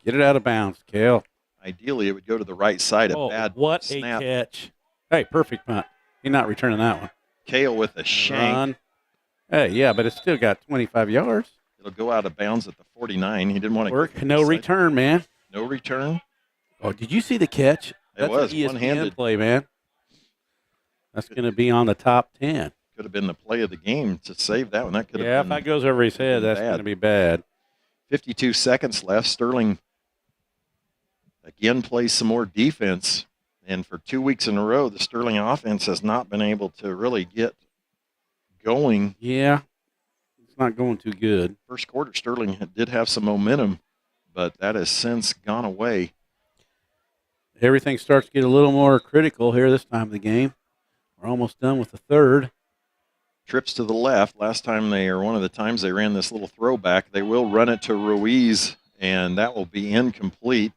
Get it out of bounds, Kale. Ideally, it would go to the right side. A bad what snap. a catch. Hey, perfect punt. He's not returning that one. Kale with a shank. Run. Hey, yeah, but it's still got 25 yards. It'll go out of bounds at the 49. He didn't want to work. No return, man. No return. Oh, did you see the catch? It was an ESPN one-handed play, man. That's going to be on the top 10. Could have been the play of the game to save that one. That could have Yeah, been. if that goes over his head, that's going to be bad. 52 seconds left. Sterling again plays some more defense. And for 2 weeks in a row, the Sterling offense has not been able to really get going. Yeah, it's not going too good. First quarter, Sterling did have some momentum, but that has since gone away. Everything starts to get a little more critical here this time of the game. We're almost done with the third. Trips to the left. Last time one of the times they ran this little throwback, they will run it to Ruiz, and that will be incomplete.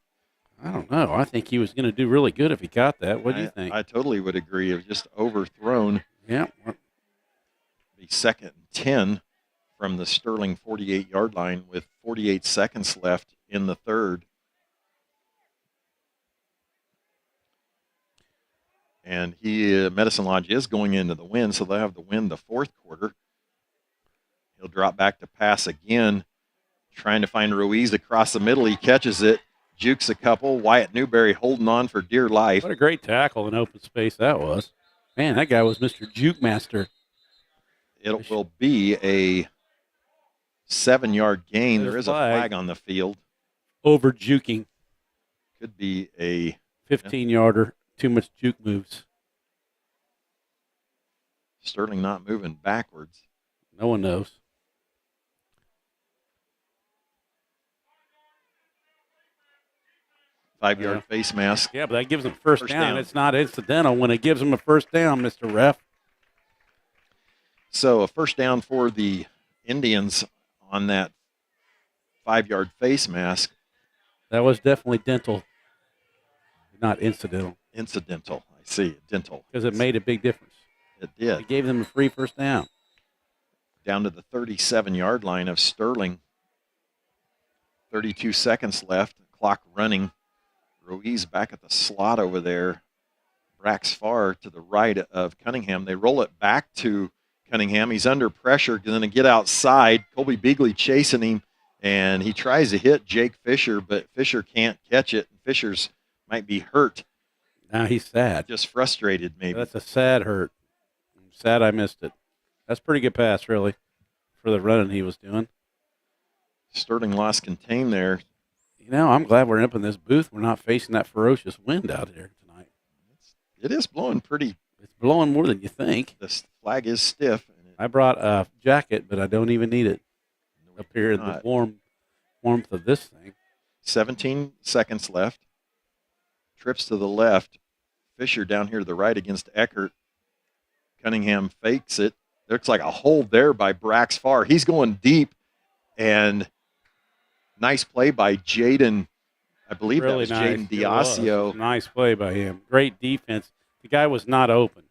I don't know. I think he was going to do really good if he got that. What do you think? I totally would agree. It was just overthrown. Yeah. The 2nd and 10 from the Sterling 48-yard line with 48 seconds left in the third. And Medicine Lodge is going into the win, so they'll have the win the fourth quarter. He'll drop back to pass again, trying to find Ruiz across the middle. He catches it, jukes a couple. Wyatt Newberry holding on for dear life. What a great tackle in open space that was. Man, that guy was Mr. Juke Master. It will be a 7-yard gain. There's there is a flag on the field. Over juking. Could be a 15-yarder. Too much juke moves. Sterling not moving backwards. No one knows. Five-yard face mask. Yeah, but that gives them first down. It's not incidental when it gives them a first down, Mr. Ref. So a first down for the Indians on that 5-yard face mask. That was definitely dental, not incidental. Incidental. I see. Dental. Because it made a big difference. It did. It gave them a free first down. Down to the 37-yard line of Sterling. 32 seconds left. Clock running. Ruiz back at the slot over there. Brax Farr to the right of Cunningham. They roll it back to Cunningham. He's under pressure. Going to get outside. Colby Beagley chasing him. And he tries to hit Jake Fisher, but Fisher can't catch it. Fisher's might be hurt. Now he's sad. Just frustrated, maybe. That's a sad hurt. I'm sad I missed it. That's a pretty good pass, really, for the running he was doing. Sterling lost contain there. You know, I'm glad we're up in this booth. We're not facing that ferocious wind out here tonight. It is blowing pretty. It's blowing more than you think. The flag is stiff. I brought a jacket, but I don't even need it up here in the warmth of this thing. 17 seconds left. Trips to the left. Fisher down here to the right against Eckert. Cunningham fakes it. Looks like a hold there by Brax Farr. He's going deep, and nice play by Jaden. I believe really that was Jaden Diasio. Nice play by him. Great defense. The guy was not open,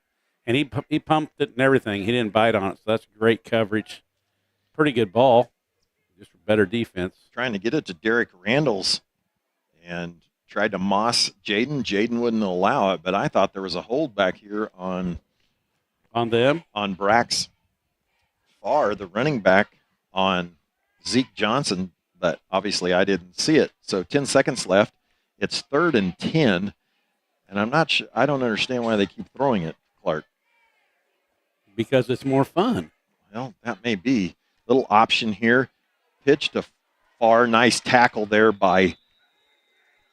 and he pumped it and everything. He didn't bite on it, so that's great coverage. Pretty good ball. Just better defense. Trying to get it to Derek Randalls, and tried to moss Jaden. Jaden wouldn't allow it, but I thought there was a hold back here on On them? On Brax Farr, the running back, on Zeke Johnson, but obviously I didn't see it. So 10 seconds left. It's 3rd and 10, and I'm not sure. I don't understand why they keep throwing it, Clark. Because it's more fun. Well, that may be. Little option here. Pitch to Farr. Nice tackle there by,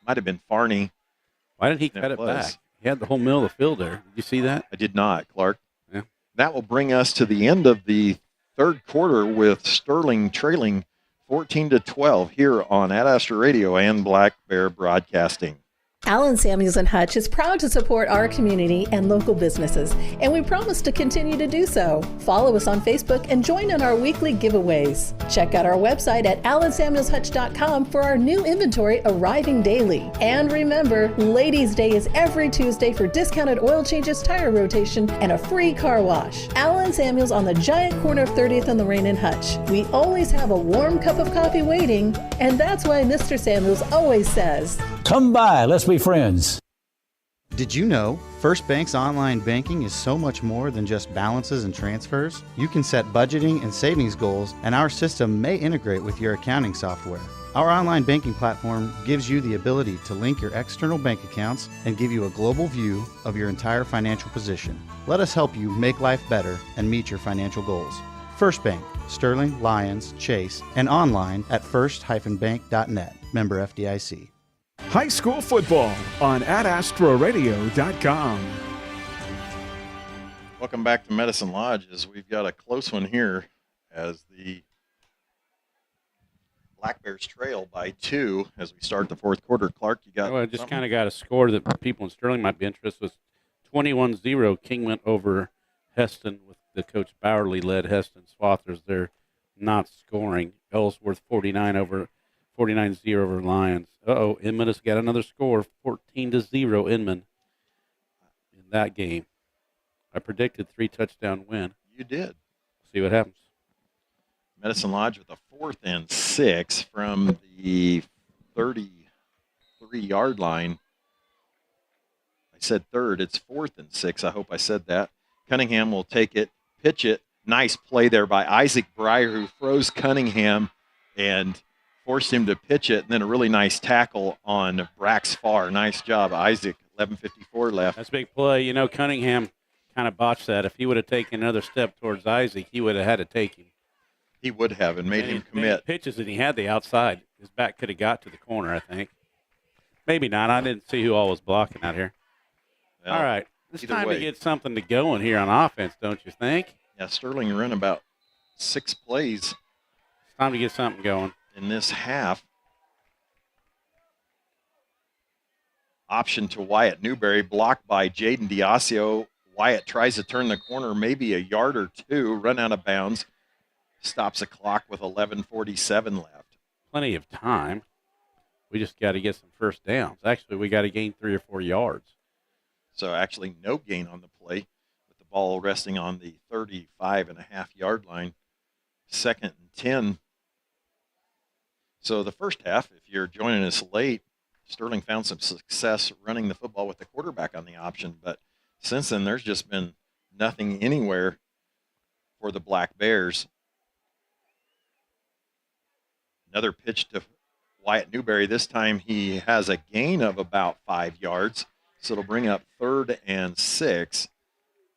might have been Farney. Why didn't he cut it back? He had the whole middle of the field there. Did you see that? I did not, Clark. Yeah. That will bring us to the end of the third quarter with Sterling trailing 14-12 here on Ad Astra Radio and Black Bear Broadcasting. Allen Samuels and Hutch is proud to support our community and local businesses, and we promise to continue to do so. Follow us on Facebook and join in our weekly giveaways. Check out our website at allensamuelshutch.com for our new inventory arriving daily. And remember, Ladies' Day is every Tuesday for discounted oil changes, tire rotation, and a free car wash. Allen Samuels on the giant corner of 30th and Lorraine and Hutch. We always have a warm cup of coffee waiting, and that's why Mr. Samuels always says, "Come by, let's be friends." Did you know First Bank's online banking is so much more than just balances and transfers? You can set budgeting and savings goals, and our system may integrate with your accounting software. Our online banking platform gives you the ability to link your external bank accounts and give you a global view of your entire financial position. Let us help you make life better and meet your financial goals. First Bank, Sterling, Lyons, Chase, and online at first-bank.net. Member FDIC. High school football on adastraradio.com. Welcome back to Medicine Lodge, as we've got a close one here as the Black Bears trail by 2 as we start the fourth quarter. Clark, you got I just kind of got a score that people in Sterling might be interested in. 21-0 King went over Heston with the Coach Bowerly led Heston Swathers. They're not scoring. Ellsworth 49-0 over Lions. Inman has got another score, 14-0 Inman in that game. I predicted 3-touchdown win. You did. See what happens. Medicine Lodge with a 4th and 6 from the 33-yard line. I said 3rd. It's 4th and 6. I hope I said that. Cunningham will take it, pitch it. Nice play there by Isaac Breyer, who froze Cunningham and forced him to pitch it, and then a really nice tackle on Brax Farr. Nice job, Isaac. 11:54 left. That's a big play. You know, Cunningham kind of botched that. If he would have taken another step towards Isaac, he would have had to take him. He would have, and made him commit. Pitches, and he had the outside. His back could have got to the corner, I think. Maybe not. I didn't see who all was blocking out here. Well, all right. It's time to get something to go in here on offense, don't you think? Yeah, Sterling run about 6 plays. It's time to get something going. In this half. Option to Wyatt Newberry, blocked by Jaden Diasio. Wyatt tries to turn the corner, maybe a yard or two, run out of bounds. Stops the clock with 11:47 left. Plenty of time. We just got to get some first downs. Actually, we got to gain 3 or 4 yards. So actually no gain on the play, with the ball resting on the 35.5-yard line. 2nd and 10. So the first half, if you're joining us late, Sterling found some success running the football with the quarterback on the option. But since then, there's just been nothing anywhere for the Black Bears. Another pitch to Wyatt Newberry. This time he has a gain of about 5 yards. So it'll bring up 3rd and 6.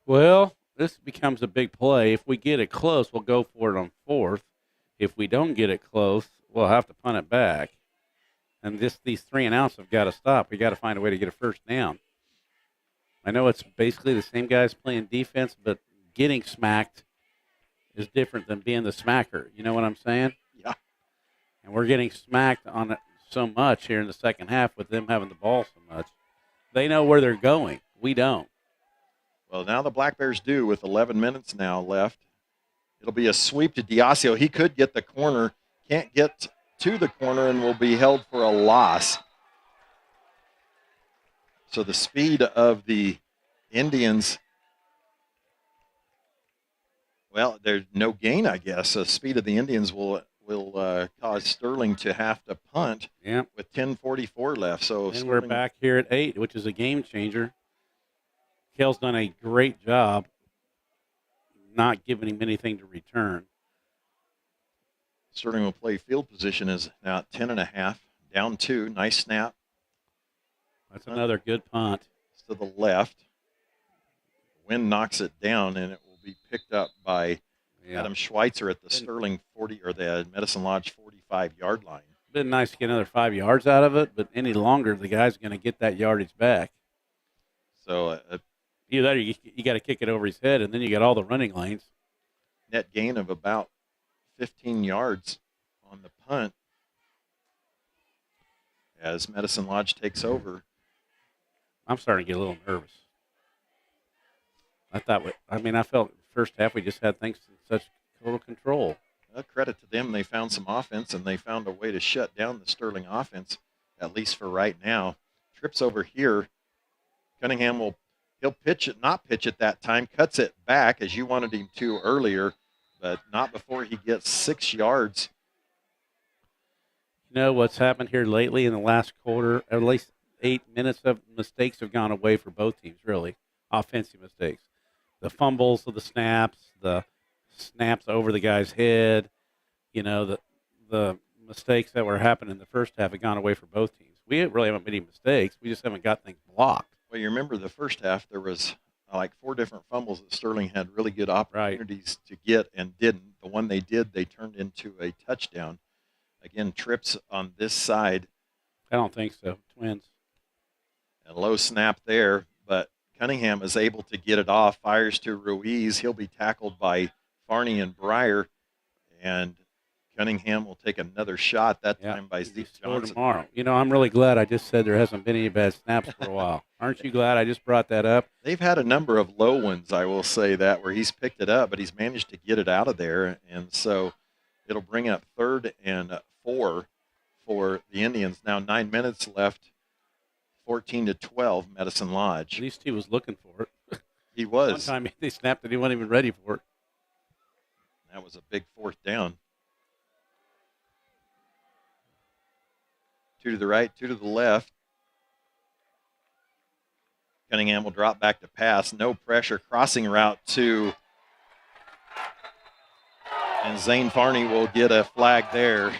Well, this becomes a big play. If we get it close, we'll go for it on 4th. If we don't get it close, we'll have to punt it back. And these 3 and outs have got to stop. We got to find a way to get a first down. I know it's basically the same guys playing defense, but getting smacked is different than being the smacker. You know what I'm saying? Yeah. And we're getting smacked on it so much here in the second half with them having the ball so much. They know where they're going. We don't. Well, now the Black Bears do with 11 minutes now left. It'll be a sweep to Diasio. He could get the corner. Can't get to the corner and will be held for a loss. So the speed of the Indians, well, there's no gain, I guess. The speed of the Indians will cause Sterling to have to punt with 10:44 left. So and we're back here at 8, which is a game changer. Kell's done a great job not giving him anything to return. Sterling will play field position is now at 10.5, down 2. Nice snap. That's another good punt. It's to the left. Wind knocks it down, and it will be picked up by Adam Schweitzer at the Sterling 40 or the Medicine Lodge 45-yard line. Been nice to get another 5 yards out of it, but any longer, the guy's going to get that yardage back. So either that or you got to kick it over his head, and then you got all the running lanes. Net gain of about 15 yards on the punt as Medicine Lodge takes over. I'm starting to get a little nervous. I felt first half we just had things in such total control. Credit to them. They found some offense, and they found a way to shut down the Sterling offense, at least for right now. Trips over here. Cunningham he'll pitch it, not pitch it that time, cuts it back as you wanted him to earlier, but not before he gets 6 yards. You know what's happened here lately in the last quarter, at least 8 minutes of mistakes have gone away for both teams, really, offensive mistakes. The fumbles of the snaps over the guy's head, the mistakes that were happening in the first half have gone away for both teams. We really haven't made any mistakes. We just haven't got things blocked. Well, you remember the first half, there was like 4 different fumbles that Sterling had really good opportunities to get and didn't. The one they did, they turned into a touchdown. Again, trips on this side. I don't think so. Twins. A low snap there, but Cunningham is able to get it off, fires to Ruiz. He'll be tackled by Farney and Breyer, and Cunningham will take another shot, that time by Zeke Johnson. Tomorrow. I'm really glad I just said there hasn't been any bad snaps for a while. Aren't you glad I just brought that up? They've had a number of low ones, I will say that, where he's picked it up, but he's managed to get it out of there, and so it'll bring up 3rd and 4 for the Indians. Now 9 minutes left, 14-12, Medicine Lodge. At least he was looking for it. He was. One time they snapped it, he wasn't even ready for it. That was a big 4th down. 2 to the right, 2 to the left. Cunningham will drop back to pass. No pressure. Crossing route to. And Zane Farney will get a flag there.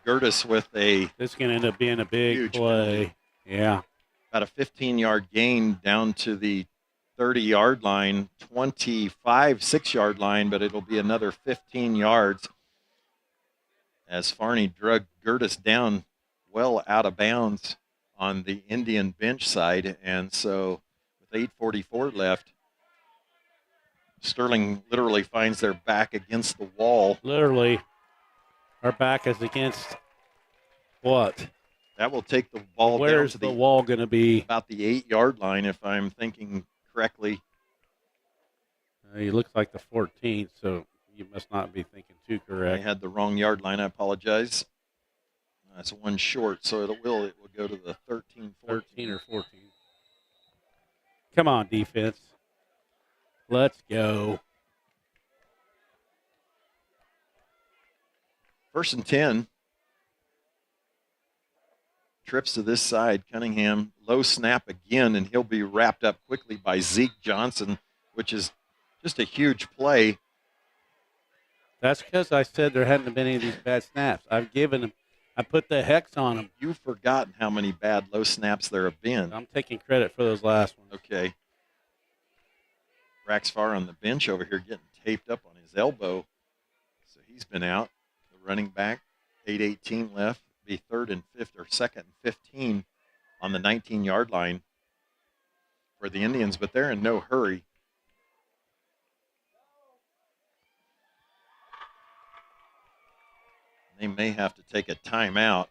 Gertis with a. This is going to end up being a big play. Yeah. About a 15-yard gain down to the 30-yard line, 6-yard line, but it'll be another 15 yards as Farney drug Gertis down well out of bounds on the Indian bench side. And so with 8:44 left, Sterling literally finds their back against the wall. Literally. Our back is against what? That will take the ball Where's down to the wall going to be? About the 8-yard line, if I'm thinking correctly. He looks like the 14th, so you must not be thinking too correct. I had the wrong yard line. I apologize. That's one short, so it will go to the 13, 14. 13 or 14. Come on, defense. Let's go. 1st and 10. Trips to this side. Cunningham, low snap again, and he'll be wrapped up quickly by Zeke Johnson, which is just a huge play. That's because I said there hadn't been any of these bad snaps. I put the hex on them. You've forgotten how many bad low snaps there have been. I'm taking credit for those last ones. Okay. Raxfar on the bench over here getting taped up on his elbow. So he's been out. The running back, 8:18 left. Be 3rd and 5th or 2nd and 15 on the 19-yard line for the Indians, but they're in no hurry. They may have to take a timeout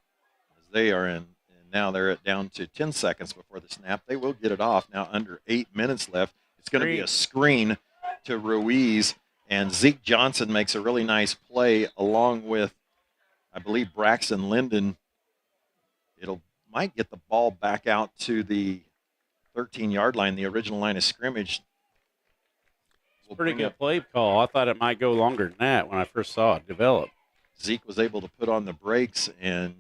as they are in, and now they're down to 10 seconds before the snap. They will get it off now under 8 minutes left. It's going to be a screen to Ruiz, and Zeke Johnson makes a really nice play along with, I believe, Braxton Linden. Might get the ball back out to the 13-yard line, the original line of scrimmage. Pretty good play call. I thought it might go longer than that when I first saw it develop. Zeke was able to put on the brakes and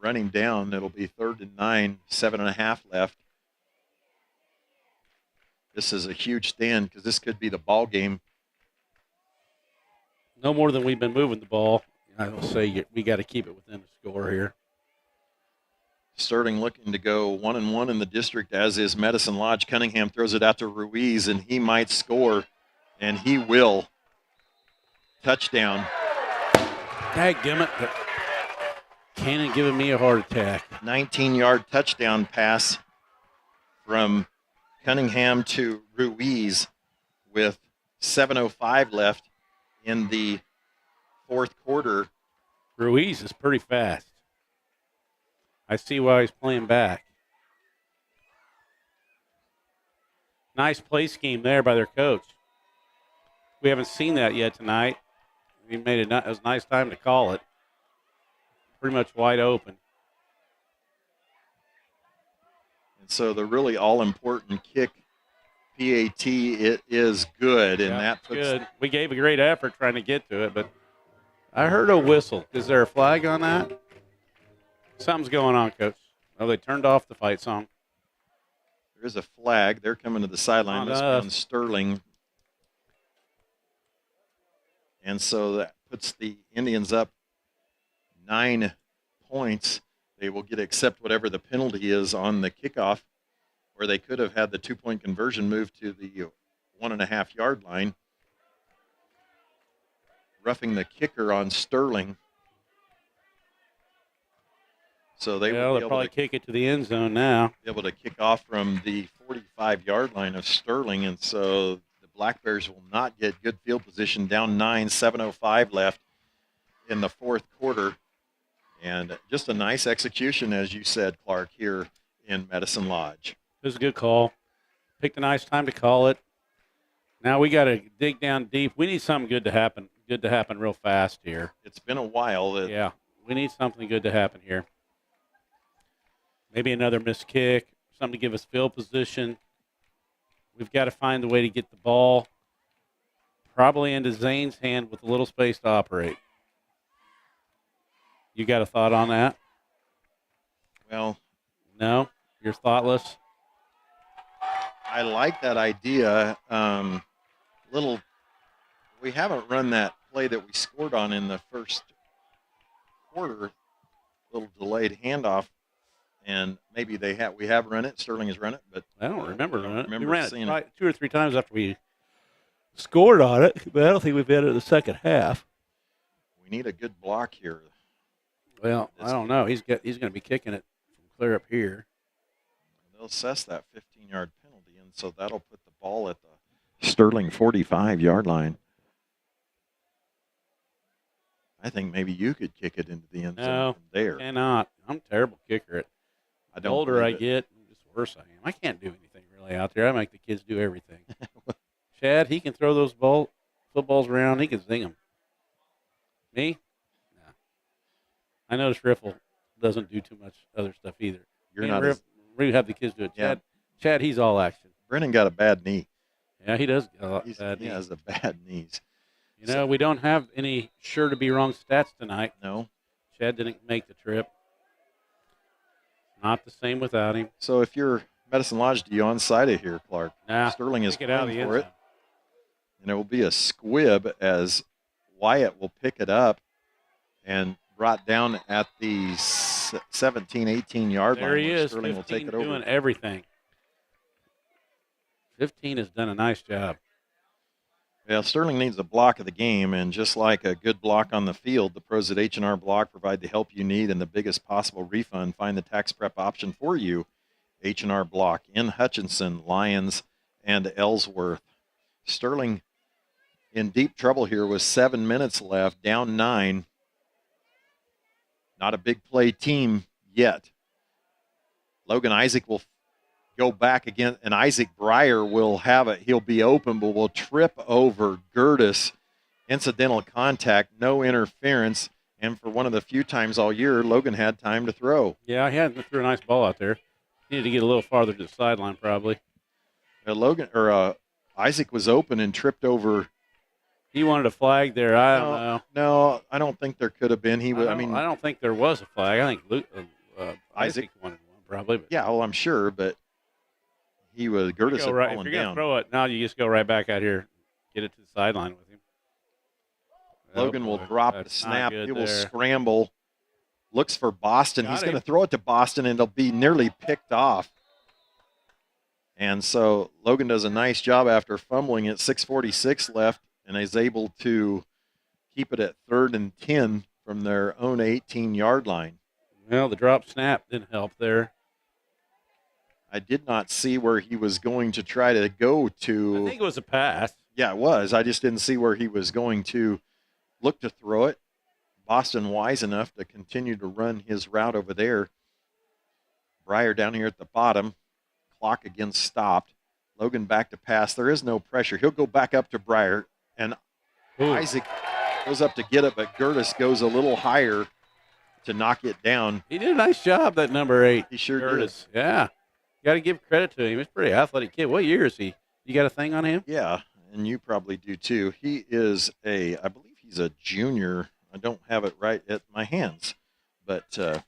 running down. It'll be 3rd and 9, 7.5 left. This is a huge stand because this could be the ball game. No more than we've been moving the ball. I will say we got to keep it within a score here. Sterling looking to go 1-1 in the district, as is Medicine Lodge. Cunningham throws it out to Ruiz, and he might score, and he will. Touchdown. Dadgummit. Cannon giving me a heart attack. 19-yard touchdown pass from Cunningham to Ruiz with 7:05 left in the fourth quarter. Ruiz is pretty fast. I see why he's playing back. Nice play scheme there by their coach. We haven't seen that yet tonight. He made it was a nice time to call it. Pretty much wide open. And so the really all-important kick, PAT, it is good, and that puts good. We gave a great effort trying to get to it, but I heard a whistle. Is there a flag on that? Something's going on, Coach. Oh, they turned off the fight song. There is a flag. They're coming to the sideline. This on Sterling. And so that puts the Indians up 9 points. They will get to accept whatever the penalty is on the kickoff, or they could have had the 2-point conversion moved to the 1.5-yard line. Roughing the kicker on Sterling. So they'll probably kick it to the end zone now. Be able to kick off from the 45-yard line of Sterling, and so the Black Bears will not get good field position. Down 9, 7:05 left in the fourth quarter. And just a nice execution, as you said, Clark, here in Medicine Lodge. It was a good call. Picked a nice time to call it. Now we got to dig down deep. We need something good to happen real fast here. It's been a while. Yeah, we need something good to happen here. Maybe another missed kick, something to give us field position. We've got to find a way to get the ball probably into Zane's hand with a little space to operate. You got a thought on that? Well, no? You're thoughtless? I like that idea. We haven't run that play that we scored on in the first quarter, little delayed handoff. And maybe we have run it. Sterling has run it, but I don't remember running it. We remember ran seeing it 2 or 3 times after we scored on it, but I don't think we've had it in the second half. We need a good block here. Well, I don't know. He's going to be kicking it from clear up here. They'll assess that 15-yard penalty, and so that'll put the ball at the Sterling 45-yard line. I think maybe you could kick it into the end zone from there. Cannot. I'm a terrible kicker. The older I get, the worse I am. I can't do anything really out there. I make the kids do everything. Chad, he can throw those footballs around. He can zing them. Me? No. I notice Riffle doesn't do too much other stuff either. We have the kids do it. Chad, he's all action. Brennan got a bad knee. Yeah, he does. He has a bad knees. We don't have any sure to be wrong stats tonight. No. Chad didn't make the trip. Not the same without him. So if you're Medicine Lodge, do you onside it here, Clark? Nah, Sterling is playing for it. And it will be a squib as Wyatt will pick it up and brought down at the 17, 18-yard line. There he is. Sterling will take it over. Doing everything. 15 has done a nice job. Yeah, Sterling needs a block of the game, and just like a good block on the field, the pros at H&R Block provide the help you need and the biggest possible refund. Find the tax prep option for you. H&R Block in Hutchinson, Lyons, and Ellsworth. Sterling in deep trouble here with 7 minutes left, down 9. Not a big play team yet. Logan Isaac will go back again, and Isaac Breyer will have it. He'll be open, but will trip over Gertis. Incidental contact, no interference, and for one of the few times all year, Logan had time to throw. Yeah, he threw a nice ball out there. Needed to get a little farther to the sideline, probably. Isaac was open and tripped over. He wanted a flag there. I don't know. No, I don't think there could have been. I don't think there was a flag. I think Isaac wanted one, probably. But. Yeah, well, I'm sure, but Gertis had If fallen you're going to down. throw it, now you just go right back out here, get it to the sideline with him. Logan will drop the snap. He will there. scramble. Looks for Boston. Got He's him. going to throw it to Boston, and it'll be nearly picked off. And so Logan does a nice job after fumbling it. 6:46 left, and is able to keep it at 3rd and 10 from their own 18-yard line. Well, the drop snap didn't help there. I did not see where he was going to try to go to. I think it was a pass. Yeah, it was. I just didn't see where he was going to look to throw it. Boston wise enough to continue to run his route over there. Breyer down here at the bottom. Clock again stopped. Logan back to pass. There is no pressure. He'll go back up to Breyer, and Isaac goes up to get it, but Gertis goes a little higher to knock it down. He did a nice job, that number 8. He sure Curtis. Yeah. Got to give credit to him. He's a pretty athletic kid. What year is he? You got a thing on him? Yeah, and you probably do too. He is I believe he's a junior. I don't have it right at my hands, but so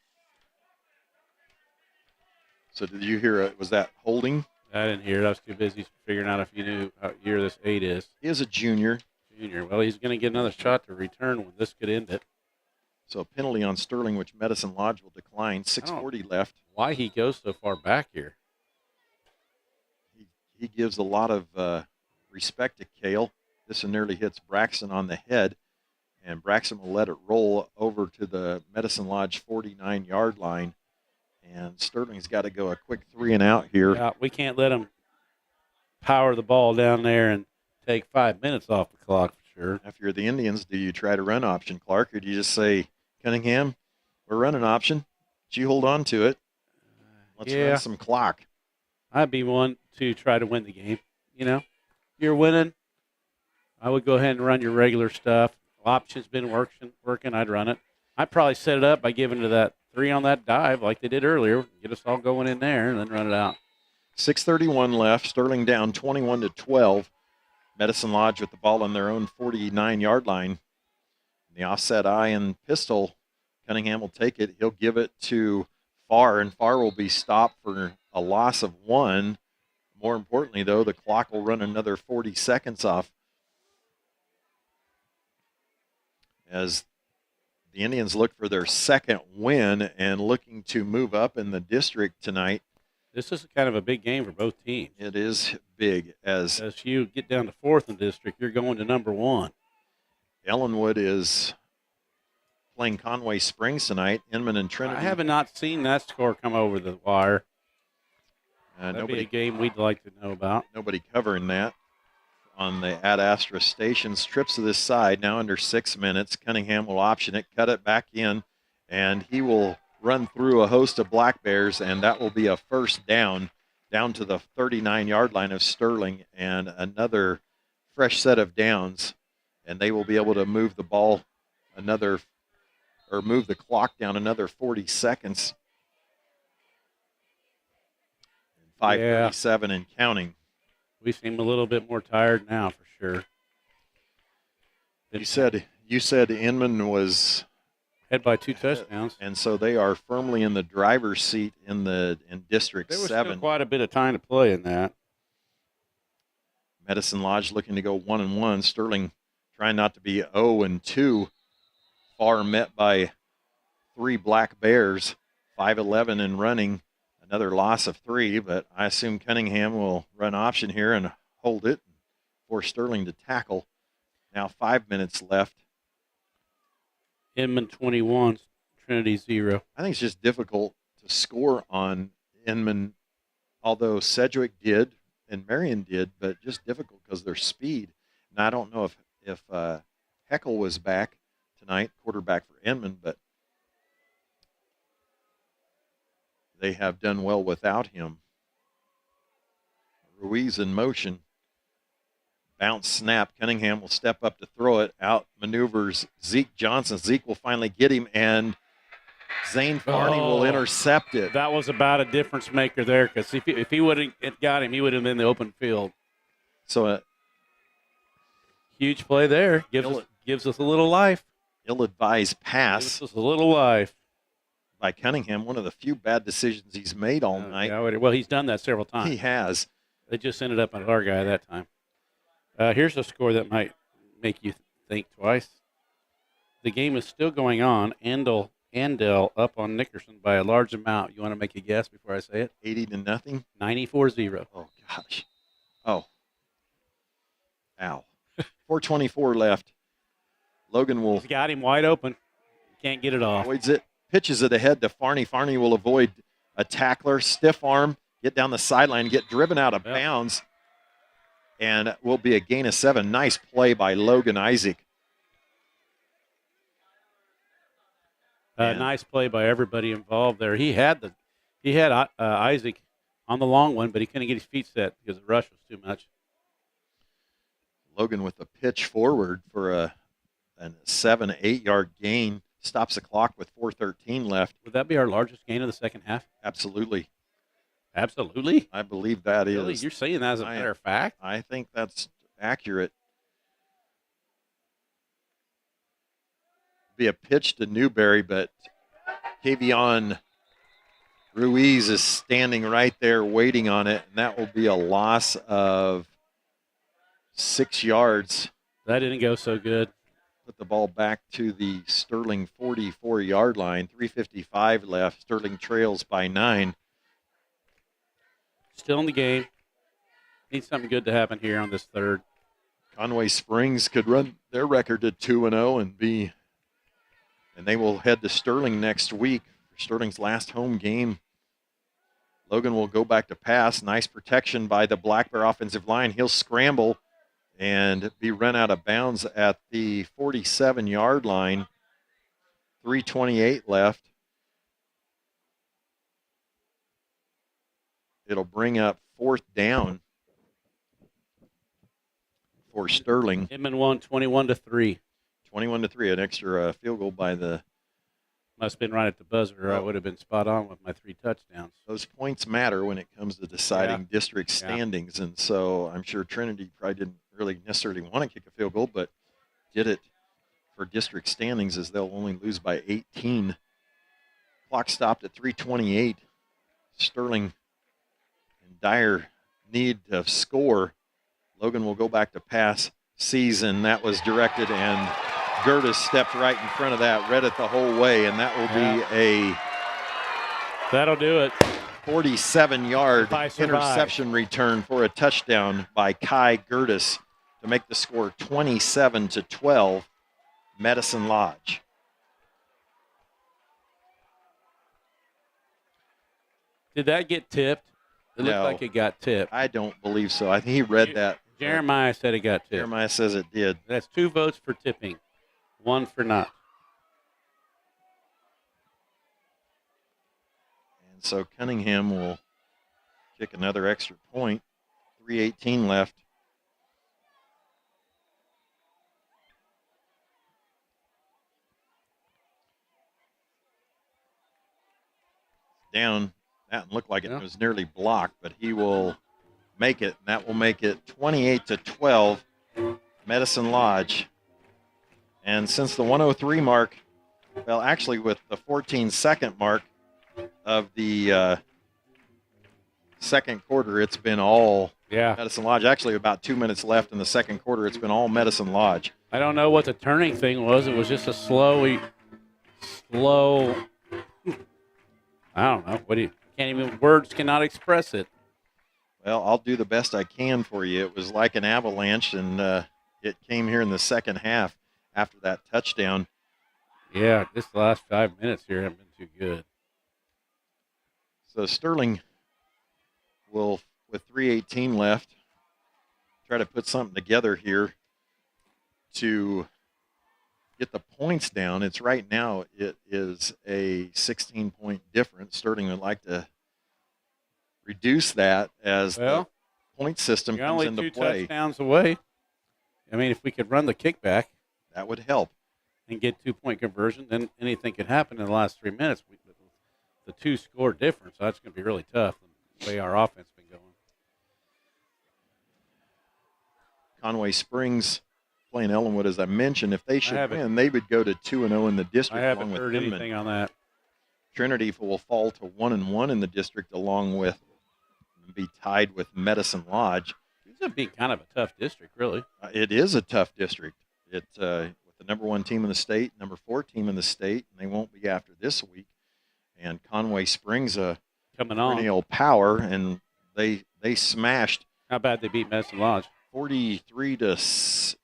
did you hear it? Was that holding? I didn't hear it. I was too busy figuring out if you knew what year this 8 is. He is a junior. Well, he's going to get another shot to return when this could end it. So a penalty on Sterling, which Medicine Lodge will decline. 6:40 left. Why he goes so far back here? He gives a lot of respect to Cale. This one nearly hits Braxton on the head, and Braxton will let it roll over to the Medicine Lodge 49-yard line. And Sterling's got to go a quick 3 and out here. Yeah, we can't let him power the ball down there and take 5 minutes off the clock for sure. If you're the Indians, do you try to run option, Clark, or do you just say, Cunningham, we're running option, but you hold on to it. Let's run some clock. I'd be one to try to win the game. You know, you're winning. I would go ahead and run your regular stuff. Option's been working. I'd run it. I'd probably set it up by giving to that 3 on that dive like they did earlier. Get us all going in there and then run it out. 6:31 left. Sterling down 21-12. Medicine Lodge with the ball on their own 49-yard line. The offset eye and pistol. Cunningham will take it. He'll give it to Farr, and Farr will be stopped for a loss of 1. More importantly, though, the clock will run another 40 seconds off as the Indians look for their second win and looking to move up in the district tonight. This is kind of a big game for both teams. It is big as you get down to 4th in district, you're going to number 1. Ellenwood is playing Conway Springs tonight. Inman and Trinity. I have not seen that score come over the wire. That'd be a game we'd like to know about. Nobody covering that on the Ad Astra stations. Trips to this side now under 6 minutes. Cunningham will option it, cut it back in, and he will run through a host of Black Bears, and that will be a first down to the 39-yard line of Sterling, and another fresh set of downs, and they will be able to move the ball move the clock down another 40 seconds. 5:37 and counting. We seem a little bit more tired now for sure. You said Inman was head by 2 touchdowns, and so they are firmly in the driver's seat in District 7. There was still quite a bit of time to play in that. Medicine Lodge looking to go 1-1. Sterling trying not to be 0-2. Farr met by 3 Black Bears, 5:11 in running. Another loss of 3, but I assume Cunningham will run option here and hold it for Sterling to tackle. Now 5 minutes left. Inman 21, Trinity 0. I think it's just difficult to score on Inman, although Sedgwick did and Marion did, but just difficult because of their speed. And I don't know if Heckel was back tonight, quarterback for Inman, but they have done well without him. Ruiz in motion. Bounce snap. Cunningham will step up to throw it. Out maneuvers Zeke Johnson. Zeke will finally get him, and Zane Farney will intercept it. That was about a difference maker there, because if he would have got him, he would have been in the open field. So huge play there. Gives us a little life. Ill-advised pass. Gives us a little life. By Cunningham, one of the few bad decisions he's made all night. Yeah, well, he's done that several times. He has. They just ended up on our guy that time. Here's a score that might make you think twice. The game is still going on. Andel up on Nickerson by a large amount. You want to make a guess before I say it? 80-0. 94-0. Oh, gosh. Oh. Ow. 4:24 left. Logan will. He's got him wide open. Can't get it off. Avoids it. Pitches it ahead to Farney. Farney will avoid a tackler, stiff arm, get down the sideline, get driven out of bounds, and will be a gain of 7. Nice play by Logan Isaac. Nice play by everybody involved there. He had Isaac on the long one, but he couldn't get his feet set because the rush was too much. Logan with a pitch forward for a 7-8 yard gain. Stops the clock with 4:13 left. Would that be our largest gain of the second half? Absolutely. Absolutely? I believe that really? is. You're saying that as a matter of fact? I think that's accurate. Be a pitch to Newberry, but Kavion Ruiz is standing right there waiting on it, and that will be a loss of 6 yards. That didn't go so good. Put the ball back to the Sterling 44-yard line. 3:55 left. Sterling trails by 9. Still in the game. Needs something good to happen here on this third. Conway Springs could run their record to 2-0 and they will head to Sterling next week for Sterling's last home game. Logan will go back to pass. Nice protection by the Black Bear offensive line. He'll scramble and be run out of bounds at the 47-yard line. 3:28 left. It'll bring up 4th down for Sterling. Inman won 21-3. 21-3, an extra field goal by the. Must have been right at the buzzer, or I would have been spot on with my 3 touchdowns. Those points matter when it comes to deciding district standings, and so I'm sure Trinity probably didn't really necessarily want to kick a field goal, but did it for district standings as they'll only lose by 18. Clock stopped at 3:28. Sterling in dire need of score. Logan will go back to pass. Season that was directed, and Gertis stepped right in front of that, read it the whole way, and that will be That'll do it. 47-yard interception return for a touchdown by Kai Gertis to make the score 27-12, Medicine Lodge. Did that get tipped? It looked No. like it got tipped. I don't believe so. I think he read that. Jeremiah said it got tipped. Jeremiah says it did. That's 2 votes for tipping, 1 for not. And so Cunningham will kick another extra point. 3:18 left. Down. That looked like it was nearly blocked, but he will make it. That will make it 28-12, Medicine Lodge. And since the 103 mark, well, actually with the 14-second mark of the second quarter, it's been all Medicine Lodge. Actually, about 2 minutes left in the second quarter, it's been all Medicine Lodge. I don't know what the turning thing was. It was just a slow. I don't know. Words cannot express it. Well, I'll do the best I can for you. It was like an avalanche, and it came here in the second half after that touchdown. Yeah, this last 5 minutes here haven't been too good. So Sterling will, with 3:18 left, try to put something together here to get the points down. It's right now, it is a 16-point difference. Sterling would like to reduce that as the point system You're comes only into 2 play. touchdowns away. I mean, if we could run the kickback, that would help, and get 2-point conversion, then anything could happen in the last 3 minutes. The 2-score difference, that's going to be really tough, the way our offense has been going. Conway Springs playing Ellenwood, as I mentioned. If they should win, they would go to 2-0 in the district. I haven't along heard with anything on that. Trinity will fall to 1-1 in the district, along with and be tied with Medicine Lodge. It's a big kind of a tough district, really. It is a tough district. It with the number 1 team in the state, number 4 team in the state, and they won't be after this week. And Conway Springs coming on perennial power, and they smashed. How bad they beat Medicine Lodge? 43-6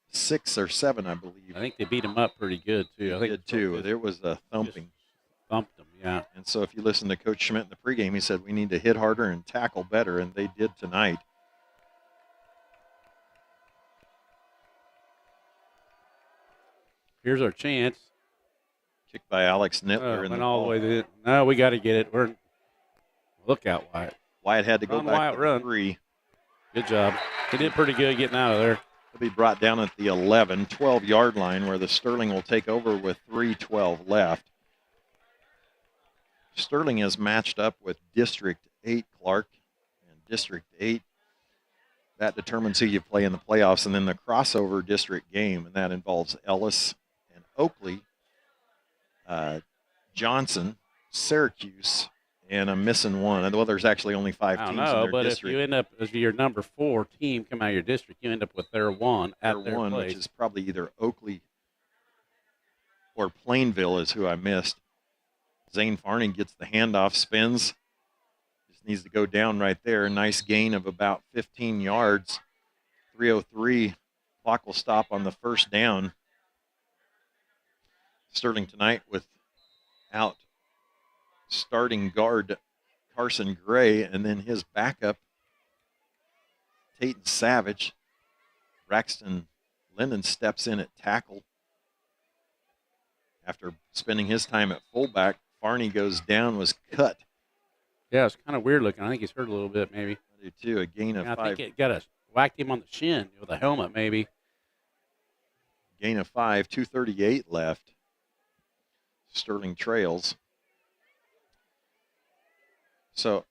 or 7, I believe. I think they beat them up pretty good too. I think did too. There was a thumping. Thumped them, yeah. And so if you listen to Coach Schmidt in the pregame, he said we need to hit harder and tackle better, and they did tonight. Here's our chance. Kicked by Alex Nittler. Went all the way to it. No, we got to get it. Look out, Wyatt. Wyatt had to go back Wyatt, to run. 3. Good job. He did pretty good getting out of there. He'll be brought down at the 11, 12-yard line where the Sterling will take over with 3:12 left. Sterling is matched up with District 8 Clark, and District 8, that determines who you play in the playoffs, and then the crossover district game, and that involves Ellis and Oakley, Johnson, Syracuse, and I'm missing one. Well, there's actually only 5 teams in their but district. if you end up as your number 4 team come out of your district, you end up with their 1 at their one, place. which is probably either Oakley or Plainville is who I missed. Zane Farney gets the handoff, spins. Just needs to go down right there. Nice gain of about 15 yards. 3:03. Clock will stop on the first down. Sterling tonight without starting guard Carson Gray, and then his backup, Tayton Savage. Braxton Linden steps in at tackle. After spending his time at fullback, Farney goes down, was cut. Yeah, it's kind of weird looking. I think he's hurt a little bit, maybe. I do too. A gain of 5. I think it whacked him on the shin with a helmet, maybe. Gain of 5, 2:38 left. Sterling trails. So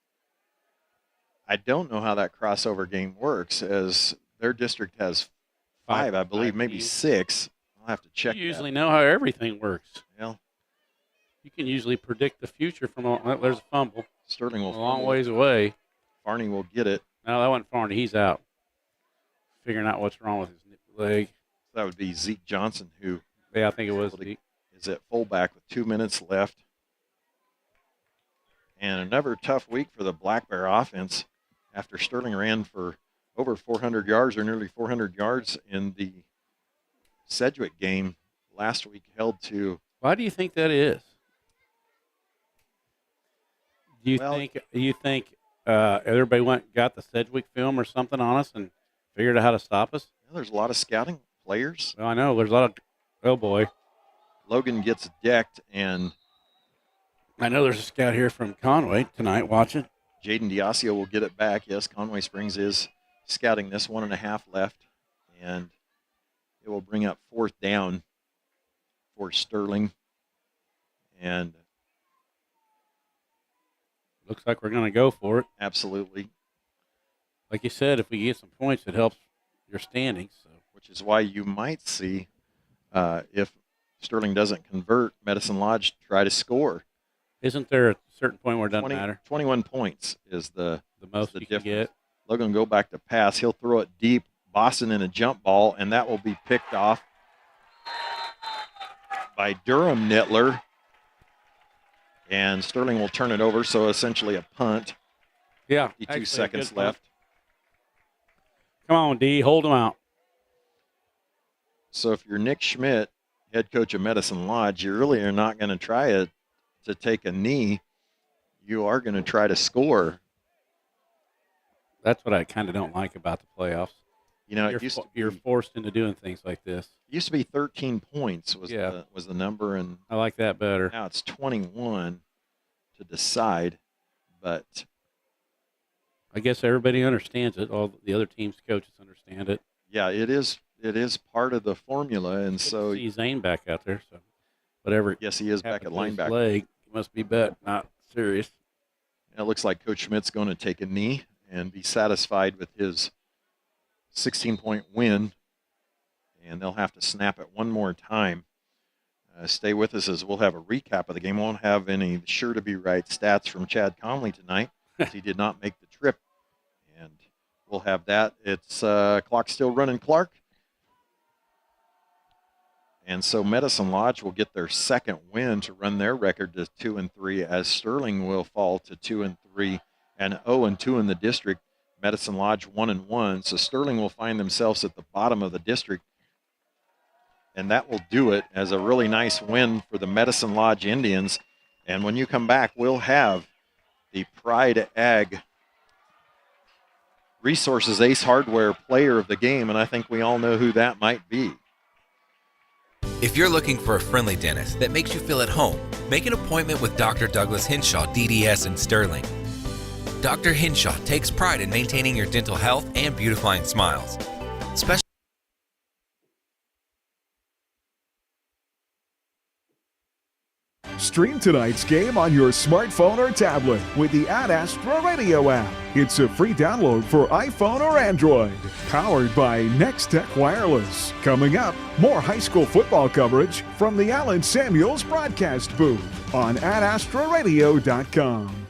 I don't know how that crossover game works, as their district has 5, I believe, maybe 6. I'll have to check. You usually know how everything works. Well, you can usually predict the future from there's a fumble. Sterling will a long fumble. ways away. Farney will get it. No, that wasn't Farney. He's out. Figuring out what's wrong with his leg. That would be Zeke Johnson, who I think it was Zeke. Is at fullback with 2 minutes left. And another tough week for the Black Bear offense after Sterling ran for over 400 yards or nearly 400 yards in the Sedgwick game last week, held to. Why do you think that is? Do you think everybody got the Sedgwick film or something on us and figured out how to stop us? There's a lot of scouting players. Well, I know there's a lot of. Oh boy, Logan gets decked, and I know there's a scout here from Conway tonight watching. Jaden Diasio will get it back. Yes, Conway Springs is scouting this. 1.5 left, and it will bring up 4th down for Sterling. And looks like we're going to go for it. Absolutely. Like you said, if we get some points, it helps your standings. So. Which is why you might see, if Sterling doesn't convert, Medicine Lodge try to score. Isn't there a certain point where it doesn't matter? 21 points is the most you can get. Logan will go back to pass. He'll throw it deep. Boston in a jump ball, and that will be picked off by Durham Nittler. And Sterling will turn it over, so essentially a punt. Yeah. 52 seconds left. Come on, D. Hold them out. So if you're Nick Schmidt, head coach of Medicine Lodge, you really are not going to try to take a knee. You are going to try to score. That's what I kind of don't like about the playoffs. You know, you're forced into doing things like this. It used to be 13 points was the number, and I like that better. Now it's 21 to decide, but I guess everybody understands it. All the other teams' coaches understand it. Yeah, it is part of the formula, and so see Zane back out there. So whatever. Yes, he is back at linebacker. Leg must be not serious. And it looks like Coach Schmidt's going to take a knee and be satisfied with his 16-point win, and they'll have to snap it one more time. Stay with us as we'll have a recap of the game. Won't have any sure-to-be-right stats from Chad Conley tonight, as he did not make the trip And we'll have that. It's clock still running, Clark. And so Medicine Lodge will get their second win to run their record to 2-3, as Sterling will fall to 2-3 and 0-2 in the district. Medicine Lodge 1-1. So Sterling will find themselves at the bottom of the district. And that will do it as a really nice win for the Medicine Lodge Indians. And when you come back, we'll have the Pride Ag Resources Ace Hardware player of the game, and I think we all know who that might be. If you're looking for a friendly dentist that makes you feel at home, make an appointment with Dr. Douglas Henshaw, DDS in Sterling. Dr. Henshaw takes pride in maintaining your dental health and beautifying smiles. Stream tonight's game on your smartphone or tablet with the AdAstra Radio app. It's a free download for iPhone or Android. Powered by Nextech Wireless. Coming up, more high school football coverage from the Allen Samuels broadcast booth on adastraradio.com.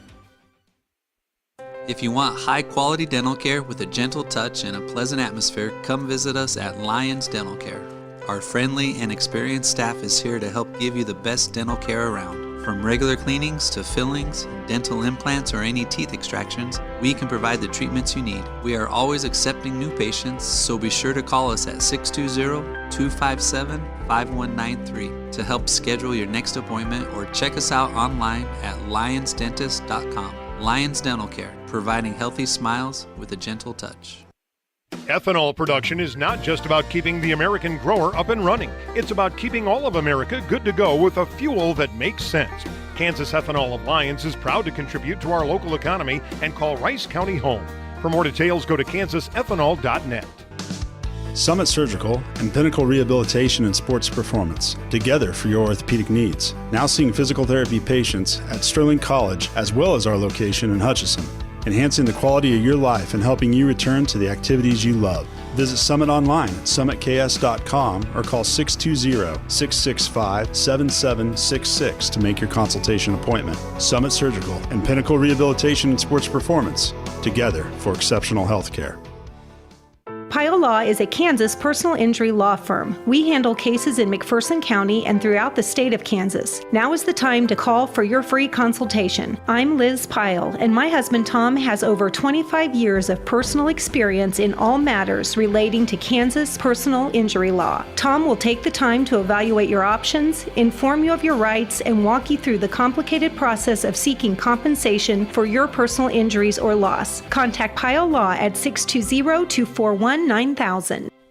If you want high-quality dental care with a gentle touch and a pleasant atmosphere, come visit us at Lions Dental Care. Our friendly and experienced staff is here to help give you the best dental care around. From regular cleanings to fillings, dental implants, or any teeth extractions, we can provide the treatments you need. We are always accepting new patients, so be sure to call us at 620-257-5193 to help schedule your next appointment, or check us out online at lionsdentist.com. Lions Dental Care, providing healthy smiles with a gentle touch. Ethanol production is not just about keeping the American grower up and running. It's about keeping all of America good to go with a fuel that makes sense. Kansas Ethanol Alliance is proud to contribute to our local economy and call Rice County home. For more details, go to kansasethanol.net. Summit Surgical and Pinnacle Rehabilitation and Sports Performance, together for your orthopedic needs. Now seeing physical therapy patients at Sterling College as well as our location in Hutchinson, enhancing the quality of your life and helping you return to the activities you love. Visit Summit online at summitks.com or call 620-665-7766 to make your consultation appointment. Summit Surgical and Pinnacle Rehabilitation and Sports Performance, together for exceptional health care. Pyle Law is a Kansas personal injury law firm. We handle cases in McPherson County and throughout the state of Kansas. Now is the time to call for your free consultation. I'm Liz Pyle, and my husband Tom has over 25 years of personal experience in all matters relating to Kansas personal injury law. Tom will take the time to evaluate your options, inform you of your rights, and walk you through the complicated process of seeking compensation for your personal injuries or loss. Contact Pyle Law at 620-241-9000.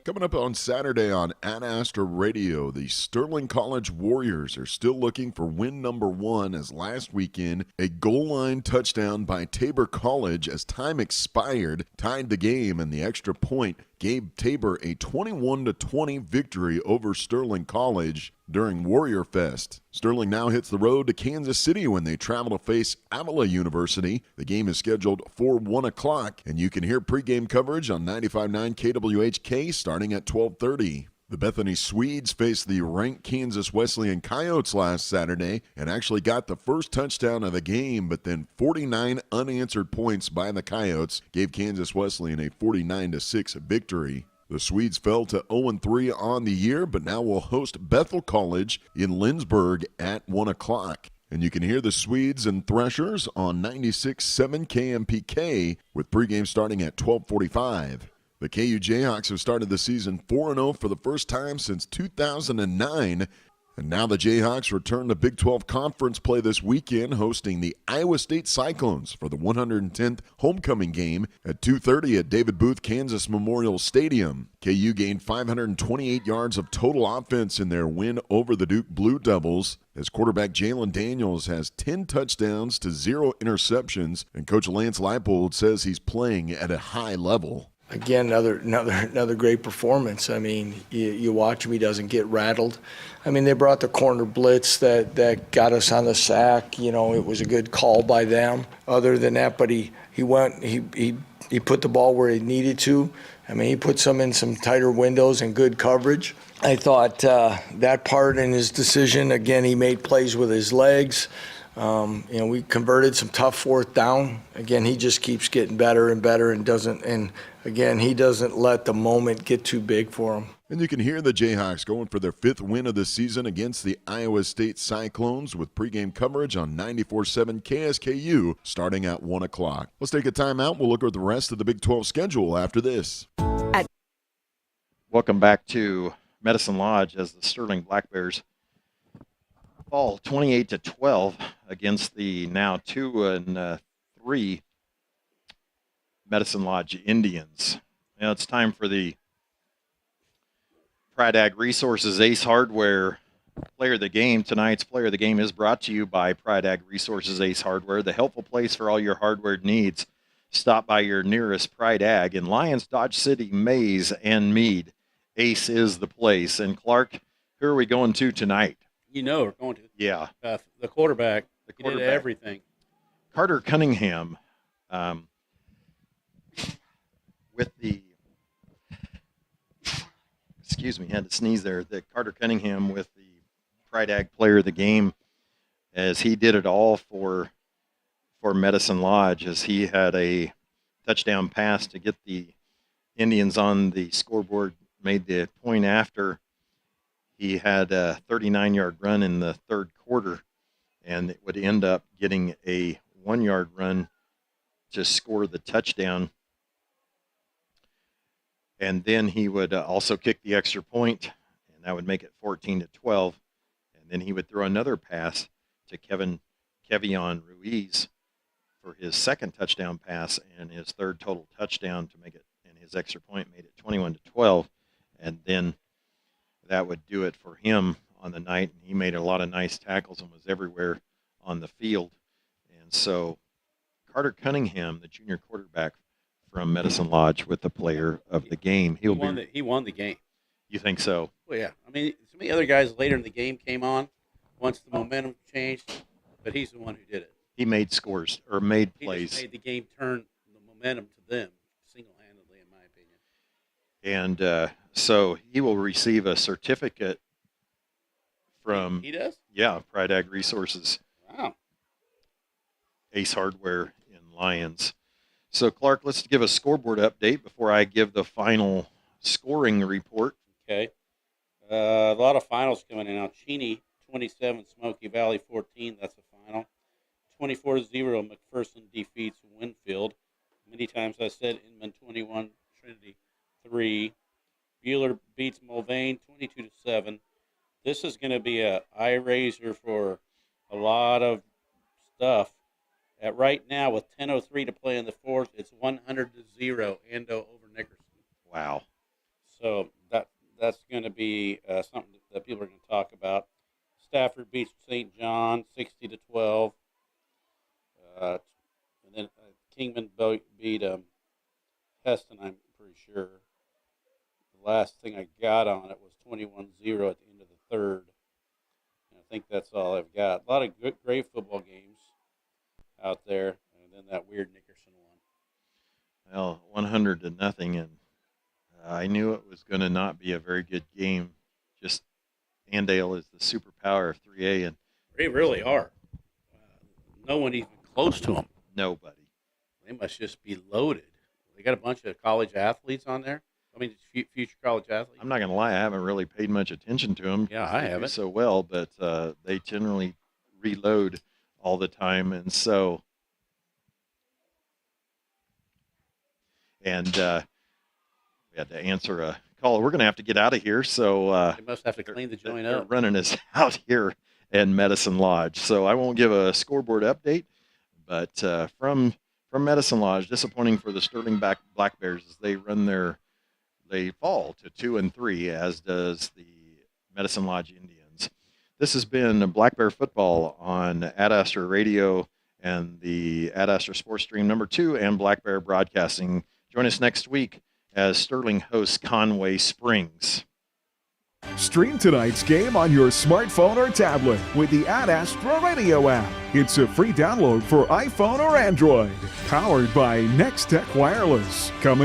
Coming up on Saturday on Ad Astra Radio, the Sterling College Warriors are still looking for win number 1, as last weekend a goal line touchdown by Tabor College as time expired tied the game, and the extra point gave Tabor a 21-20 victory over Sterling College during Warrior Fest. Sterling now hits the road to Kansas City when they travel to face Avila University. The game is scheduled for 1 o'clock, and you can hear pregame coverage on 95.9 KWHK starting at 12:30. The Bethany Swedes faced the ranked Kansas Wesleyan Coyotes last Saturday and actually got the first touchdown of the game, but then 49 unanswered points by the Coyotes gave Kansas Wesleyan a 49-6 victory. The Swedes fell to 0-3 on the year, but now will host Bethel College in Lindsborg at 1 o'clock. And you can hear the Swedes and Threshers on 96.7 KMPK with pregame starting at 12:45. The KU Jayhawks have started the season 4-0 for the first time since 2009. And now the Jayhawks return to Big 12 Conference play this weekend, hosting the Iowa State Cyclones for the 110th homecoming game at 2:30 at David Booth Kansas Memorial Stadium. KU gained 528 yards of total offense in their win over the Duke Blue Devils, as quarterback Jalen Daniels has 10 touchdowns to 0 interceptions, and Coach Lance Leipold says he's playing at a high level. Again, another great performance. I mean, you watch him, he doesn't get rattled. I mean, they brought the corner blitz that got us on the sack. You know, it was a good call by them. Other than that, but he put the ball where he needed to. I mean, he put some in some tighter windows and good coverage. I thought that part in his decision, again, he made plays with his legs. We converted some tough fourth down. Again, he just keeps getting better and better and he doesn't let the moment get too big for him. And you can hear the Jayhawks going for their 5th win of the season against the Iowa State Cyclones with pregame coverage on 94.7 KSKU starting at 1 o'clock. Let's take a timeout. We'll look at the rest of the Big 12 schedule after this. Welcome back to Medicine Lodge as the Sterling Black Bears fall 28-12 against the now 2-3 Medicine Lodge Indians. Now it's time for the Pride Ag Resources Ace Hardware Player of the Game. Tonight's Player of the Game is brought to you by Pride Ag Resources Ace Hardware, the helpful place for all your hardware needs. Stop by your nearest Pride Ag in Lyons, Dodge City, Mays, and Meade. Ace is the place. And Clark, who are we going to tonight? We're going to. Yeah. The quarterback. The He did everything. Carter Cunningham with the excuse me, had to sneeze there. Carter Cunningham with the Pride Ag Player of the Game, as he did it all for Medicine Lodge, as he had a touchdown pass to get the Indians on the scoreboard, made the point after. He had a 39-yard run in the third quarter, and it would end up getting a 1-yard run to score the touchdown. And then he would also kick the extra point, and that would make it 14-12. And then he would throw another pass to Kevion Ruiz for his second touchdown pass and his third total touchdown to make it, and his extra point made it 21-12. And then that would do it for him on the night. And he made a lot of nice tackles and was everywhere on the field. And so Carter Cunningham, the junior quarterback from Medicine Lodge, with the Player of the Game. He won the game. You think so? Well, yeah. I mean, so many other guys later in the game came on once the momentum changed, but he's the one who did it. He made scores or made plays. He just made the game turn the momentum to them single-handedly, in my opinion. And so he will receive a certificate from He does? Yeah, Pride Ag Resources. Wow. Ace Hardware in Lyons. So, Clark, let's give a scoreboard update before I give the final scoring report. Okay. A lot of finals coming in now. Cheney, 27, Smoky Valley, 14. That's the final. 24-0, McPherson defeats Winfield. Many times I said Inman 21, Trinity 3. Bueller beats Mulvane 22-7. This is going to be a eye raiser for a lot of stuff. At right now, with 10:03 to play in the fourth, it's 100-0 Endo over Nickerson. Wow. So that's going to be something that people are going to talk about. Stafford beats St. John 60-12. And then Kingman beat Heston, I'm pretty sure. The last thing I got on it was 21-0 at the end of the third. And I think that's all I've got. A lot of good, great football games out there, and then that weird Nickerson one. Well, 100-0, and I knew it was going to not be a very good game. Just Andale is the superpower of 3A, and they really are. No one even close to them. Nobody. They must just be loaded. They got a bunch of college athletes on there. I mean, future college athletes. I'm not going to lie, I haven't really paid much attention to them. Yeah, I haven't. So well, but they generally reload all the time, and so we had to answer a call. We're going to have to get out of here, so they must have to clean the joint they're up. running us out here in Medicine Lodge. So I won't give a scoreboard update, but from Medicine Lodge, disappointing for the Sterling Black Bears as they fall to 2-3, as does the Medicine Lodge Indians. This has been Black Bear Football on Ad Astra Radio and the Ad Astra Sports Stream number 2 and Black Bear Broadcasting. Join us next week as Sterling hosts Conway Springs. Stream tonight's game on your smartphone or tablet with the Ad Astra Radio app. It's a free download for iPhone or Android. Powered by Next Tech Wireless. Coming